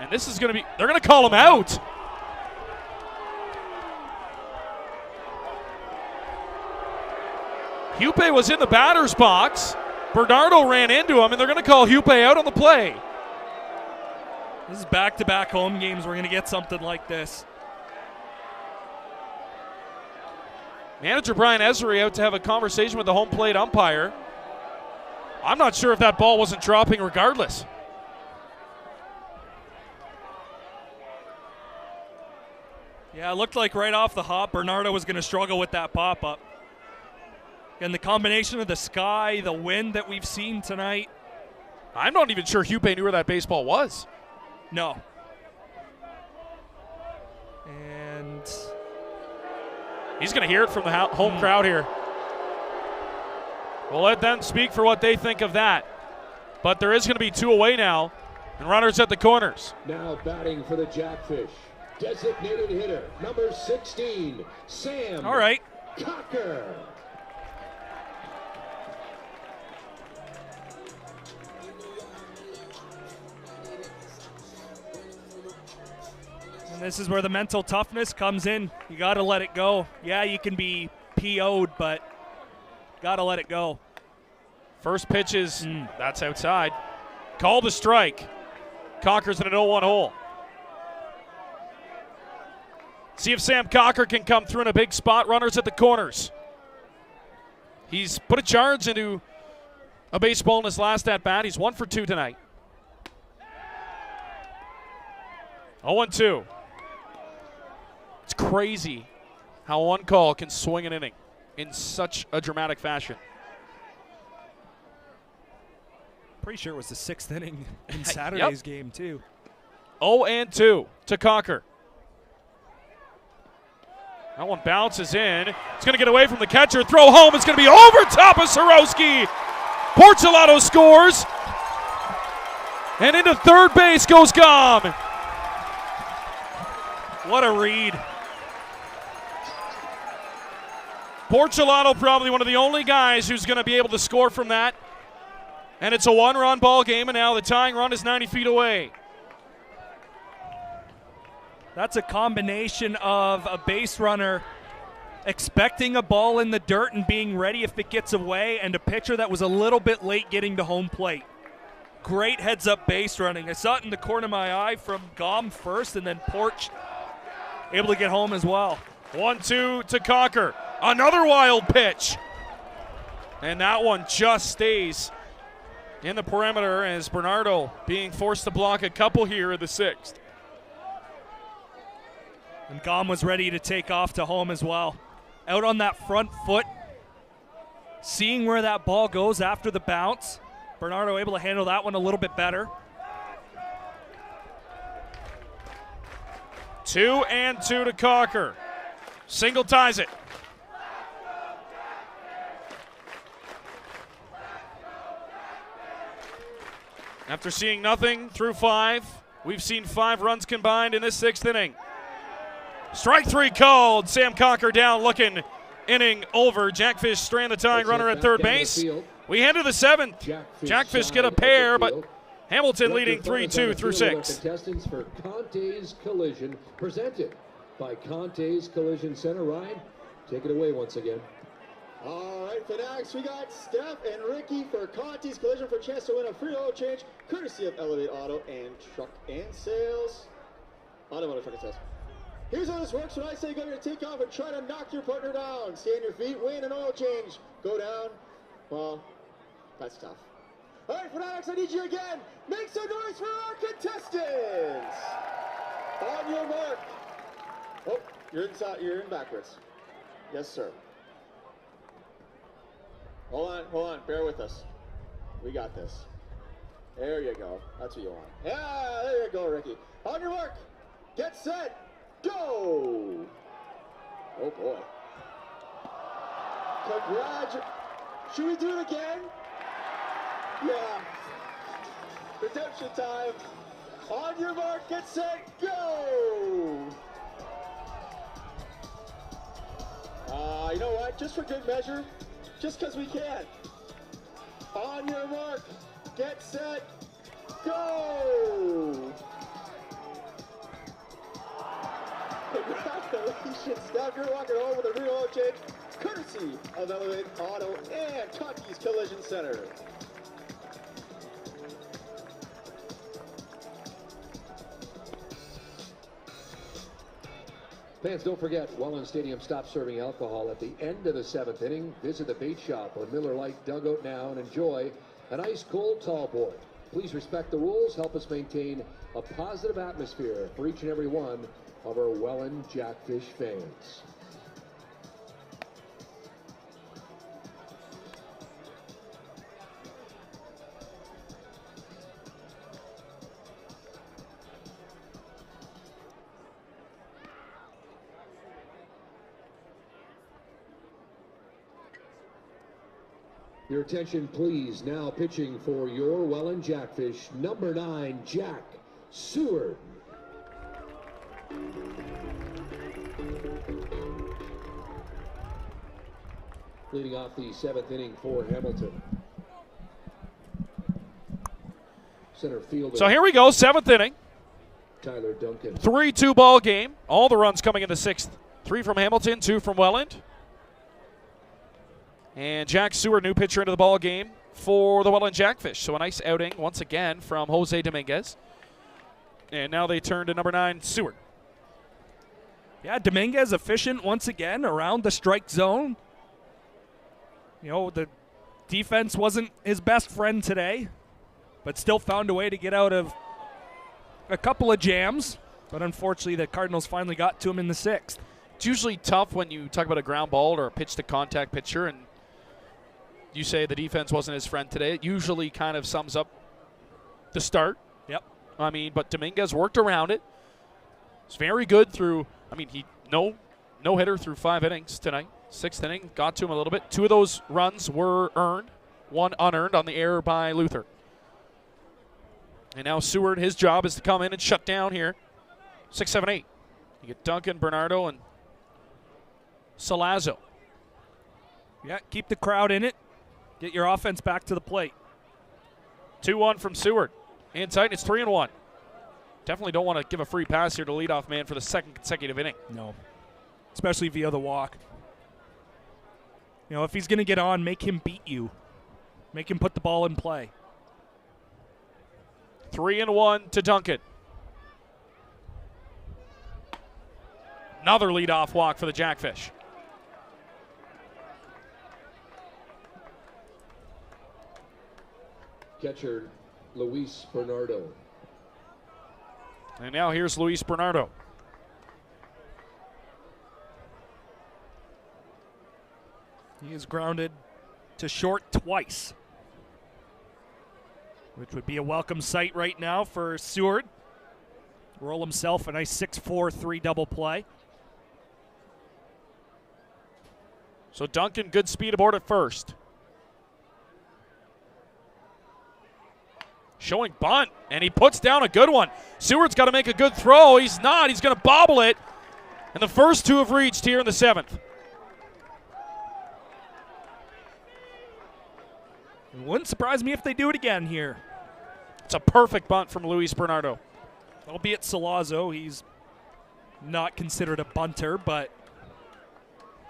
And this is going to be, they're going to call him out. Hupe was in the batter's box. Bernardo ran into him, and they're going to call Hupe out on the play. This is back-to-back home games. We're going to get something like this. Manager Brian Esri out to have a conversation with the home plate umpire. I'm not sure if that ball wasn't dropping regardless. Yeah, it looked like right off the hop, Bernardo was going to struggle with that pop-up. And the combination of the sky, the wind that we've seen tonight. I'm not even sure Hupe knew where that baseball was. No. And he's going to hear it from the home crowd here. We'll let them speak for what they think of that. But there is going to be 2 away now, and runners at the corners. Now batting for the Jackfish, designated hitter, number 16, Sam all right. Cocker. This is where the mental toughness comes in. You got to let it go. Yeah, you can be PO'd, but got to let it go. First pitch is, that's outside. Called the strike. Cocker's in an 0-1 hole. See if Sam Cocker can come through in a big spot. Runners at the corners. He's put a charge into a baseball in his last at-bat. He's 1 for 2 tonight. 0-2. It's crazy how one call can swing an inning in such a dramatic fashion. Pretty sure it was the 6th inning in Saturday's game, too. 0-2 to Cocker. That one bounces in. It's going to get away from the catcher. Throw home. It's going to be over top of Soroski. Porcelato scores. And into third base goes Gom. What a read. Porcelato probably one of the only guys who's going to be able to score from that. And it's a 1-run ball game, and now the tying run is 90 feet away. That's a combination of a base runner expecting a ball in the dirt and being ready if it gets away, and a pitcher that was a little bit late getting to home plate. Great heads-up base running. I saw it in the corner of my eye from Gom first, and then Porch able to get home as well. 1-2 to Cocker. Another wild pitch. And that one just stays in the perimeter as Bernardo being forced to block a couple here in the 6th. And Gom was ready to take off to home as well. Out on that front foot, seeing where that ball goes after the bounce. Bernardo able to handle that one a little bit better. 2-2 to Cocker. Single ties it. After seeing nothing through 5, we've seen 5 runs combined in this 6th inning. Strike 3 called. Sam Cocker down looking inning over. Jackfish strand the tying runner at third base. We head to the 7th. Jackfish get a pair, but Hamilton leading 3-2 through 6. Contestants for Conte's Collision, presented by Conte's Collision Center. Ryan, take it away once again. All right, for next, we got Steph and Ricky for Conte's Collision for a chance to win a free oil change, courtesy of Elevate Auto and Truck and Sales. Automotive Truck and Sales. Here's how this works. When I say go, you're going to take off and try to knock your partner down. Stay on your feet, win an oil change. Go down. Well, that's tough. All right, for next, I need you again. Make some noise for our contestants. On your mark. Oh, you're in backwards. Yes, sir. Hold on, bear with us. We got this. There you go. That's what you want. Yeah, there you go, Ricky. On your mark. Get set. Go! Oh boy. Congratulations. Should we do it again? Yeah. Redemption time. On your mark, get set, go! You know what? Just for good measure, just because we can. On your mark, get set, go! Congratulations, Steph. You're walking home with a free oil change, courtesy of Elevate Auto and Conte's Collision Center. Fans, don't forget, Welland Stadium stops serving alcohol at the end of the 7th inning. Visit the bait shop on Miller Lite Dugout now and enjoy an ice cold tall boy. Please respect the rules. Help us maintain a positive atmosphere for each and every one of our Welland Jackfish fans. Your attention, please. Now pitching for your Welland Jackfish, number 9, Jack Seward. Leading off the 7th inning for Hamilton. Center fielder. So here we go, 7th inning. Tyler Duncan. 3-2 ball game. All the runs coming in the 6th. 3 from Hamilton, 2 from Welland. And Jack Seward, new pitcher into the ball game for the Welland Jackfish. So a nice outing once again from Jose Dominguez. And now they turn to number 9, Seward. Yeah, Dominguez efficient once again around the strike zone. You know, the defense wasn't his best friend today, but still found a way to get out of a couple of jams. But unfortunately, the Cardinals finally got to him in the 6th. It's usually tough when you talk about a ground ball or a pitch-to-contact pitcher, and you say the defense wasn't his friend today. It usually kind of sums up the start. Yep. I mean, but Dominguez worked around it. It's very good through, I mean, he no hitter through 5 innings tonight. 6th inning, got to him a little bit. 2 of those runs were earned, 1 unearned on the error by Luther. And now Seward, his job is to come in and shut down here. 6, 7, 8. You get Duncan, Bernardo, and Salazzo. Yeah, keep the crowd in it. Get your offense back to the plate. 2-1 from Seward. In tight, it's 3-1. Definitely don't want to give a free pass here to leadoff man for the 2nd consecutive inning. No, especially via the walk. You know, if he's going to get on, make him beat you. Make him put the ball in play. 3-1 to Duncan. Another leadoff walk for the Jackfish. Catcher Luis Bernardo. And now here's Luis Bernardo. He is grounded to short twice, which would be a welcome sight right now for Seward. Roll himself a nice 6-4-3 double play. So Duncan, good speed aboard at first. Showing bunt, and he puts down a good one. Seward's got to make a good throw. He's not. He's going to bobble it. And the first 2 have reached here in the 7th. It wouldn't surprise me if they do it again here. It's a perfect bunt from Luis Bernardo. Albeit Salazzo, he's not considered a bunter, but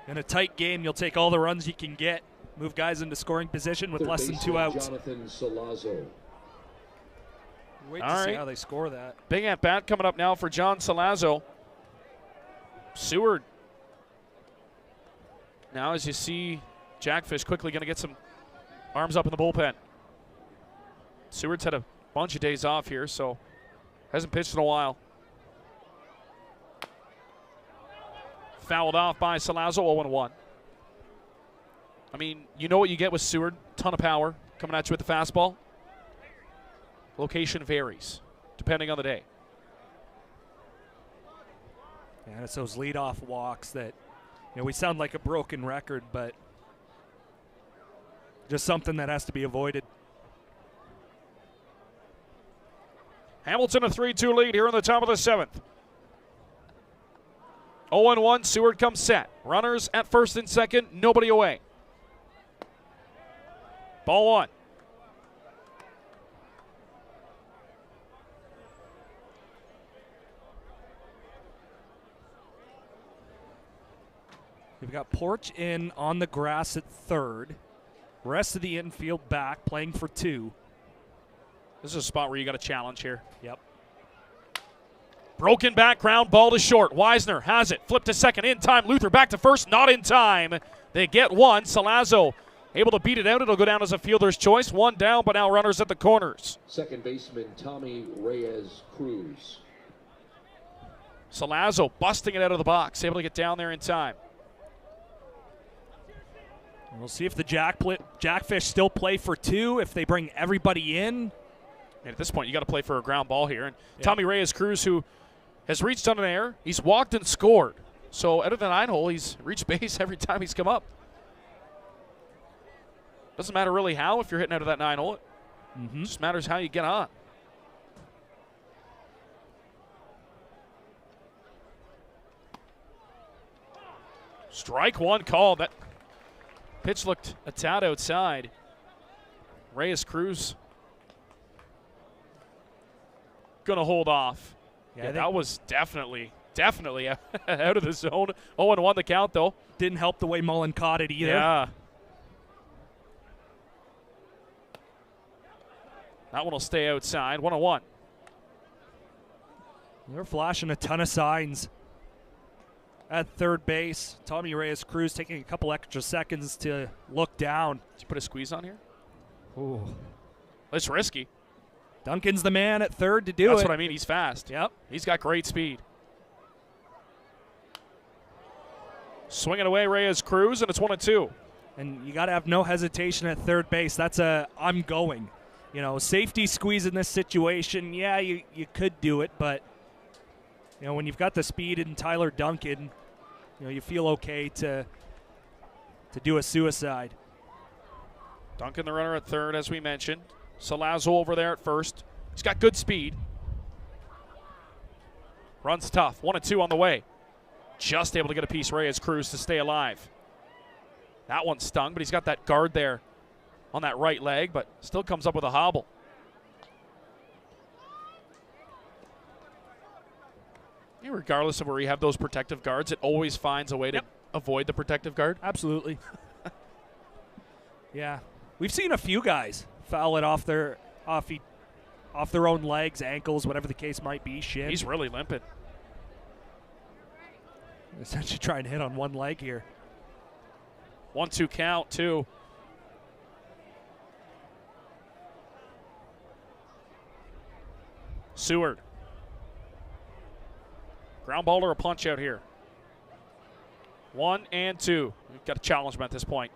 in a tight game, you'll take all the runs you can get. Move guys into scoring position with less than 2 outs. Jonathan Salazzo. Wait to see how they score that. Big at bat coming up now for John Salazzo. Seward. Now, as you see, Jackfish quickly going to get some arms up in the bullpen. Seward's had a bunch of days off here, so hasn't pitched in a while. Fouled off by Salazzo, 0-1. I mean, you know what you get with Seward. Ton of power coming at you with the fastball. Location varies depending on the day. And it's those leadoff walks that, we sound like a broken record, but just something that has to be avoided. Hamilton a 3-2 lead here in the top of the 7th. 0-1, Seward comes set. Runners at first and second, nobody away. Ball 1. We've got Porch in on the grass at third. Rest of the infield back, playing for 2. This is a spot where you got a challenge here. Yep. Broken background, ball to short. Weisner has it. Flip to second in time. Luther back to first, not in time. They get one. Salazzo able to beat it out. It'll go down as a fielder's choice. 1 down, but now runners at the corners. Second baseman Tommy Reyes Cruz. Salazzo busting it out of the box, able to get down there in time. We'll see if the Jackfish still play for 2, if they bring everybody in. And at this point, you got to play for a ground ball here. And Tommy Reyes Cruz, who has reached on an air, he's walked and scored. So out of the 9-hole, he's reached base every time he's come up. Doesn't matter really how if you're hitting out of that 9-hole. It just matters how you get on. Strike 1 called. That pitch looked a tad outside. Reyes Cruz going to hold off. Yeah, that was definitely out of the zone. 0-1 the count, though. Didn't help the way Mullen caught it either. Yeah. That one will stay outside. 1-1. They're flashing a ton of signs at third base. Tommy Reyes Cruz taking a couple extra seconds to look down. Did you put a squeeze on here? Ooh. It's risky. Duncan's the man at third to do it. That's what I mean. He's fast. Yep. He's got great speed. Swinging away Reyes Cruz, and it's 1-2. And you got to have no hesitation at third base. That's a I'm going. Safety squeeze in this situation, yeah, you could do it, but when you've got the speed in Tyler Duncan, you feel okay to do a suicide. Duncan, the runner at third, as we mentioned. Salazzo over there at first. He's got good speed. Runs tough. 1-2 on the way. Just able to get a piece Reyes Cruz to stay alive. That one stung, but he's got that guard there on that right leg, but still comes up with a hobble. Regardless of where you have those protective guards, it always finds a way to avoid the protective guard. Absolutely. Yeah. We've seen a few guys foul it off their own legs, ankles, whatever the case might be, shin. He's really limping. Essentially trying to hit on one leg here. 1-2 count, 2. Seward. Ground ball or a punch out here. 1 and 2. We've got a challenge at this point.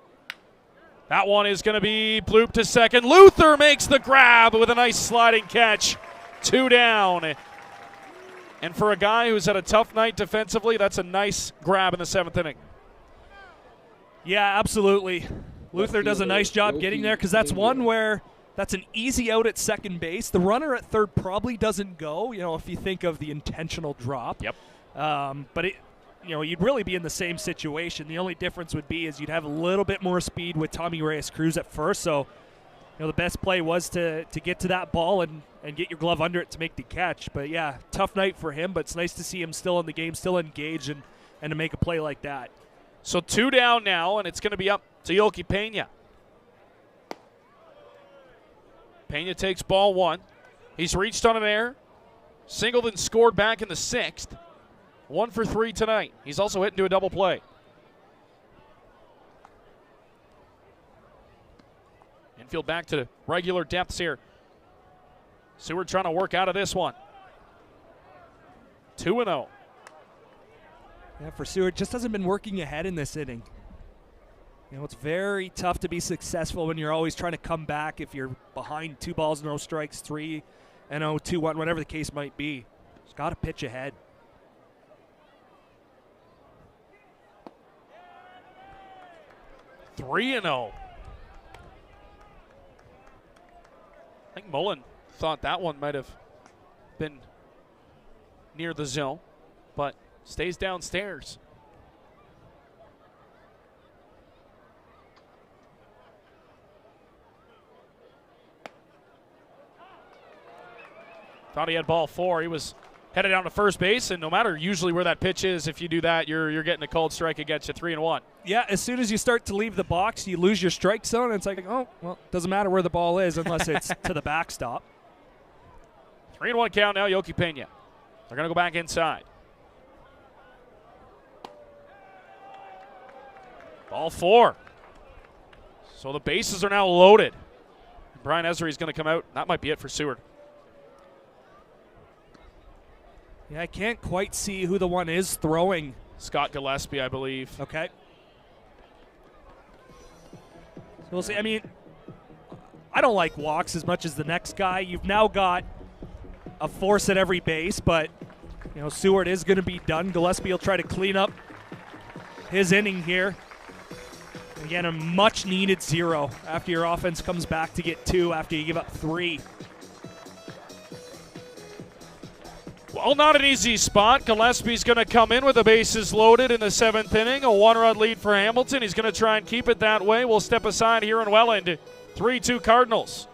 That one is going to be blooped to second. Luther makes the grab with a nice sliding catch. 2 down. And for a guy who's had a tough night defensively, that's a nice grab in the 7th inning. Yeah, absolutely. Luther does a nice job getting there because that's one where that's an easy out at second base. The runner at third probably doesn't go, if you think of the intentional drop. Yep. But you'd really be in the same situation. The only difference would be is you'd have a little bit more speed with Tommy Reyes Cruz at first. So the best play was to get to that ball and get your glove under it to make the catch. But, yeah, tough night for him, but it's nice to see him still in the game, still engaged, and to make a play like that. So 2 down now, and it's going to be up to Yoki Pena. Pena takes ball 1. He's reached on an error, singled and scored back in the 6th. 1 for 3 tonight. He's also hit into a double play. Infield back to regular depths here. Seward trying to work out of this one. 2-0. Yeah, for Seward, just hasn't been working ahead in this inning. It's very tough to be successful when you're always trying to come back if you're behind 2 balls, no strikes, 3-0, 2-1, whatever the case might be. Just got to pitch ahead. Three and 0. I think Mullen thought that one might have been near the zone, but stays downstairs. Thought he had ball 4. He was headed down to first base, and no matter usually where that pitch is, if you do that, you're getting a cold strike against you. 3-1. Yeah, as soon as you start to leave the box, you lose your strike zone, and it's like, oh, well, doesn't matter where the ball is unless it's to the backstop. 3-1 count now, Yoki Pena. They're going to go back inside. Ball 4. So the bases are now loaded. Brian Esri is going to come out. That might be it for Seward. Yeah, I can't quite see who the one is throwing. Scott Gillespie, I believe. Okay. So we'll see. I mean, I don't like walks as much as the next guy. You've now got a force at every base, but, Seward is going to be done. Gillespie will try to clean up his inning here. Again, a much-needed 0 after your offense comes back to get 2 after you give up 3. Well, not an easy spot. Gillespie's going to come in with the bases loaded in the 7th inning. A 1-run lead for Hamilton. He's going to try and keep it that way. We'll step aside here in Welland. 3-2 Cardinals.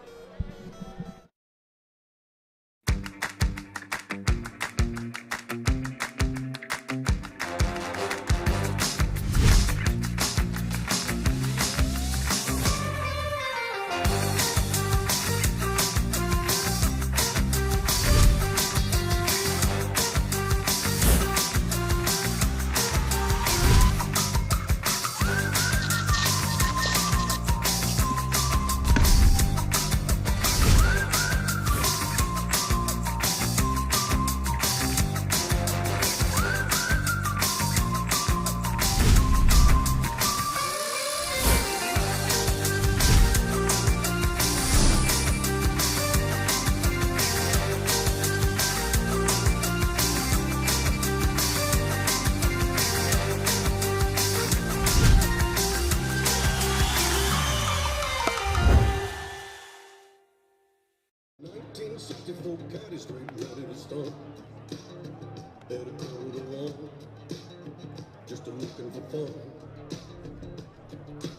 Just looking for fun.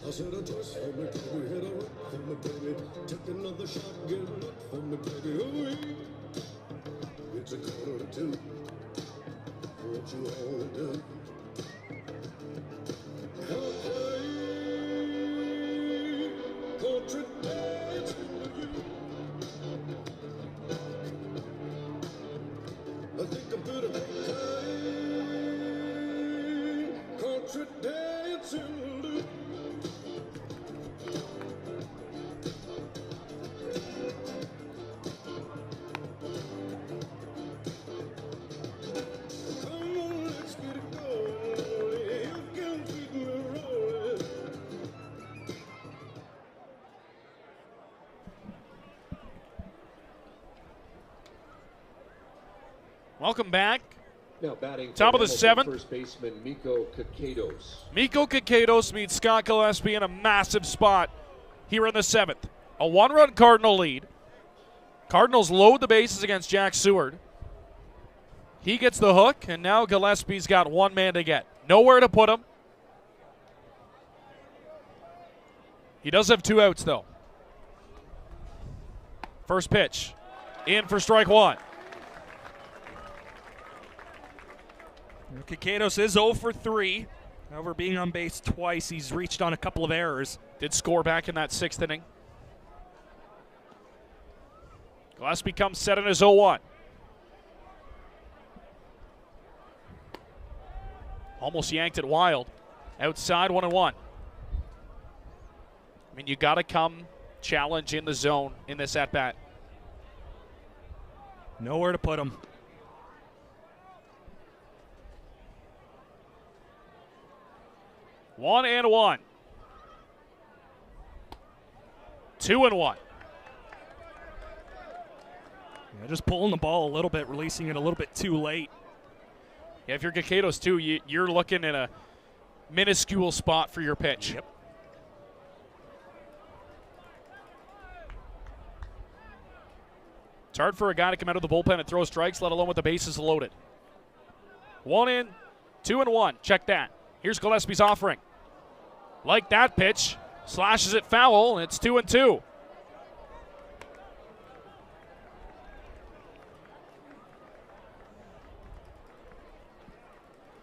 I said a twist for me, baby, hit a rock for me, baby. Take another shot, get up for me, baby. Ooh, it's a 1:45. What you wanna do? Country dance with you. I think I'm good at that country dancing. Come on, let's get it going. You can keep me rolling. Welcome back. Now batting top of the 7th. First baseman Miko Kakados. Miko Kakados meets Scott Gillespie in a massive spot here in the 7th. A 1-run Cardinal lead. Cardinals load the bases against Jack Seward. He gets the hook, and now Gillespie's got one man to get. Nowhere to put him. He does have 2 outs, though. First pitch. In for strike one. Kikatos is 0 for 3. However, being on base twice, he's reached on a couple of errors. Did score back in that 6th inning. Gillespie comes set in his 0-1. Almost yanked it wild. Outside, 1-1. I mean, you got to come challenge in the zone in this at-bat. Nowhere to put him. One and one. 2-1. Yeah, just pulling the ball a little bit, releasing it a little bit too late. Yeah, if you're Kikatos too, you're looking at a minuscule spot for your pitch. Yep. It's hard for a guy to come out of the bullpen and throw strikes, let alone with the bases loaded. 1 in, 2-1. Check that. Here's Gillespie's offering. Like that pitch. Slashes it foul, and it's 2-2.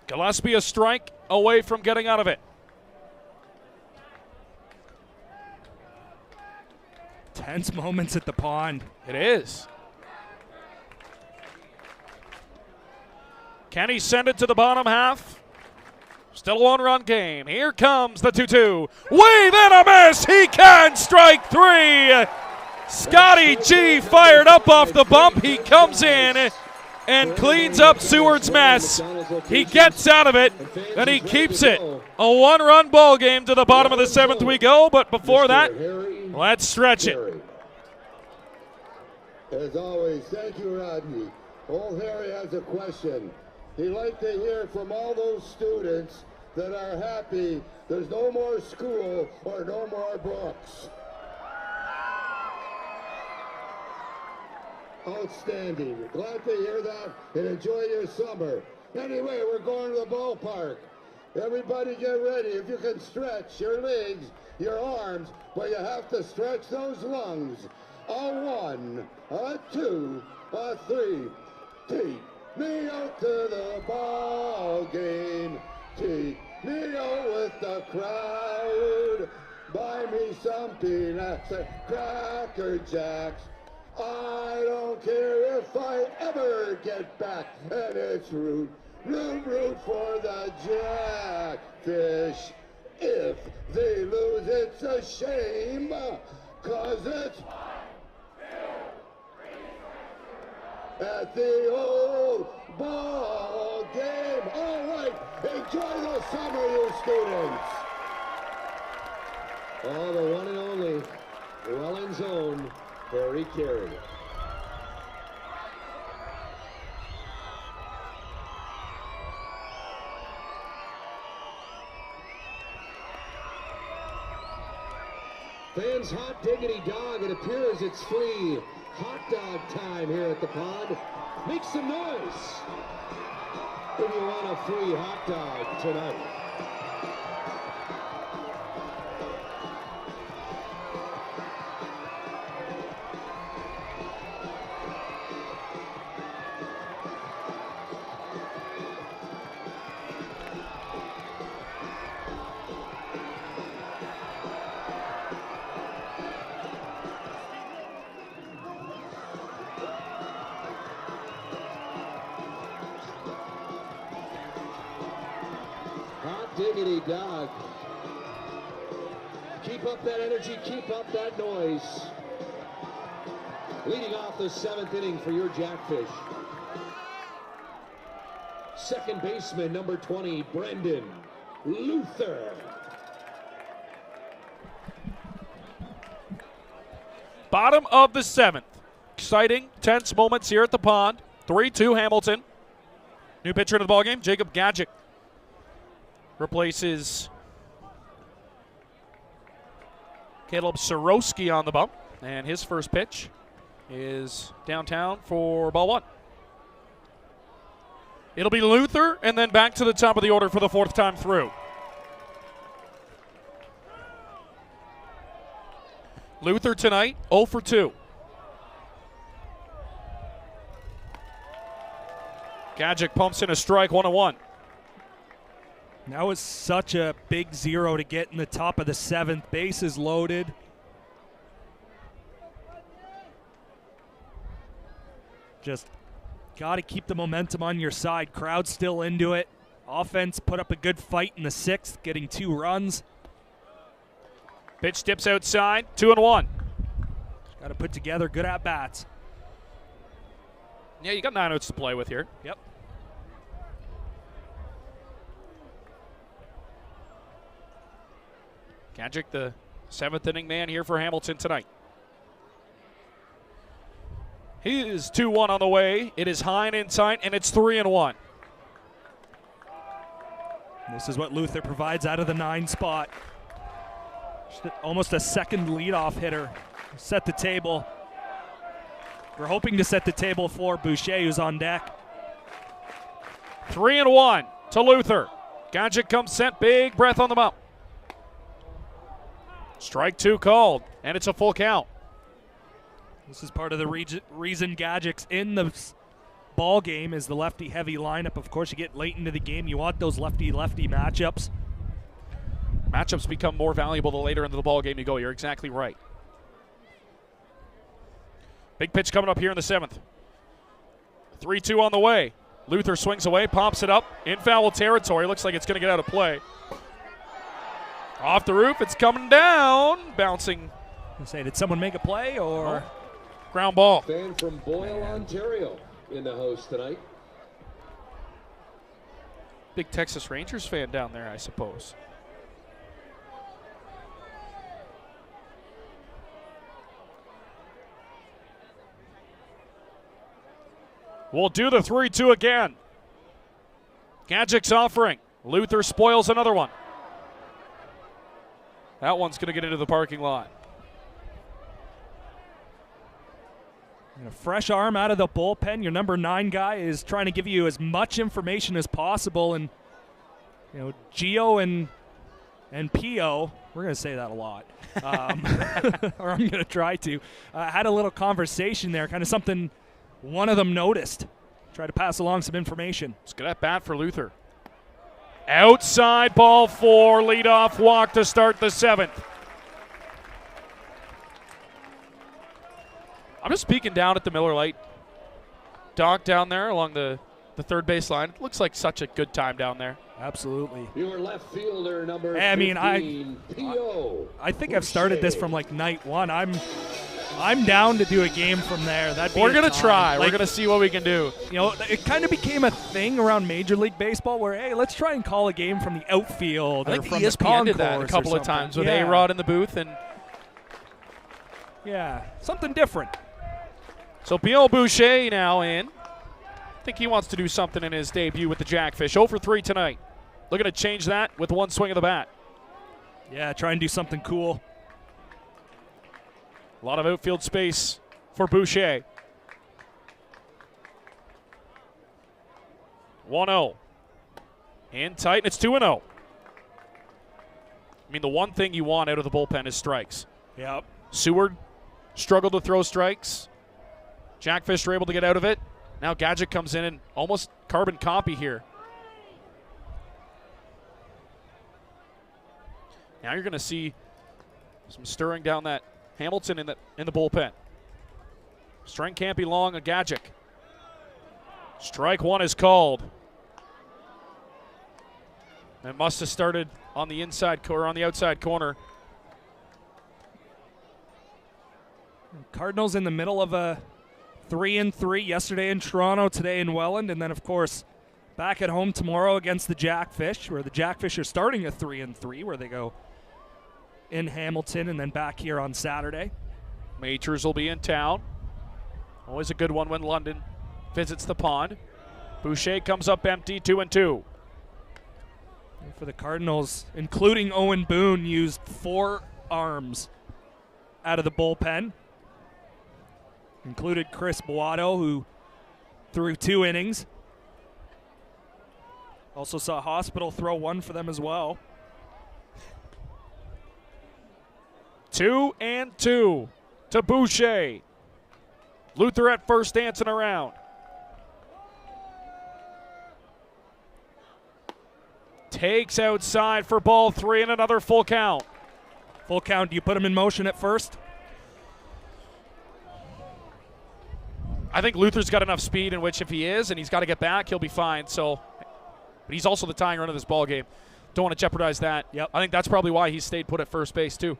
Gillespie a strike away from getting out of it. Tense moments at the pond. It is. Can he send it to the bottom half? Still a one-run game. Here comes the 2-2. Wave and a miss. He can strike three. Scotty G fired up off the bump. He comes in and cleans up Seward's mess. He gets out of it, and he keeps it. A one-run ball game to the bottom of the 7th we go, but before that, let's stretch it. As always, thank you, Rodney. Old Harry has a question. He'd like to hear from all those students that are happy there's no more school or no more books. Outstanding. Glad to hear that, and enjoy your summer. Anyway, we're going to the ballpark. Everybody get ready. If you can stretch your legs, your arms, but you have to stretch those lungs. A 1, a 2, a 3. Take me out to the ball game. Take me out with the crowd. Buy me some peanuts and Cracker Jacks. I don't care if I ever get back. And it's root for the Jackfish. If they lose, it's a shame, 'cause it's at the old ball game. All right, enjoy the summer, you students. Oh, the one and only Welland's own Harry Carey. Fans, hot diggity dog. It appears it's free hot dog time here at the pond. Make some noise if you want a free hot dog tonight. Diggity dog. Keep up that energy, keep up that noise. Leading off the 7th inning for your Jackfish. Second baseman, number 20, Brendan Luther. Bottom of the 7th. Exciting, tense moments here at the pond. 3-2 Hamilton. New pitcher in the ballgame, Jacob Gadget. Replaces Caleb Sorowski on the bump. And his first pitch is downtown for ball one. It'll be Luther and then back to the top of the order for the 4th time through. Luther tonight, 0 for 2. Gadzik pumps in a strike, 1-1. That was such a big zero to get in the top of the 7th. Bases loaded. Just got to keep the momentum on your side. Crowd still into it. Offense put up a good fight in the 6th, getting 2 runs. Pitch dips outside, 2-1. Got to put together good at-bats. Yeah, you got 9 outs to play with here. Yep. Gadzik, the 7th inning man here for Hamilton tonight. He is 2-1 on the way. It is high and in sight, and it's 3-1. This is what Luther provides out of the 9 spot. Just almost a second leadoff hitter. Set the table. We're hoping to set the table for Boucher, who's on deck. 3-1 to Luther. Gadzik comes set, big breath on the mound. Strike 2 called, and it's a full count. This is part of the reason Gadzik's in the ball game is the lefty-heavy lineup. Of course, you get late into the game, you want those lefty-lefty matchups. Matchups become more valuable the later into the ball game you go. You're exactly right. Big pitch coming up here in the 7th. 3-2 on the way. Luther swings away, pops it up in foul territory. Looks like it's going to get out of play. Off the roof, it's coming down, bouncing. Say, did someone make a play or ground ball? Fan from Boyle, Ontario, in the house tonight. Big Texas Rangers fan down there, I suppose. We'll do the 3-2 again. Gadzik's offering. Luther spoils another one. That one's going to get into the parking lot. And a fresh arm out of the bullpen. Your number 9 guy is trying to give you as much information as possible. And, you know, Gio and Pio, we're going to say that a lot, or I'm going to try to, had a little conversation there, kind of something one of them noticed. Try to pass along some information. It's good at bat for Luther. Outside ball 4, leadoff walk to start the 7th. I'm just peeking down at the Miller Lite dock down there along the third base line. It looks like such a good time down there. Absolutely. Your left fielder, number 15, I mean, I think I've started this from like night 1. I'm down to do a game from there. We're going to try. We're going to see what we can do. You know, it kind of became a thing around Major League Baseball where, hey, let's try and call a game from the outfield I think or from ESPN the did that a couple of times with A-Rod in the booth. And yeah, something different. So Pierre Boucher now in. I think he wants to do something in his debut with the Jackfish. 0 for 3 tonight. Looking to change that with one swing of the bat. Yeah, try and do something cool. A lot of outfield space for Boucher. 1-0. In tight, and it's 2-0. I mean, the one thing you want out of the bullpen is strikes. Yep. Seward struggled to throw strikes. Jackfish were able to get out of it. Now Gadzik comes in and almost carbon copy here. Now you're going to see some stirring down that Hamilton in the bullpen. String can't be long on Gadzik. Strike 1 is called. It must have started on the inside or on the outside corner. Cardinals in the middle of a 3-3 yesterday in Toronto, today in Welland, and then of course back at home tomorrow against the Jackfish, where the Jackfish are starting a 3-3, where they go in Hamilton and then back here on Saturday. Majors will be in town. Always a good one when London visits the pond. Boucher comes up empty, 2-2. For the Cardinals, including Owen Boone, used 4 arms out of the bullpen. Included Chris Boato, who threw 2 innings. Also saw Hospital throw 1 for them as well. 2-2 to Boucher. Luther at first dancing around. takes outside for ball 3 and another full count. Full count. Do you put him in motion at first? I think Luther's got enough speed in which if he is and he's got to get back, he'll be fine. So, but he's also the tying run of this ball game. Don't want to jeopardize that. Yep. I think that's probably why he stayed put at first base too.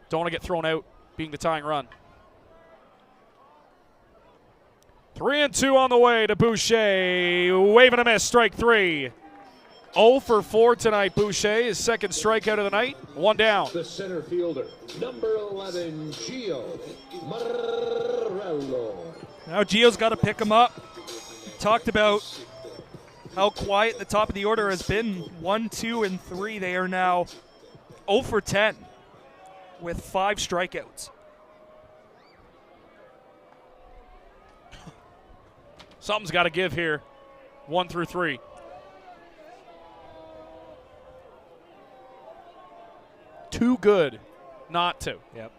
Don't want to get thrown out being the tying run. 3-2 on the way to Boucher. Wave and a miss, strike 3. 0 for 4 tonight, Boucher. His second strikeout of the night. 1 down. The center fielder, number 11, Gio Morello. Now Gio's got to pick him up. Talked about how quiet the top of the order has been. 1, 2, and 3. They are now 0 for 10 with 5 strikeouts. Something's got to give here. 1 through 3. Too good not to. Yep.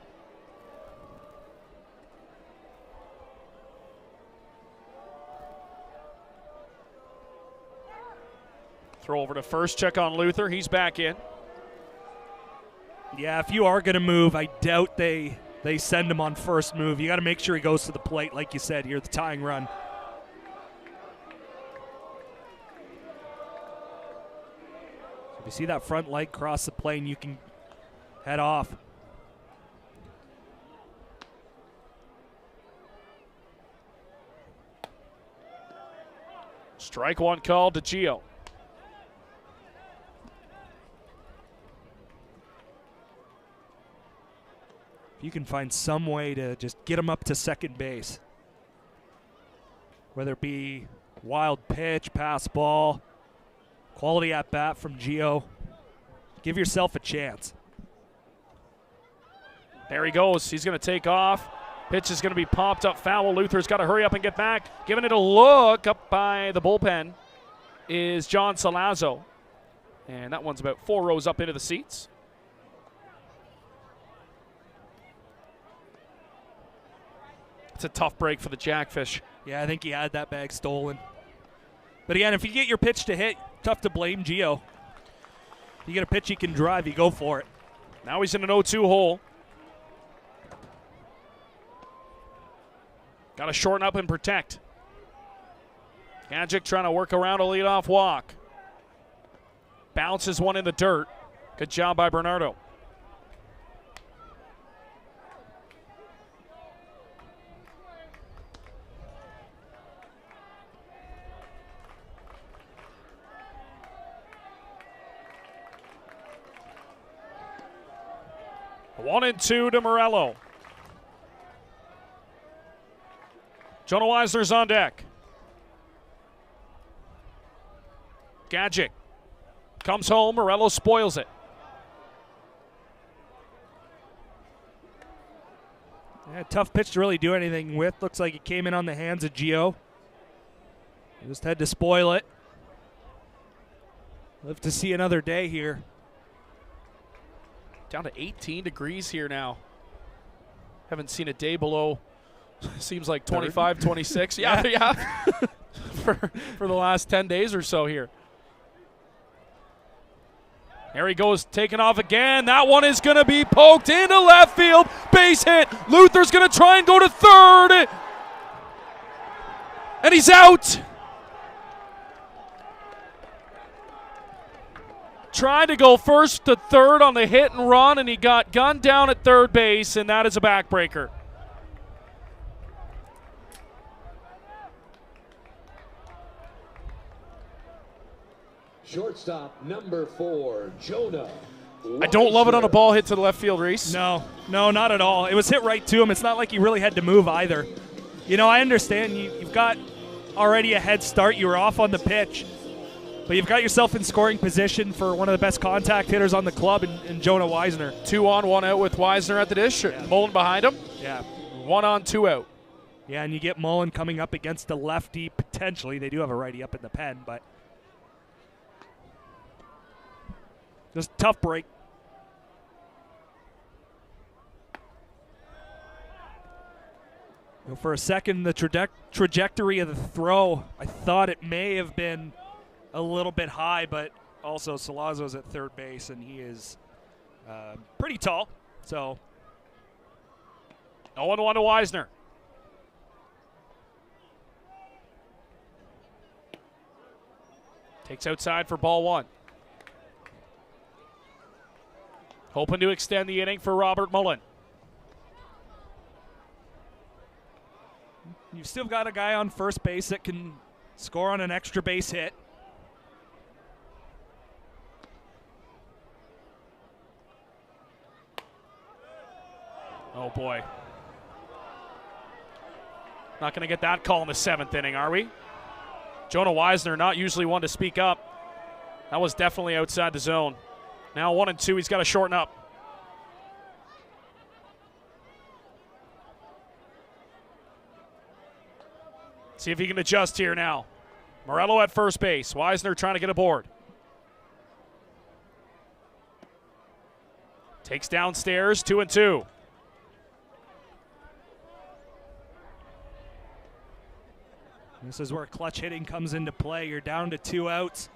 Throw over to first, check on Luther. He's back in. Yeah, if you are going to move, I doubt they send him on first move. You got to make sure he goes to the plate, like you said here, the tying run. If you see that front leg cross the plane, you can head off. Strike 1 called to Gio. If you can find some way to just get him up to second base, whether it be wild pitch, pass ball, quality at bat from Gio, give yourself a chance. There he goes. He's going to take off. Pitch is going to be popped up foul. Luther's got to hurry up and get back. Giving it a look up by the bullpen is John Salazzo. And that one's about 4 rows up into the seats. It's a tough break for the Jackfish. Yeah, I think he had that bag stolen. But again, if you get your pitch to hit, tough to blame Gio. You get a pitch he can drive, you go for it. Now he's in an 0-2 hole. Got to shorten up and protect. Gadzik trying to work around a leadoff walk. Bounces one in the dirt. Good job by Bernardo. A 1-2 to Morello. Jonah Weisner's on deck. Gadzik comes home. Morello spoils it. Yeah, tough pitch to really do anything with. Looks like it came in on the hands of Gio. Just had to spoil it. Live to see another day here. Down to 18 degrees here now. Haven't seen a day below, seems like 25, 26. Yeah. for the last 10 days or so here. There he goes, taking off again. That one is going to be poked into left field. Base hit. Luther's going to try and go to third. And he's out. Tried to go first to third on the hit and run, and he got gunned down at third base, and that is a backbreaker. Shortstop number 4, Jonah. I don't love it on a ball hit to the left field, Reese. No, not at all. It was hit right to him. It's not like he really had to move either. You know, I understand you've got already a head start. You were off on the pitch. But you've got yourself in scoring position for one of the best contact hitters on the club in Jonah Weisner. 2 on, 1 out with Weisner at the dish. Yeah. Mullen behind him. Yeah. 1 on, 2 out. Yeah, and you get Mullen coming up against a lefty potentially. They do have a righty up in the pen, but just tough break. You know, for a second, the trajectory of the throw, I thought it may have been a little bit high, but Also, Salazzo's at third base, and he is pretty tall. So 0-1 to Weisner. Takes outside for ball one. Hoping to extend the inning for Robert Mullen. You've still got a guy on first base that can score on an extra base hit. Oh, boy. Not going to get that call in the 7th inning, are we? Jonah Weisner, not usually one to speak up. That was definitely outside the zone. Now 1-2, he's got to shorten up. See if he can adjust here now. Morello at first base. Weisner trying to get aboard. Takes downstairs, 2-2. This is where clutch hitting comes into play. You're down to 2 outs.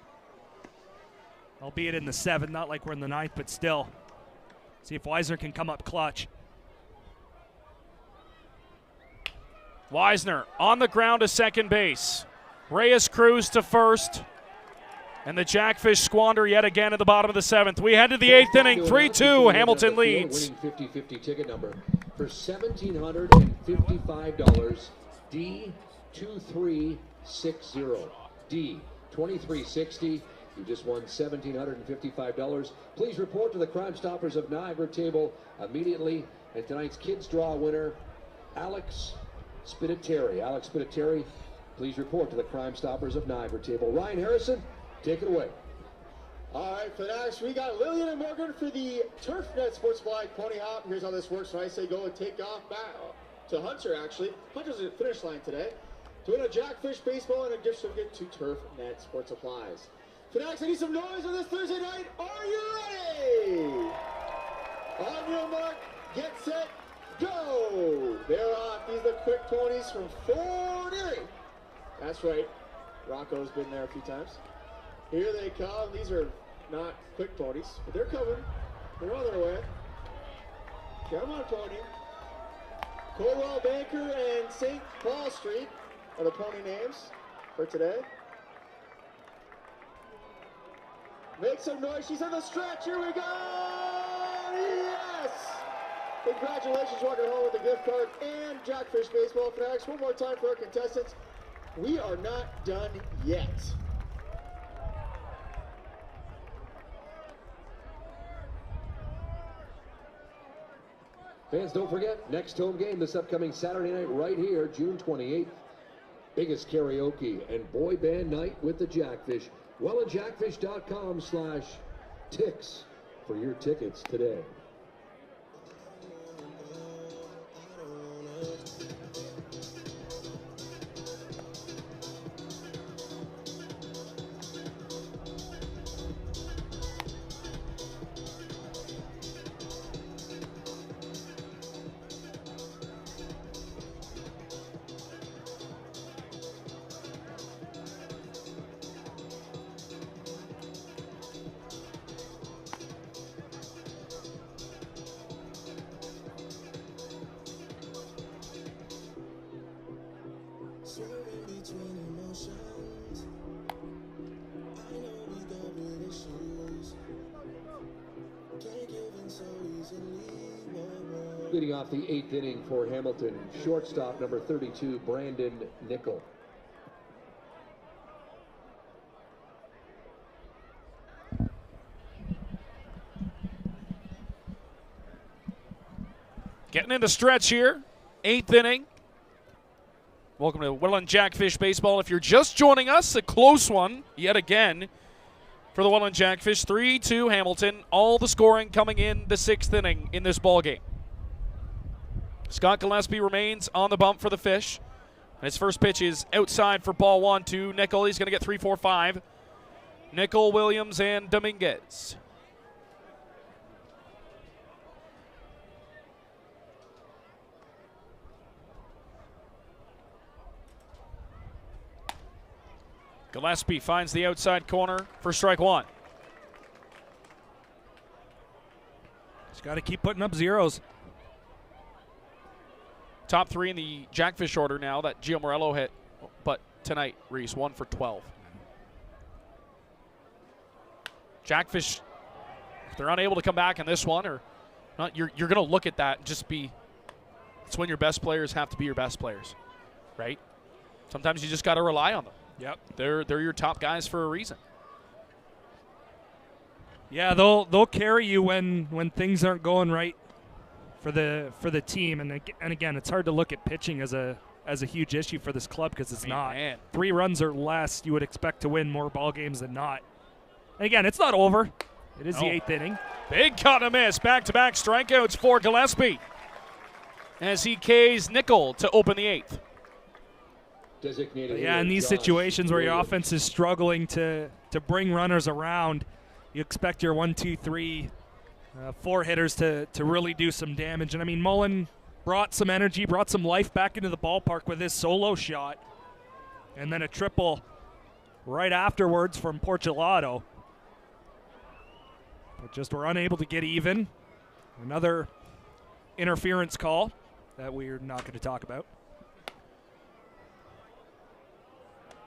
Albeit in the 7th, not like we're in the 9th, but still. See if Weisner can come up clutch. Weisner on the ground to second base. Reyes Cruz to first. And the Jackfish squander yet again at the bottom of the 7th. We head to the 8th inning, 3-2. Hamilton leads. Winning 50-50 ticket number for $1,755. D2360. D2360. You just won $1,755. Please report to the Crime Stoppers of Niagara table immediately. And tonight's kids draw winner, Alex Spiteri. Alex Spiteri, please report to the Crime Stoppers of Niagara table. Ryan Harrison, take it away. All right, Fanatics, we got Lillian and Morgan for the TurfNet Sports Flag Pony Hop. Here's how this works. When I say go and take off back to Hunter, actually. Hunter's at the finish line today to win a Jackfish Baseball and a gift certificate to TurfNet Sports Supplies. Fanatics, I need some noise on this Thursday night. Are you ready? On your mark, get set, go! They're off. These are the quick ponies from Fort Erie. That's right. Rocco's been there a few times. Here they come. These are not quick ponies, but they're coming. They're on their way. Come on, pony. Colwell Banker and St. Paul Street are the pony names for today. Make some noise. She's on the stretch. Here we go. Yes! Congratulations, walking home with a gift card and Jackfish Baseball. Fanatics, one more time for our contestants. We are not done yet. Fans, don't forget, next home game this upcoming Saturday night right here, June 28th. Biggest karaoke and boy band night with the Jackfish. WellandJackfish.com/tix for your tickets today. Leading off the 8th inning for Hamilton, shortstop number 32, Brandon Nickel. Getting in the stretch here, 8th inning. Welcome to Welland Jackfish Baseball. If you're just joining us, a close one yet again for the Welland Jackfish. 3-2 Hamilton. All the scoring coming in the 6th inning in this ball game. Scott Gillespie remains on the bump for the Fish. And his first pitch is outside for ball one to Nickel. He's going to get 3-4-5. Nickel, Williams, and Dominguez. Gillespie finds the outside corner for strike one. got to keep putting up zeros. Top 3 in the Jackfish order now that Gio Morello hit. But tonight, Reese, 1 for 12. Jackfish, if they're unable to come back in this one, or not, you're going to look at that and just be, it's when your best players have to be your best players, right? Sometimes you just got to rely on them. Yep. They're your top guys for a reason. Yeah, they'll carry you when things aren't going right for the team. And again, it's hard to look at pitching as a huge issue for this club because it's not. Man. 3 runs or less, you would expect to win more ball games than not. And again, it's not over. It is the 8th inning. Big cut and a miss. Back-to-back strikeouts for Gillespie as he K's Nickel to open the 8th. Designated Yeah, in these situations where your offense is struggling to bring runners around, you expect your 1, 2, 3, 4 hitters to really do some damage. And I mean, Mullen brought some energy, brought some life back into the ballpark with his solo shot. And then a triple right afterwards from Porcelato. But just were unable to get even. Another interference call that we're not going to talk about.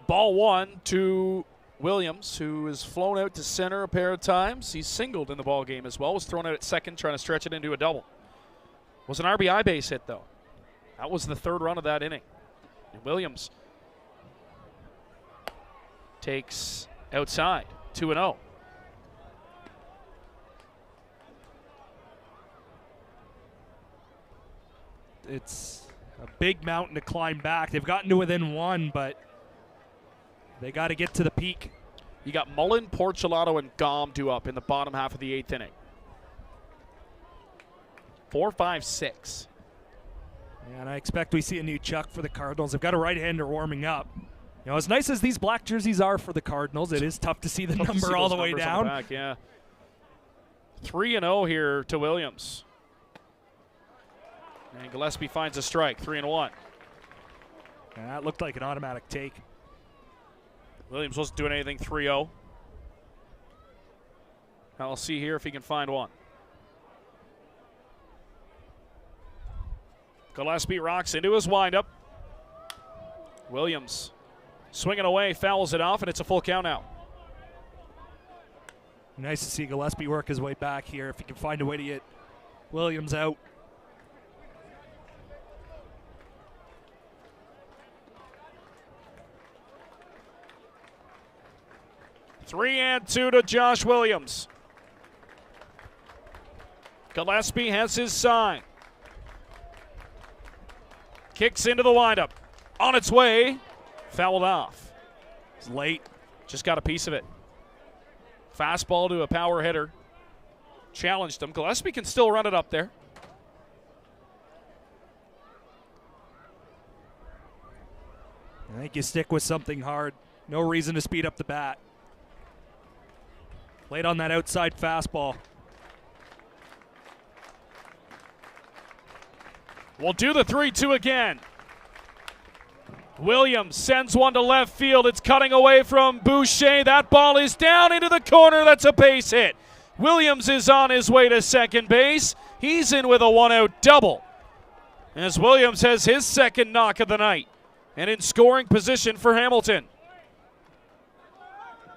Ball 1 to Williams, who has flown out to center a pair of times. He's singled in the ball game as well. Was thrown out at second, trying to stretch it into a double. Was an RBI base hit, though. That was the 3rd run of that inning. And Williams takes outside, 2-0. It's a big mountain to climb back. They've gotten to within 1, but they got to get to the peak. You got Mullen, Porcelato, and Gom due up in the bottom half of the 8th inning. 4, 5, 6. And I expect we see a new Chuck for the Cardinals. They've got a right-hander warming up. You know, as nice as these black jerseys are for the Cardinals, it is tough to see the number all the way down. The back, yeah. 3-0 here to Williams. And Gillespie finds a strike, 3-1. And that looked like an automatic take. Williams wasn't doing anything, 3-0. I'll see here if he can find one. Gillespie rocks into his windup. Williams swinging away, fouls it off, and it's a full count out. Nice to see Gillespie work his way back here if he can find a way to get Williams out. Three and 2 to Josh Williams. Gillespie has his sign. Kicks into the windup. On its way. Fouled off. It's late. Just got a piece of it. Fastball to a power hitter. Challenged him. Gillespie can still run it up there. I think you stick with something hard. No reason to speed up the bat. Late on that outside fastball. We'll do the 3-2 again. Williams sends one to left field. It's cutting away from Boucher. That ball is down into the corner. That's a base hit. Williams is on his way to second base. He's in with a one-out double. As Williams has his second knock of the night. And in scoring position for Hamilton.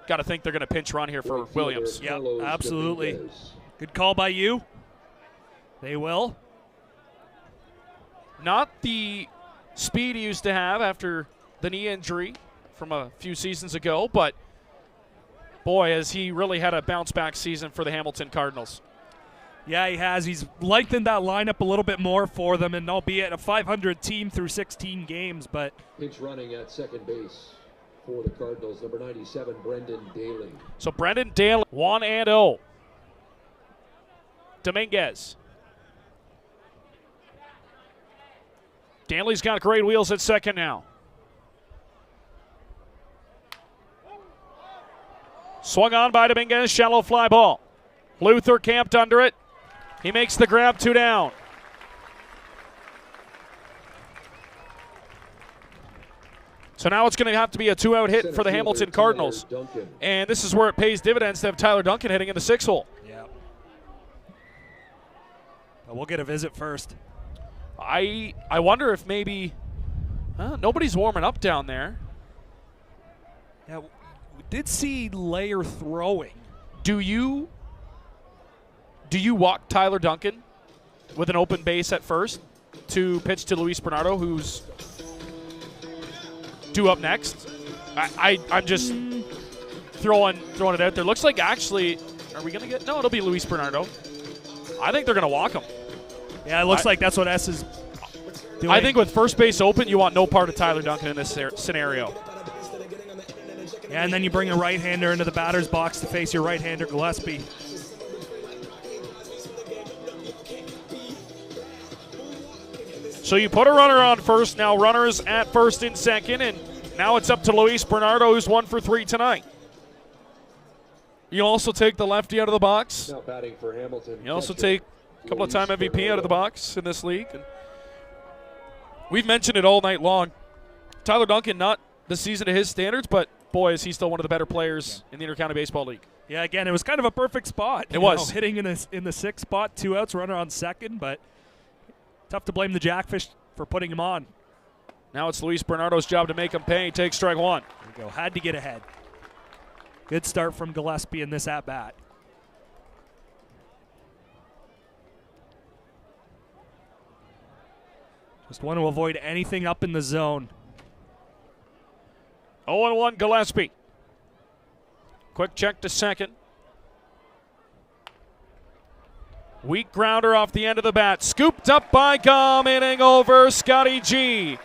Got to think they're going to pinch run here for Williams. Yeah, absolutely. Good call by you. They will. Not the speed he used to have after the knee injury from a few seasons ago, but boy, has he really had a bounce-back season for the Hamilton Cardinals. Yeah, he has. He's lengthened that lineup a little bit more for them, and albeit a 500 team through 16 games, but pinch running at second base for the Cardinals, number 97, Brendan Daly. So Brendan Daly, 1-0. Dominguez. Daly's got great wheels at second now. Swung on by Dominguez, shallow fly ball. Luther camped under it. He makes the grab, 2 down. So now it's going to have to be a 2-out hit for the Hamilton Cardinals. And this is where it pays dividends to have Tyler Duncan hitting in the 6 hole. Yeah. We'll get a visit first. I wonder if maybe nobody's warming up down there. Yeah, we did see Layer throwing. Do you walk Tyler Duncan with an open base at first to pitch to Luis Bernardo, who's due up next? I'm just throwing it out there. Looks like actually, are we going to get? No, it'll be Luis Bernardo. I think they're going to walk him. Yeah, it looks like that's what S is doing. I think with first base open, you want no part of Tyler Duncan in this scenario. Yeah, and then you bring a right-hander into the batter's box to face your right-hander, Gillespie. So you put a runner on first, now runners at first and second, and now it's up to Luis Bernardo, who's 1 for 3 tonight. You also take the lefty out of the box. Now batting for Hamilton. You also take a couple of time MVP out of the box in this league. And we've mentioned it all night long. Tyler Duncan, not the season to his standards, but boy, is he still one of the better players in the Intercounty Baseball League. Yeah, again, it was kind of a perfect spot. It was. Hitting in the sixth spot, 2 outs, runner on second, but tough to blame the Jackfish for putting him on. Now it's Luis Bernardo's job to make him pay. He takes strike 1. There you go. Had to get ahead. Good start from Gillespie in this at-bat. Just want to avoid anything up in the zone. 0-1 Gillespie. Quick check to second. Weak grounder off the end of the bat. Scooped up by Gum, inning over. Scotty G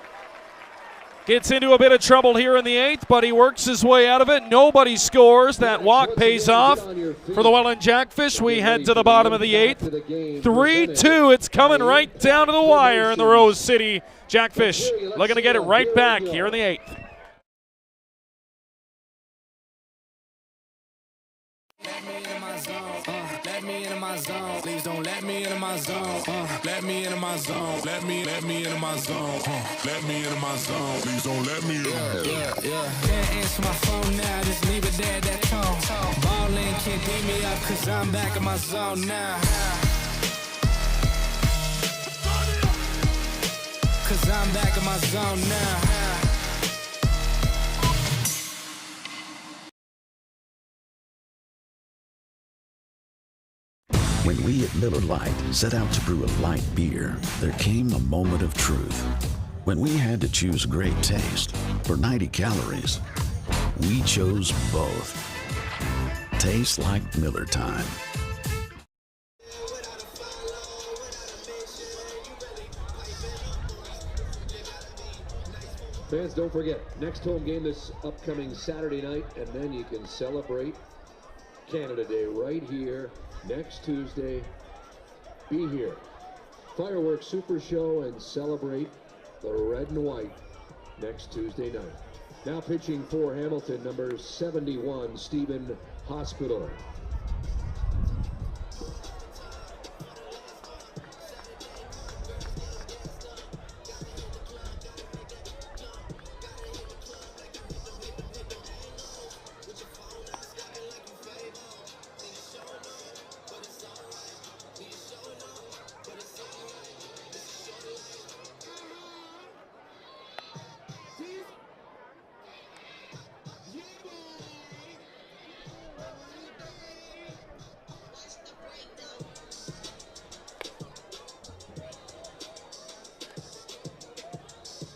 gets into a bit of trouble here in the 8th, but he works his way out of it. Nobody scores. That walk pays off for the Welland Jackfish. We head to the bottom of the 8th. 3-2. It's coming right down to the wire in the Rose City Jackfish. Looking to get it right back here in the 8th. Let me into my zone. Please don't let me into my zone. Let me into my zone. Let me into my zone. Let me into my zone. Please don't let me in. Yeah. Can't answer my phone now. Just leave it there, that tone. Ballin' can't beat me up, cause I'm back in my zone now. Cause I'm back in my zone now. When we at Miller Lite set out to brew a light beer, there came a moment of truth. When we had to choose great taste or 90 calories, we chose both. Tastes like Miller time. Fans, don't forget, next home game this upcoming Saturday night, and then you can celebrate Canada Day right here next Tuesday. Be here. Fireworks Super Show and celebrate the red and white next Tuesday night. Now pitching for Hamilton, number 71, Stephen Hospital.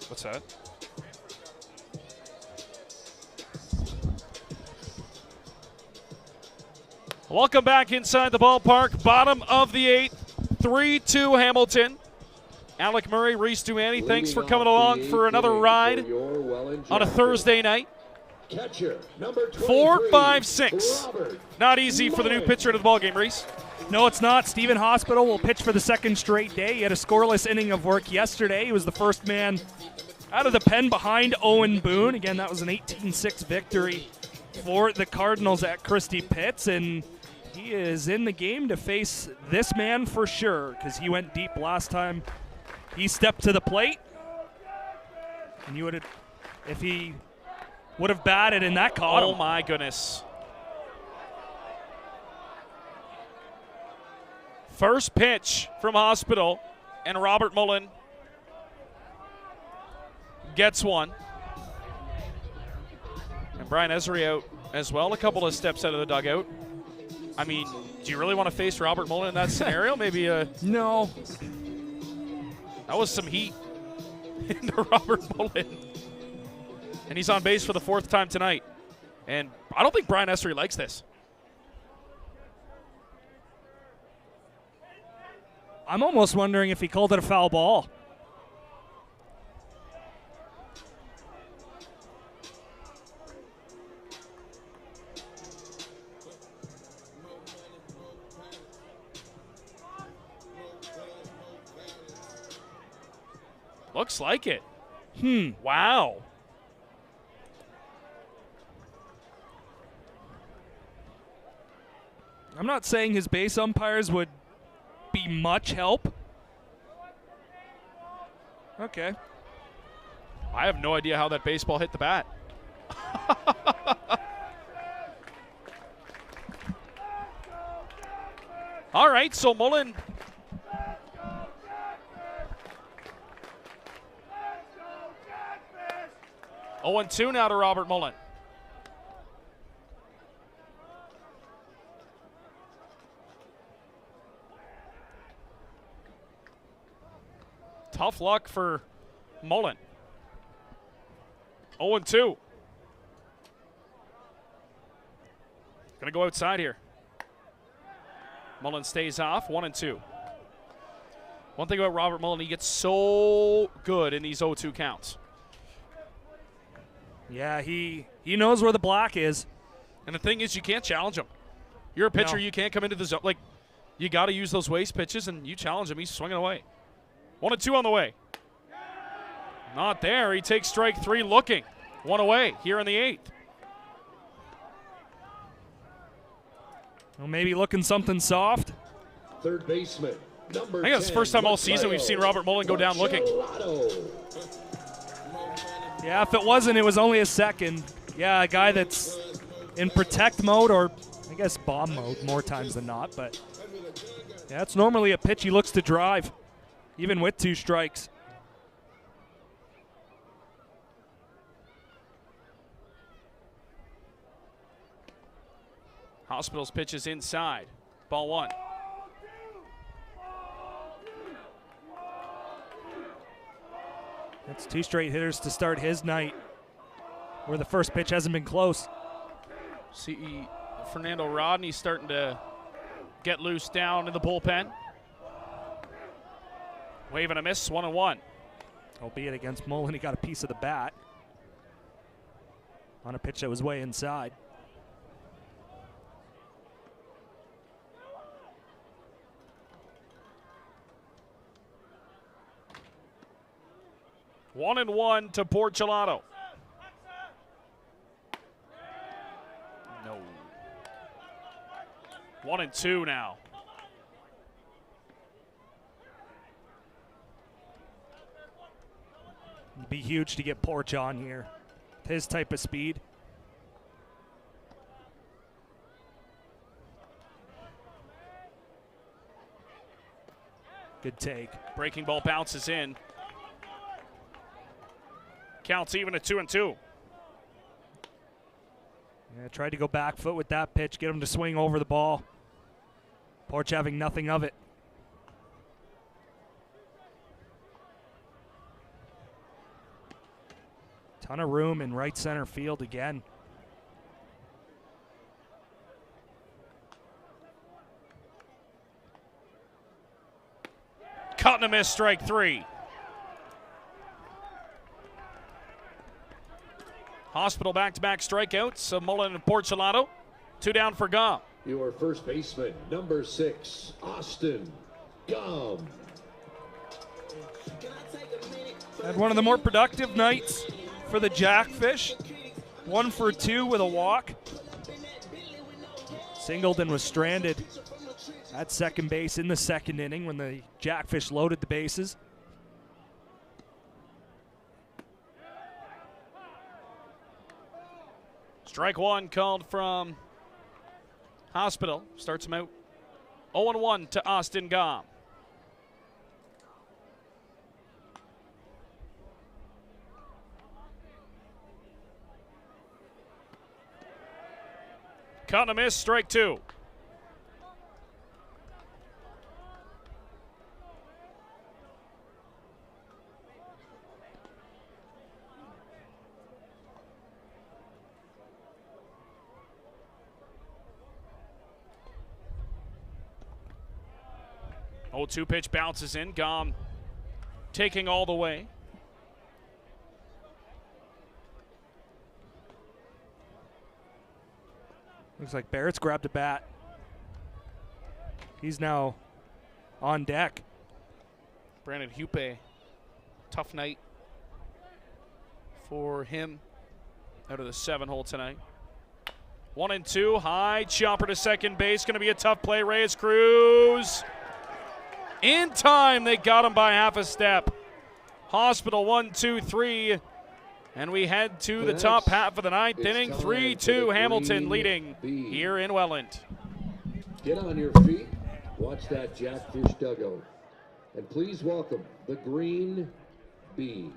What's that? Welcome back inside the ballpark. Bottom of the 8th. 3-2 Hamilton. Alec Murray, Reese Duaney, thanks for coming along for another ride on a Thursday night. Catcher, number 4, 5, 6. Not easy for the new pitcher to the ballgame, Reese. No, it's not. Stephen Hospital will pitch for the second straight day. He had a scoreless inning of work yesterday. He was the first man out of the pen behind Owen Boone. Again, that was an 18-6 victory for the Cardinals at Christie Pitts, and he is in the game to face this man for sure because he went deep last time he stepped to the plate. And you would have, if he would have batted and that caught him. Oh my goodness. First pitch from Hospital, and Robert Mullen gets one. And Brian Esri out as well, a couple of steps out of the dugout. I mean, do you really want to face Robert Mullen in that scenario? Maybe No. That was some heat into Robert Mullen. And he's on base for the 4th time tonight. And I don't think Brian Esri likes this. I'm almost wondering if he called it a foul ball. Looks like it. Hmm. Wow. I'm not saying his base umpires would be much help. Okay. I have no idea how that baseball hit the bat. All right, so Mullen. Oh, 0-2 now to Robert Mullen. Tough luck for Mullen. 0-2. Gonna go outside here. Mullen stays off, 1-2. One thing about Robert Mullen, he gets so good in these 0-2 counts. Yeah, he knows where the block is. And the thing is, you can't challenge him. You're a pitcher, No. you can't come into the zone. Like, you got to use those waste pitches, and you challenge him. He's swinging away. 1-2 on the way. Not there. He takes strike 3 looking. 1 away here in the 8th. Well, maybe looking something soft. Third baseman, number I think that's the first time all season we've seen Robert Mullen go down looking. Yeah, if it wasn't, it was only a second. Yeah, a guy that's in protect mode, or I guess bomb mode more times than not. But yeah, it's normally a pitch he looks to drive, even with 2 strikes. Hospital's pitch is inside. Ball 1. That's 2 straight hitters to start his night, where the first pitch hasn't been close. See Fernando Rodney starting to get loose down in the bullpen. Wave and a miss, 1-1. Albeit against Mullen, he got a piece of the bat on a pitch that was way inside. One and 1 to Porcelato. No. 1-2 now. It'd be huge to get Porch on here. His type of speed. Good take. Breaking ball bounces in. Counts even at 2-2. Yeah, tried to go back foot with that pitch, get him to swing over the ball. Porch having nothing of it. Ton of room in right center field again. Caught and a miss, strike 3. Hospital back-to-back strikeouts of Mullen and Porcelato. 2 down for Gum. Your first baseman, number 6, Austin Gum. Had one of the more productive nights for the Jackfish. 1 for 2 with a walk. Singleton was stranded at second base in the second inning when the Jackfish loaded the bases. Strike 1 called from Hospital. Starts him out 0-1 to Austin Gom. Cut and a miss, strike 2. Oh, 2 pitch bounces in. Gom taking all the way. Looks like Barrett's grabbed a bat. He's now on deck. Brandon Hupe, tough night for him out of the 7-hole tonight. 1-2, high chopper to second base. Going to be a tough play. Reyes Cruz. In time, they got him by half a step. Hospital 1, 2, 3. And we head to the top half of the 9th inning. 3-2, Hamilton leading here in Welland. Get on your feet. Watch that Jackfish dugout. And please welcome the Green Bee.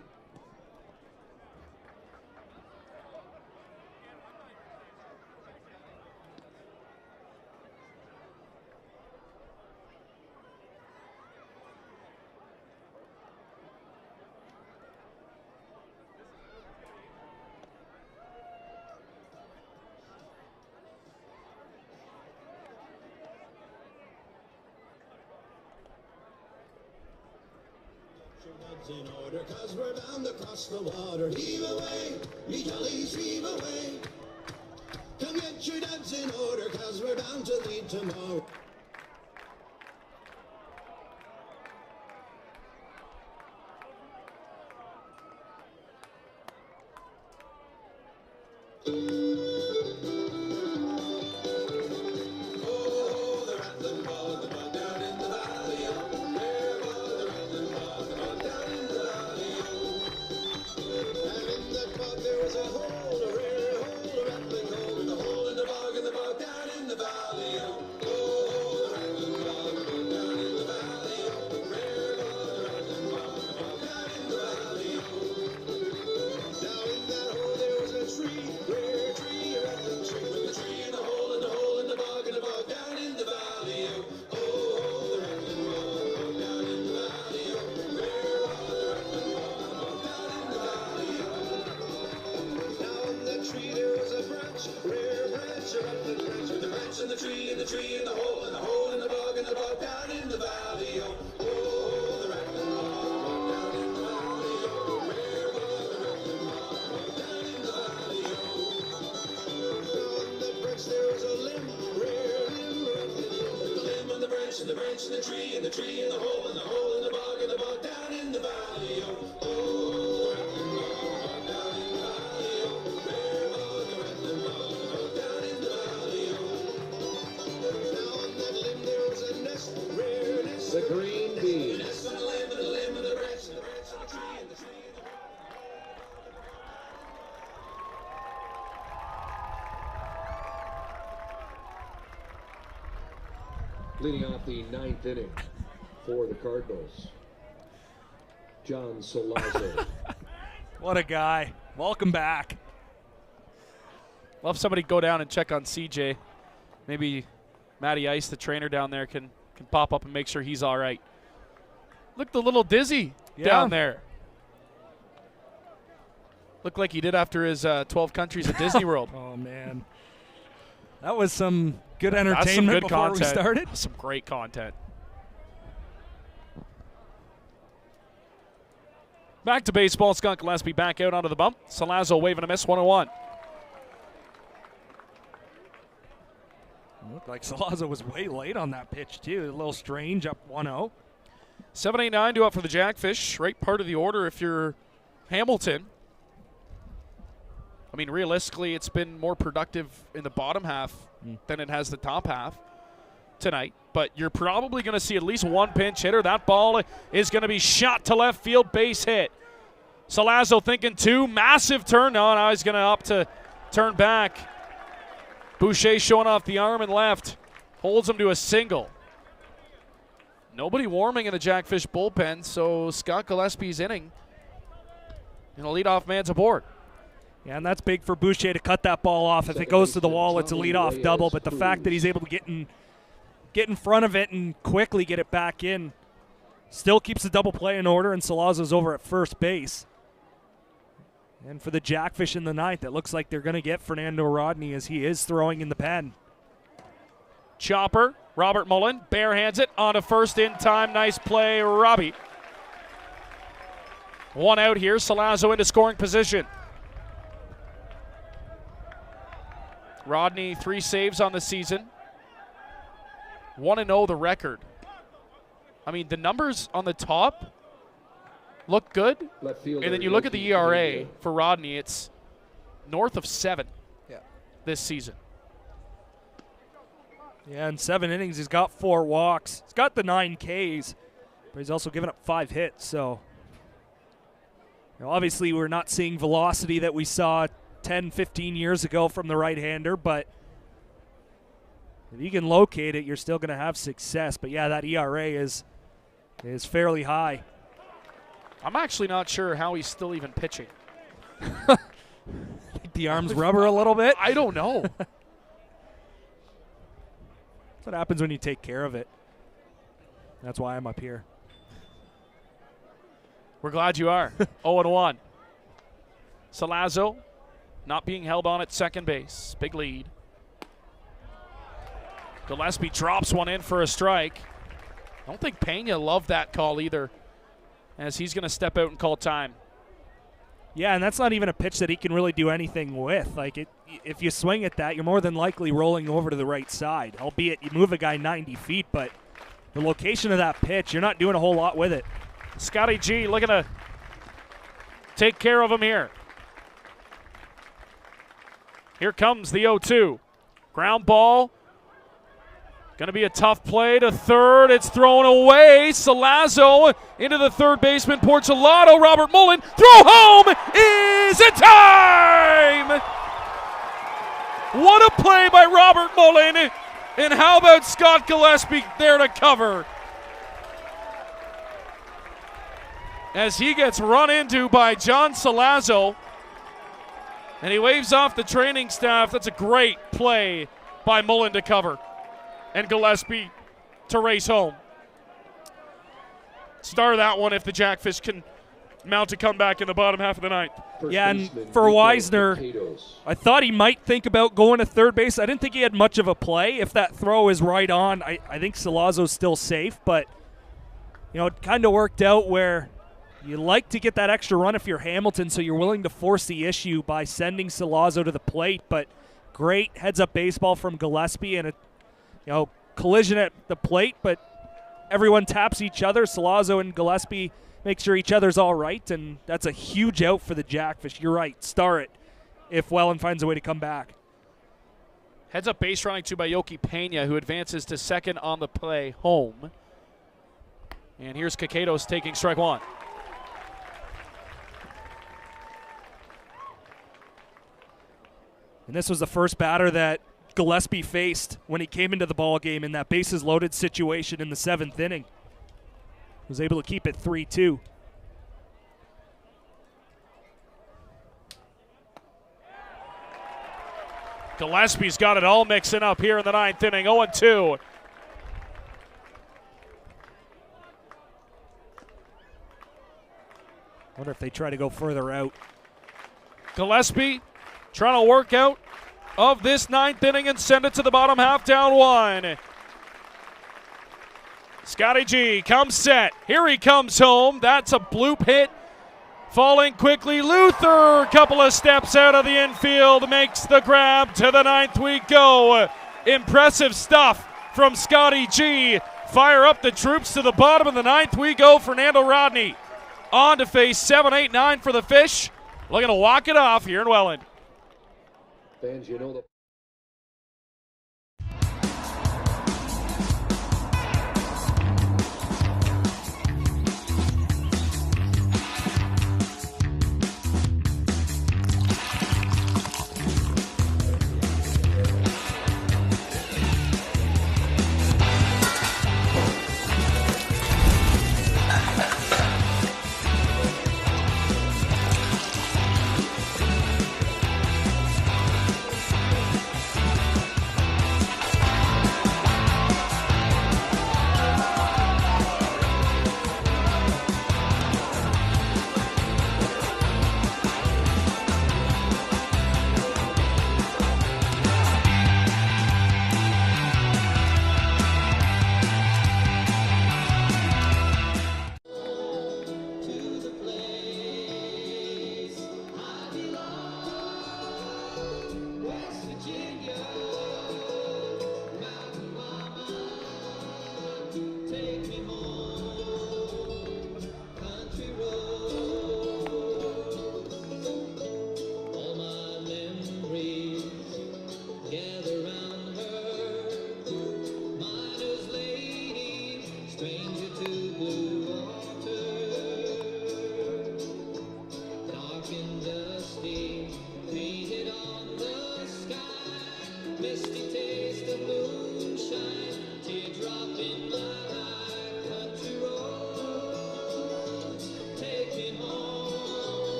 In order, 'cause we're bound across the water. Heave away, ye jollies, heave away. Come get your duds in order, 'cause we're bound to lead tomorrow. The Green Bee. Leading off the 9th inning for the Cardinals, John Solazzo. What a guy. Welcome back. Love somebody go down and check on CJ. Maybe Matty Ice, the trainer down there, can pop up and make sure he's all right. Looked a little dizzy down there. Looked like he did after his 12 countries at Disney World. Oh, man. That was some good entertainment. That's some good before content. we started. Some great content. Back to baseball. Skunk Gillespie back out onto the bump. Solazzo waving a miss, 1-1. Looked like Solazzo was way late on that pitch, too. A little strange, up 1-0. 7-8-9 due up for the Jackfish. Right part of the order if you're Hamilton. I mean, realistically, it's been more productive in the bottom half than it has the top half tonight. But you're probably going to see at least one pinch hitter. That ball is going to be shot to left field, base hit. Solazzo thinking 2, massive turn. No, now he's going to up to turn back. Boucher showing off the arm and left. Holds him to a single. Nobody warming in the Jackfish bullpen, so Scott Gillespie's inning. And a leadoff man's aboard. Yeah, and that's big for Boucher to cut that ball off. If it goes to the wall, it's a leadoff double. But the fact that he's able to get in front of it and quickly get it back in still keeps the double play in order, and Salazzo's over at first base. And for the Jackfish in the ninth, it looks like they're going to get Fernando Rodney as he is throwing in the pen. Chopper, Robert Mullen, barehands it onto first in time. Nice play, Robbie. One out here, Salazzo into scoring position. Rodney, 3 saves on the season. 1-0 the record. I mean, the numbers on the top look good. And then you look at the ERA for Rodney, it's north of 7 this season. Yeah, in 7 innings, he's got 4 walks. He's got the 9 Ks, but he's also given up 5 hits. So, obviously, we're not seeing velocity that we saw 10, 15 years ago from the right-hander, but if you can locate it, you're still going to have success. But, yeah, that ERA is fairly high. I'm actually not sure how he's still even pitching. I think the arm's rubber a little bit. I don't know. That's what happens when you take care of it. That's why I'm up here. We're glad you are. 0-1. Salazzo not being held on at second base. Big lead. Gillespie drops one in for a strike. I don't think Pena loved that call either, as he's going to step out and call time. Yeah, and that's not even a pitch that he can really do anything with. Like, if you swing at that, you're more than likely rolling over to the right side, albeit you move a guy 90 feet, but the location of that pitch, you're not doing a whole lot with it. Scotty G looking to take care of him here. Here comes the 0-2. Ground ball. Going to be a tough play to third. It's thrown away. Salazzo into the third baseman. Portolato. Robert Mullen. Throw home is in time. What a play by Robert Mullen. And how about Scott Gillespie there to cover? As he gets run into by John Salazzo. And he waves off the training staff. That's a great play by Mullen to cover. And Gillespie to race home. Star that one if the Jackfish can mount a comeback in the bottom half of the ninth. Yeah, and for Weisner, I thought he might think about going to third base. I didn't think he had much of a play. If that throw is right on, I think Salazzo's still safe. But, it kind of worked out where you like to get that extra run if you're Hamilton, so you're willing to force the issue by sending Salazzo to the plate. But great heads-up baseball from Gillespie, and a collision at the plate, but everyone taps each other. Salazzo and Gillespie make sure each other's all right, and that's a huge out for the Jackfish. You're right. Star it if Welland finds a way to come back. Heads up base running to by Yoki Pena, who advances to second on the play home. And here's Kakedos taking strike one. And this was the first batter that Gillespie faced when he came into the ball game in that bases loaded situation in the 7th inning. Was able to keep it 3-2. Gillespie's got it all mixing up here in the 9th inning. 0-2. Wonder if they try to go further out. Gillespie trying to work out of this 9th inning and send it to the bottom half, down 1. Scotty G comes set. Here he comes home. That's a bloop hit. Falling quickly. Luther, couple of steps out of the infield, makes the grab. To the 9th we go. Impressive stuff from Scotty G. Fire up the troops to the bottom of the 9th we go. Fernando Rodney on to face 7, 8, 9 for the Fish. Looking to walk it off here in Welland. Fans, you know the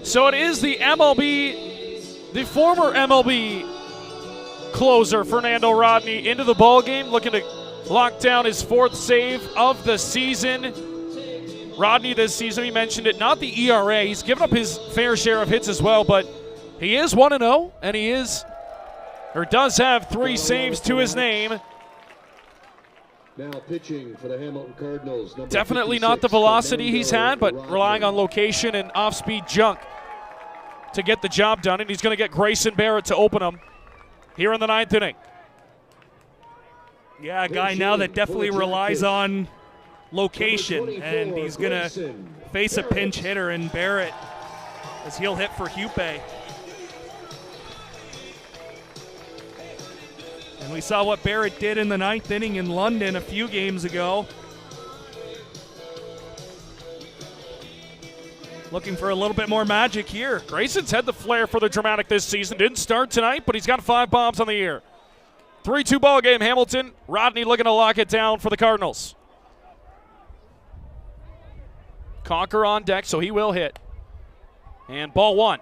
So it is the MLB, the former MLB closer, Fernando Rodney, into the ballgame, looking to lock down his 4th save of the season. Rodney this season, he mentioned it, not the ERA. He's given up his fair share of hits as well, but he is 1-0, and he is, or does have 3 saves to his name. Now pitching for the Hamilton Cardinals. Definitely not the velocity he's had, but relying on location and off-speed junk to get the job done, and he's going to get Grayson Barrett to open him here in the 9th inning. Yeah, a guy now that definitely relies on location, and he's going to face a pinch hitter in Barrett as he'll hit for Hupe. And we saw what Barrett did in the 9th inning in London a few games ago. Looking for a little bit more magic here. Grayson's had the flair for the dramatic this season. Didn't start tonight, but he's got 5 bombs on the year. 3-2 ball game, Hamilton. Rodney looking to lock it down for the Cardinals. Conker on deck, so he will hit. And ball 1.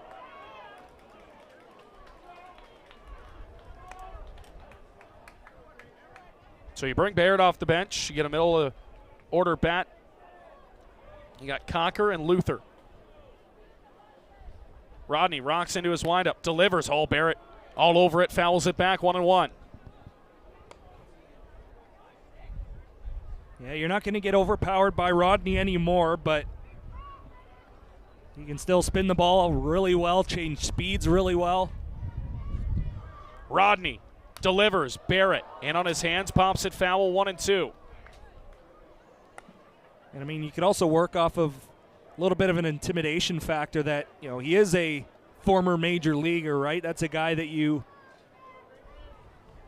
So you bring Barrett off the bench. You get a middle of order bat. You got Conker and Luther. Rodney rocks into his windup, delivers. Barrett all over it, fouls it back, 1-1. Yeah, you're not going to get overpowered by Rodney anymore, but he can still spin the ball really well, change speeds really well. Rodney delivers. Barrett in on his hands, pops it foul, 1-2. And I mean, you could also work off of a little bit of an intimidation factor that, he is a former major leaguer, right? That's a guy that you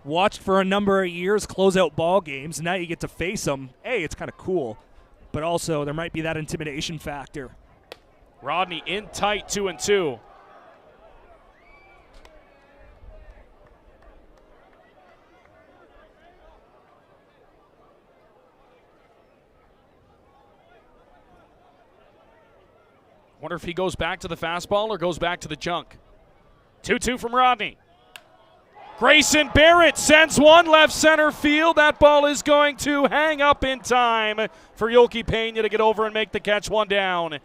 watched for a number of years, close out ball games, and now you get to face him. Hey, it's kind of cool. But also, there might be that intimidation factor. Rodney in tight, 2-2. Wonder if he goes back to the fastball or goes back to the junk. 2-2 from Rodney. Grayson Barrett sends one left center field. That ball is going to hang up in time for Yoki Pena to get over and make the catch, 1 down.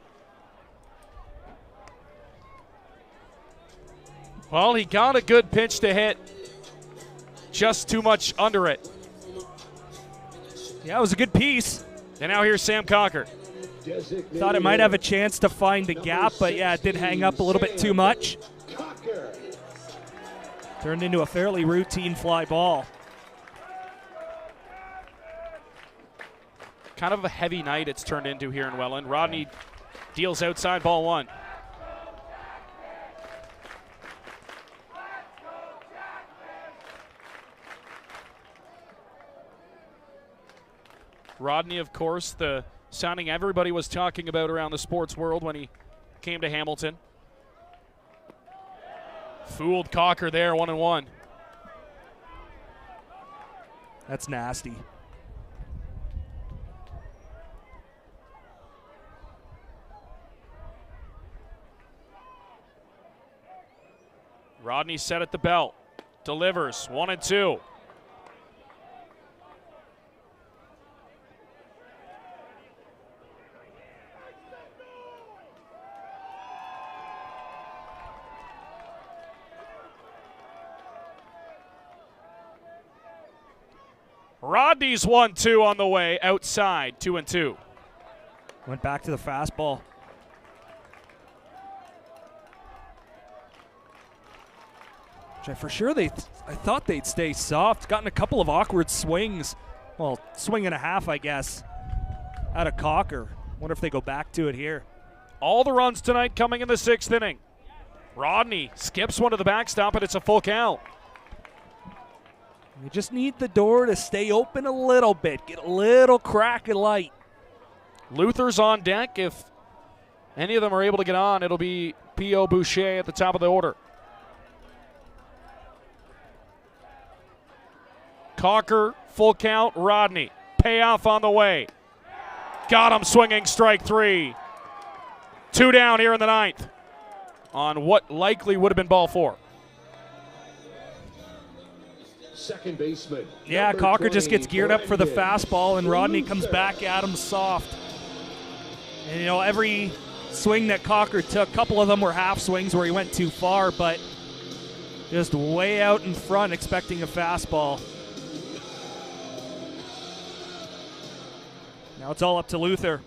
Well, he got a good pitch to hit. Just too much under it. Yeah, it was a good piece. And now here's Sam Conker. Thought it might have a chance to find the gap, but yeah, it did hang up a little bit too much. Turned into a fairly routine fly ball. Kind of a heavy night it's turned into here in Welland. Rodney deals outside, ball 1. Rodney, of course, the signing everybody was talking about around the sports world when he came to Hamilton. Fooled Cocker there, 1-1. That's nasty. Rodney set at the belt. Delivers, 1-2. Rodney's 1-2 on the way, outside, 2-2. Went back to the fastball. Which for sure I thought they'd stay soft. Gotten a couple of awkward swings. Well, swing and a half, I guess, out of Cocker. Wonder if they go back to it here. All the runs tonight coming in the 6th inning. Rodney skips one to the backstop, and it's a full count. You just need the door to stay open a little bit. Get a little crack of light. Luther's on deck. If any of them are able to get on, it'll be P.O. Boucher at the top of the order. Cocker, full count, Rodney. Payoff on the way. Got him swinging, strike 3. 2 down here in the 9th on what likely would have been ball 4. Second baseman. Yeah, number Cocker just 20, gets geared up for the Brandon fastball, and Rodney comes Luther. back at him soft. And, every swing that Cocker took, a couple of them were half swings where he went too far, but just way out in front expecting a fastball. Now it's all up to Luther.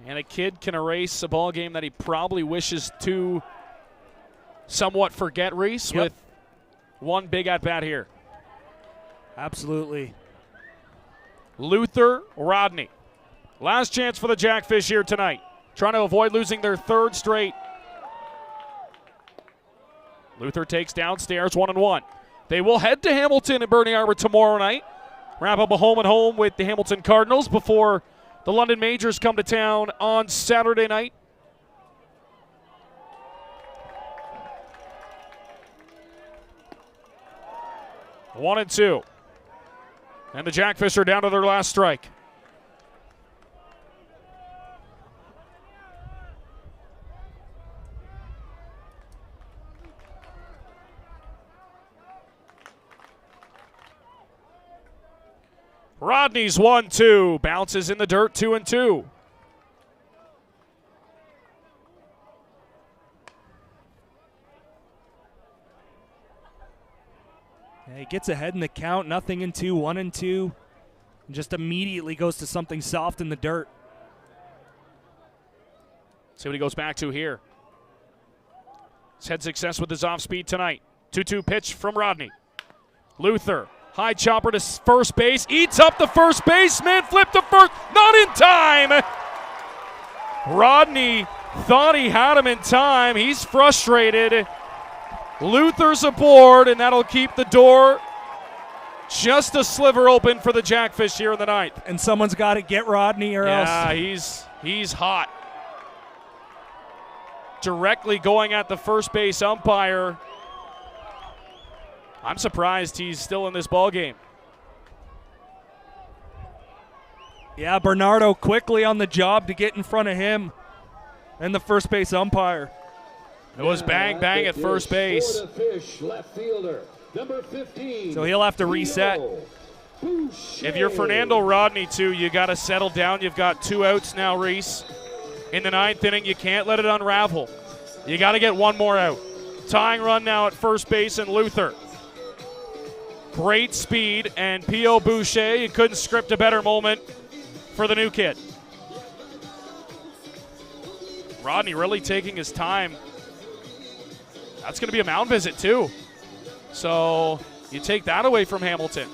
And a kid can erase a ball game that he probably wishes to somewhat forget, Reese, with one big at-bat here. Absolutely. Luther, Rodney. Last chance for the Jackfish here tonight. Trying to avoid losing their 3rd straight. Luther takes downstairs, 1-1. They will head to Hamilton and Bernie Arbor tomorrow night. Wrap up a home-and-home with the Hamilton Cardinals before the London Majors come to town on Saturday night. One and 2. And the Jackfish are down to their last strike. Rodney's 1-2. Bounces in the dirt, 2-2. He gets ahead in the count, 0-2, 1-2, and just immediately goes to something soft in the dirt. See what he goes back to here. He's had success with his off speed tonight. 2-2 pitch from Rodney. Luther, high chopper to first base, eats up the first baseman, flip to first, not in time. Rodney thought he had him in time. He's frustrated. Luther's aboard, and that'll keep the door just a sliver open for the Jackfish here in the 9th. And someone's got to get Rodney or else. Yeah, he's hot. Directly going at the first base umpire. I'm surprised he's still in this ball game. Yeah, Bernardo quickly on the job to get in front of him and the first base umpire. It was bang, bang at first base. Fish, left fielder, number 15. So he'll have to reset. If you're Fernando Rodney, too, you got to settle down. You've got 2 outs now, Reese. In the 9th inning, you can't let it unravel. You got to get one more out. Tying run now at first base, and Luther. Great speed, and P.O. Boucher, you couldn't script a better moment for the new kid. Rodney really taking his time. That's going to be a mound visit, too. So you take that away from Hamilton.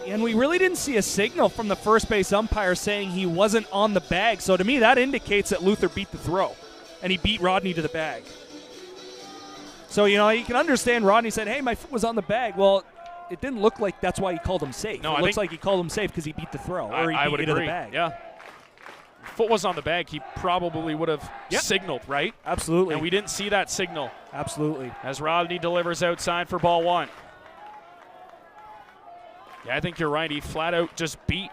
And we really didn't see a signal from the first base umpire saying he wasn't on the bag. So to me, that indicates that Luther beat the throw, and he beat Rodney to the bag. So, you can understand Rodney said, hey, my foot was on the bag. Well, it didn't look like that's why he called him safe. No, it looks like he called him safe because he beat the throw, or he I beat would you to agree. the bag. Yeah. Foot was on the bag, he probably would have signaled, right? Absolutely. And we didn't see that signal. Absolutely. As Rodney delivers outside for ball 1. Yeah, I think you're right. He flat out just beat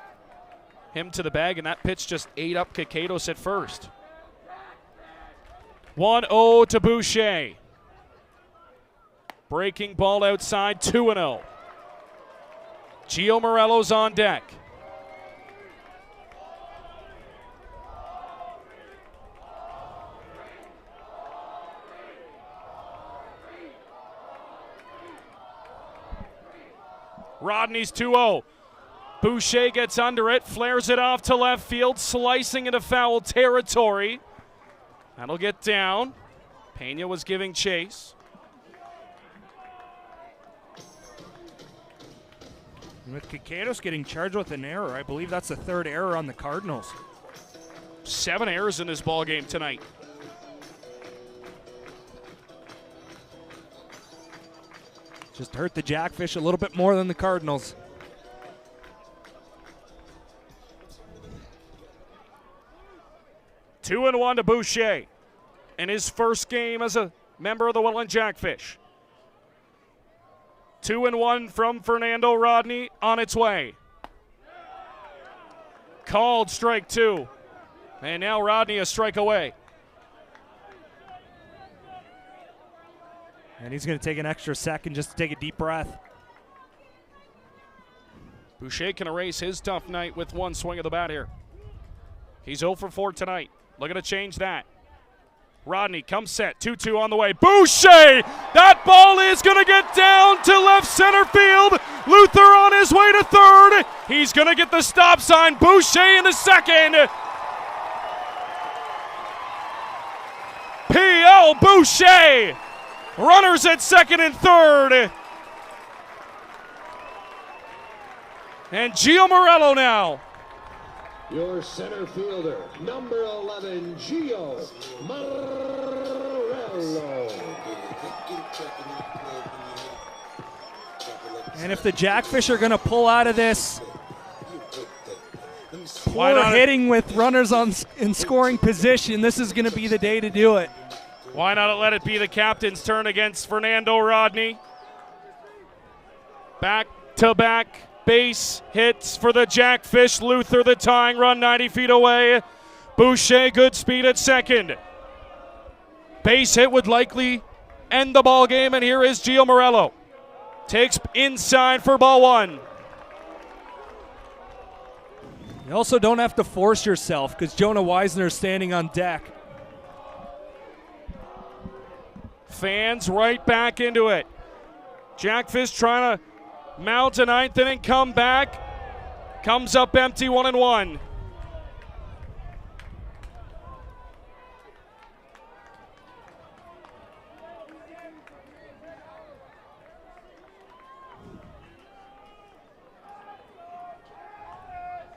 him to the bag, and that pitch just ate up Kikatos at first. 1-0 to Boucher. Breaking ball outside, 2-0. Gio Morello's on deck. Rodney's 2-0. Boucher gets under it, flares it off to left field, slicing into foul territory. That'll get down. Pena was giving chase. With Kikatos getting charged with an error, I believe that's the 3rd error on the Cardinals. 7 errors in this ball game tonight. Just hurt the Jackfish a little bit more than the Cardinals. Two and 1 to Boucher. in his first game as a member of the Welland Jackfish. 2-1 from Fernando Rodney on its way. Called strike 2. And now Rodney a strike away. And he's going to take an extra second just to take a deep breath. Boucher can erase his tough night with one swing of the bat here. He's 0 for 4 tonight. Looking to change that. Rodney comes set. 2-2 on the way. Boucher! That ball is going to get down to left center field. Luther on his way to third. He's going to get the stop sign. Boucher into second. P.L. Boucher. Runners at second and third. And Gio Morello now. Your center fielder, number 11, Gio Morello. And if the Jackfish are going to pull out of this, Why poor not hitting with runners in scoring position, this is going to be the day to do it. Why not let it be the captain's turn against Fernando Rodney? Back-to-back base hits for the Jackfish. Luther the tying run 90 feet away. Boucher good speed at second. Base hit would likely end the ball game, and here is Gio Morello. Takes inside for ball 1. You also don't have to force yourself because Jonah Weisner is standing on deck. Fans right back into it. Jackfish trying to mount a ninth inning comeback. Comes up empty, 1-1.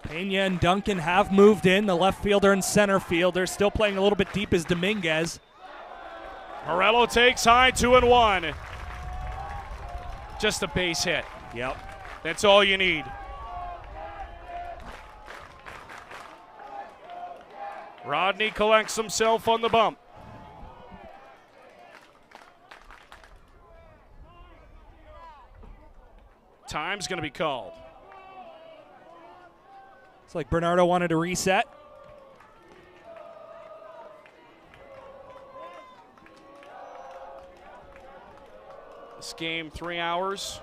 Pena and Duncan have moved in. The left fielder and center fielder still playing a little bit deep as Dominguez. Morello takes high, 2-1. Just a base hit. Yep. That's all you need. Rodney collects himself on the bump. Time's going to be called. It's like Bernardo wanted to reset. This game 3 hours,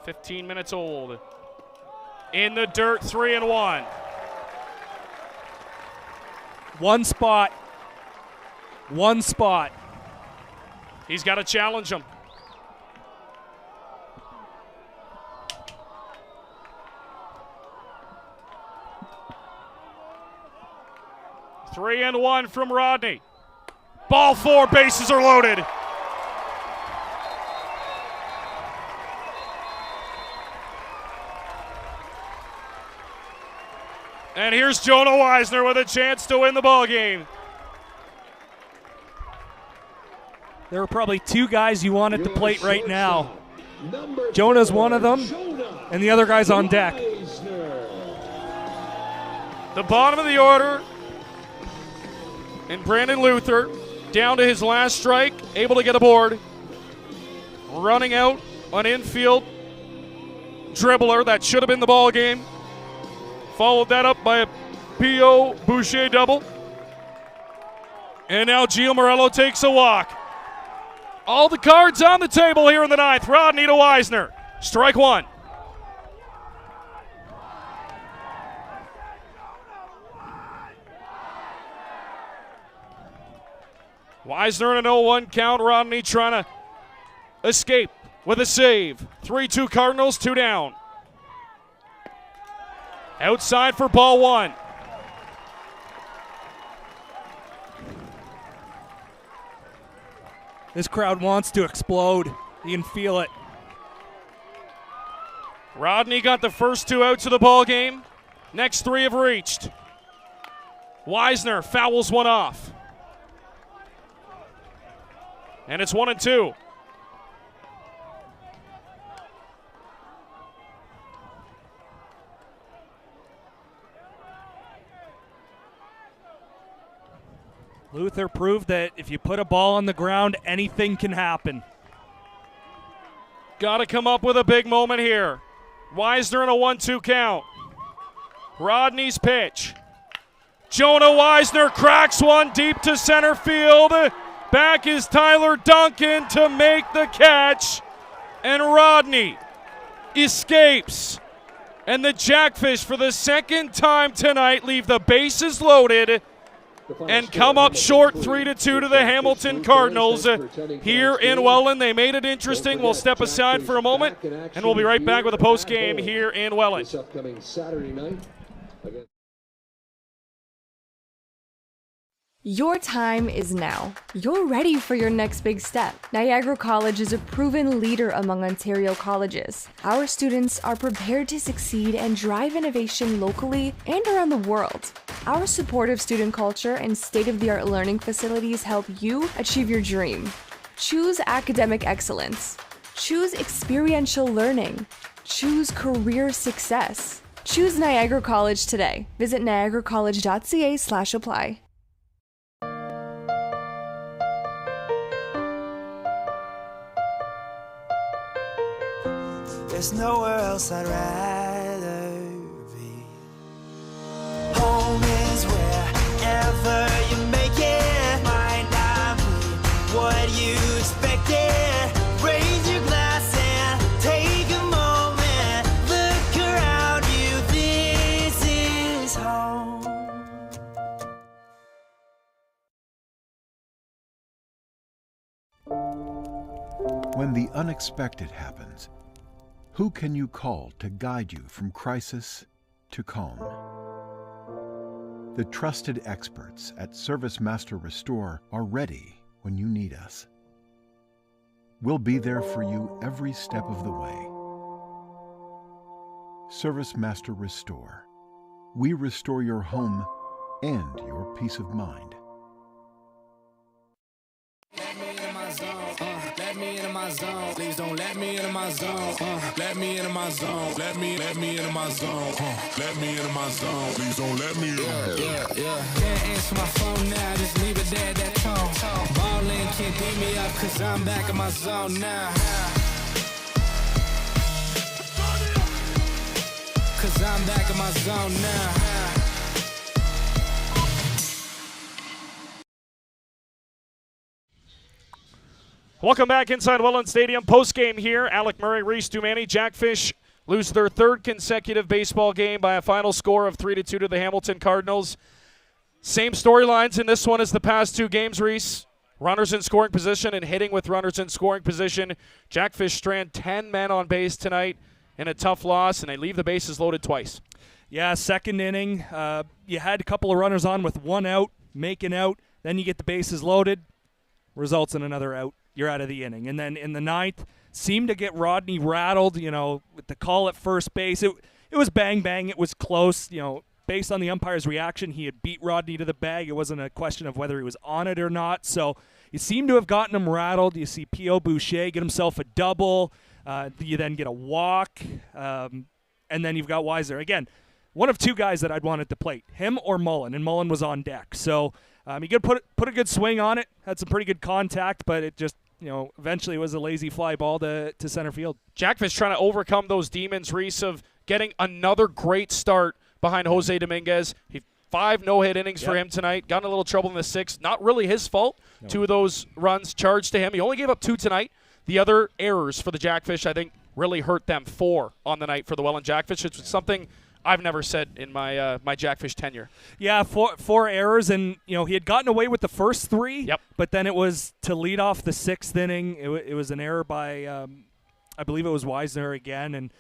15 minutes old. In the dirt, 3-1. One spot. One spot. He's got to challenge him. Three and one from Rodney. Ball 4, bases are loaded. And here's Jonah Weisner with a chance to win the ball game. There are probably 2 guys you want at the plate right now. Jonah's one of them, and the other guy's on deck. The bottom of the order, and Brandon Luther down to his last strike, able to get aboard. Running out on infield dribbler that should have been the ball game. Followed that up by a P.O. Boucher double. And now Gio Morello takes a walk. All the cards on the table here in the ninth. Rodney to Weisner. Strike 1. Weisner in an 0-1 count. Rodney trying to escape with a save. 3-2 Cardinals, 2 down. Outside for ball 1. This crowd wants to explode. You can feel it. Rodney got the first 2 outs of the ball game. Next 3 have reached. Weisner fouls one off. And it's 1-2. Luther proved that if you put a ball on the ground, anything can happen. Got to come up with a big moment here. Wisner in a 1-2 count. Rodney's pitch. Jonah Wisner cracks one deep to center field. Back is Tyler Duncan to make the catch. And Rodney escapes. And the Jackfish, for the second time tonight, leave the bases loaded and come up short 3-2 to the Hamilton Cardinals. Here in Welland, they made it interesting. We'll step aside for a moment, and we'll be right back with a post game here in Welland. This upcoming Saturday night against Your time is now. You're ready for your next big step. Niagara College is a proven leader among Ontario colleges. Our students are prepared to succeed and drive innovation locally and around the world. Our supportive student culture and state-of-the-art learning facilities help you achieve your dream. Choose academic excellence. Choose experiential learning. Choose career success. Choose Niagara College today. Visit niagaracollege.ca/apply. There's nowhere else I'd rather be. Home is wherever you make it. Might not be what you expected. Raise your glass and take a moment. Look around you, this is home. When the unexpected happens, who can you call to guide you from crisis to calm? The trusted experts at Service Master Restore are ready when you need us. We'll be there for you every step of the way. Service Master Restore. We restore your home and your peace of mind. Let me into my zone. Let me into my zone. Please don't let me into my zone. Let me into my zone. Let me into my zone. Let me into my zone. Please don't let me in. Yeah. Can't answer my phone now. Just leave it there, that tone. Ballin' can't beat me up, cause I'm back in my zone now. Cause I'm back in my zone now. Welcome back inside Welland Stadium. Post-game here. Alec Murray, Reese Dumani, Jackfish lose their third consecutive baseball game by a final score of 3-2 to the Hamilton Cardinals. Same storylines in this one as the past two games, Reese. Runners in scoring position and hitting with runners in scoring position. Jackfish strand 10 men on base tonight in a tough loss, and they leave the bases loaded twice. Yeah, second inning, you had a couple of runners on with one out, making out. Then you get the bases loaded, results in another out. You're out of the inning. And then in the ninth, seemed to get Rodney rattled, with the call at first base. It was bang-bang. It was close. Based on the umpire's reaction, he had beat Rodney to the bag. It wasn't a question of whether he was on it or not. So you seem to have gotten him rattled. You see P.O. Boucher get himself a double. You then get a walk. And then you've got Weiser. Again, one of two guys that I'd want at the plate, him or Mullen, and Mullen was on deck. So he could put a good swing on it, had some pretty good contact, but it just, eventually it was a lazy fly ball to center field. Jackfish trying to overcome those demons, Reese, of getting another great start behind Jose Dominguez. 5 no-hit innings for him tonight. Got in a little trouble in the 6th. Not really his fault. No. 2 of those runs charged to him. He only gave up 2 tonight. The other errors for the Jackfish, I think, really hurt them. 4 on the night for the Welland Jackfish, which was something I've never said in my my Jackfish tenure. Yeah, 4 errors, and he had gotten away with the first 3. Yep. But then it was to lead off the 6th inning. It was an error by, I believe it was Wisner again, and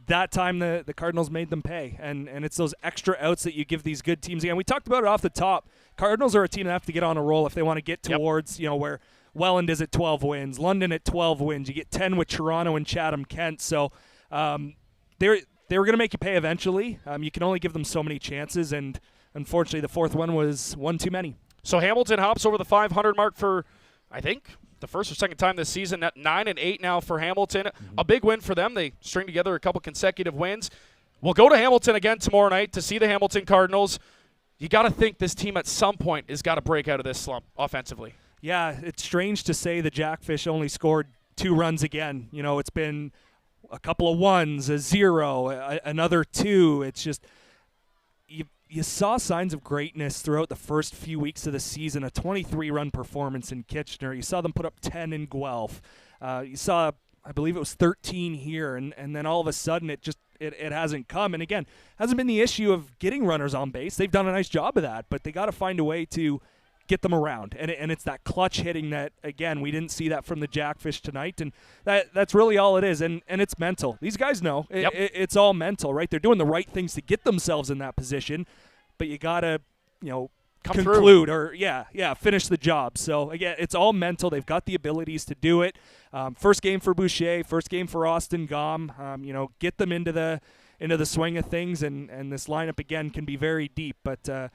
that time the Cardinals made them pay. And it's those extra outs that you give these good teams. Again, we talked about it off the top. Cardinals are a team that have to get on a roll if they want to get towards where Welland is at 12 wins, London at 12 wins. You get 10 with Toronto and Chatham-Kent. So they were going to make you pay eventually. You can only give them so many chances, and unfortunately the 4th one was one too many. So Hamilton hops over the 500 mark for, I think, the first or second time this season. At 9-8 now for Hamilton. A big win for them. They string together a couple consecutive wins. We'll go to Hamilton again tomorrow night to see the Hamilton Cardinals. you got to think this team at some point has got to break out of this slump offensively. Yeah, it's strange to say the Jackfish only scored 2 runs again. You know, it's been a couple of 1s, a 0, another 2. It's just you saw signs of greatness throughout the first few weeks of the season, a 23-run performance in Kitchener. You saw them put up 10 in Guelph. You saw, I believe it was 13 here, and then all of a sudden it hasn't come. And again, hasn't been the issue of getting runners on base. They've done a nice job of that, but they got to find a way to get them around. And it's that clutch hitting that, again, we didn't see that from the Jackfish tonight, and that's really all it is. And it's mental. These guys know. It's all mental, right? They're doing the right things to get themselves in that position, but you got to, conclude through. Or finish the job. So again, it's all mental. They've got the abilities to do it. First game for Boucher, first game for Austin Gom. Get them into the swing of things, and this lineup again can be very deep. But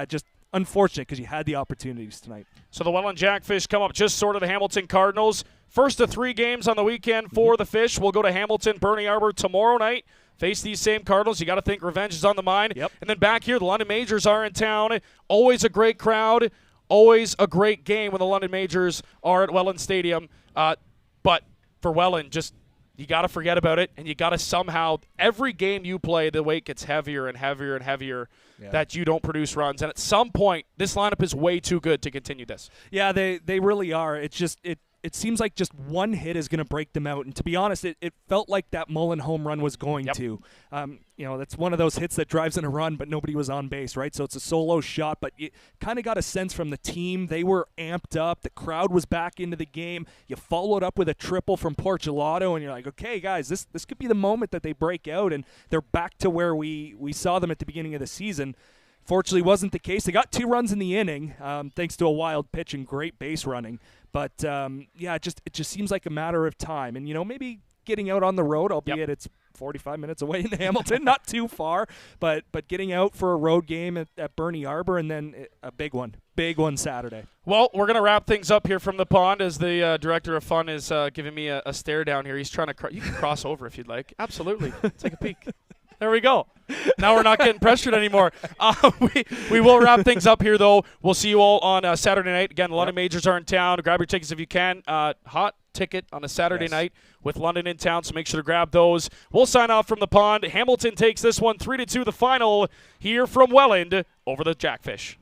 just unfortunate because you had the opportunities tonight. So the Welland Jackfish come up just short of the Hamilton Cardinals. First of 3 games on the weekend for the Fish. We'll go to Hamilton, Bernie Arbor tomorrow night. Face these same Cardinals. You got to think revenge is on the mind. Yep. And then back here, the London Majors are in town. Always a great crowd. Always a great game when the London Majors are at Welland Stadium. But for Welland, just you got to forget about it, and you got to somehow, every game you play, the weight gets heavier and heavier and heavier that you don't produce runs. And at some point, this lineup is way too good to continue this. Yeah, they really are. It's just it seems like just one hit is going to break them out. And to be honest, it felt like that Mullen home run was going to. That's one of those hits that drives in a run, but nobody was on base, right? So it's a solo shot, but you kind of got a sense from the team. They were amped up. The crowd was back into the game. You followed up with a triple from Porcelato, and you're like, okay, guys, this could be the moment that they break out, and they're back to where we saw them at the beginning of the season. Fortunately, wasn't the case. They got 2 runs in the inning, thanks to a wild pitch and great base running. But, it just seems like a matter of time. And, maybe getting out on the road, albeit it's 45 minutes away in Hamilton, not too far. But getting out for a road game at Bernie Arbor, and then a big one Saturday. Well, we're going to wrap things up here from the pond as the director of fun is giving me a stare down here. He's trying to you can cross over if you'd like. Absolutely. Take a peek. There we go. Now we're not getting pressured anymore. We will wrap things up here, though. We'll see you all on Saturday night. Again, the London Majors are in town. Grab your tickets if you can. Hot ticket on a Saturday night with London in town, so make sure to grab those. We'll sign off from the pond. Hamilton takes this one 3-2, the final here from Welland over the Jackfish.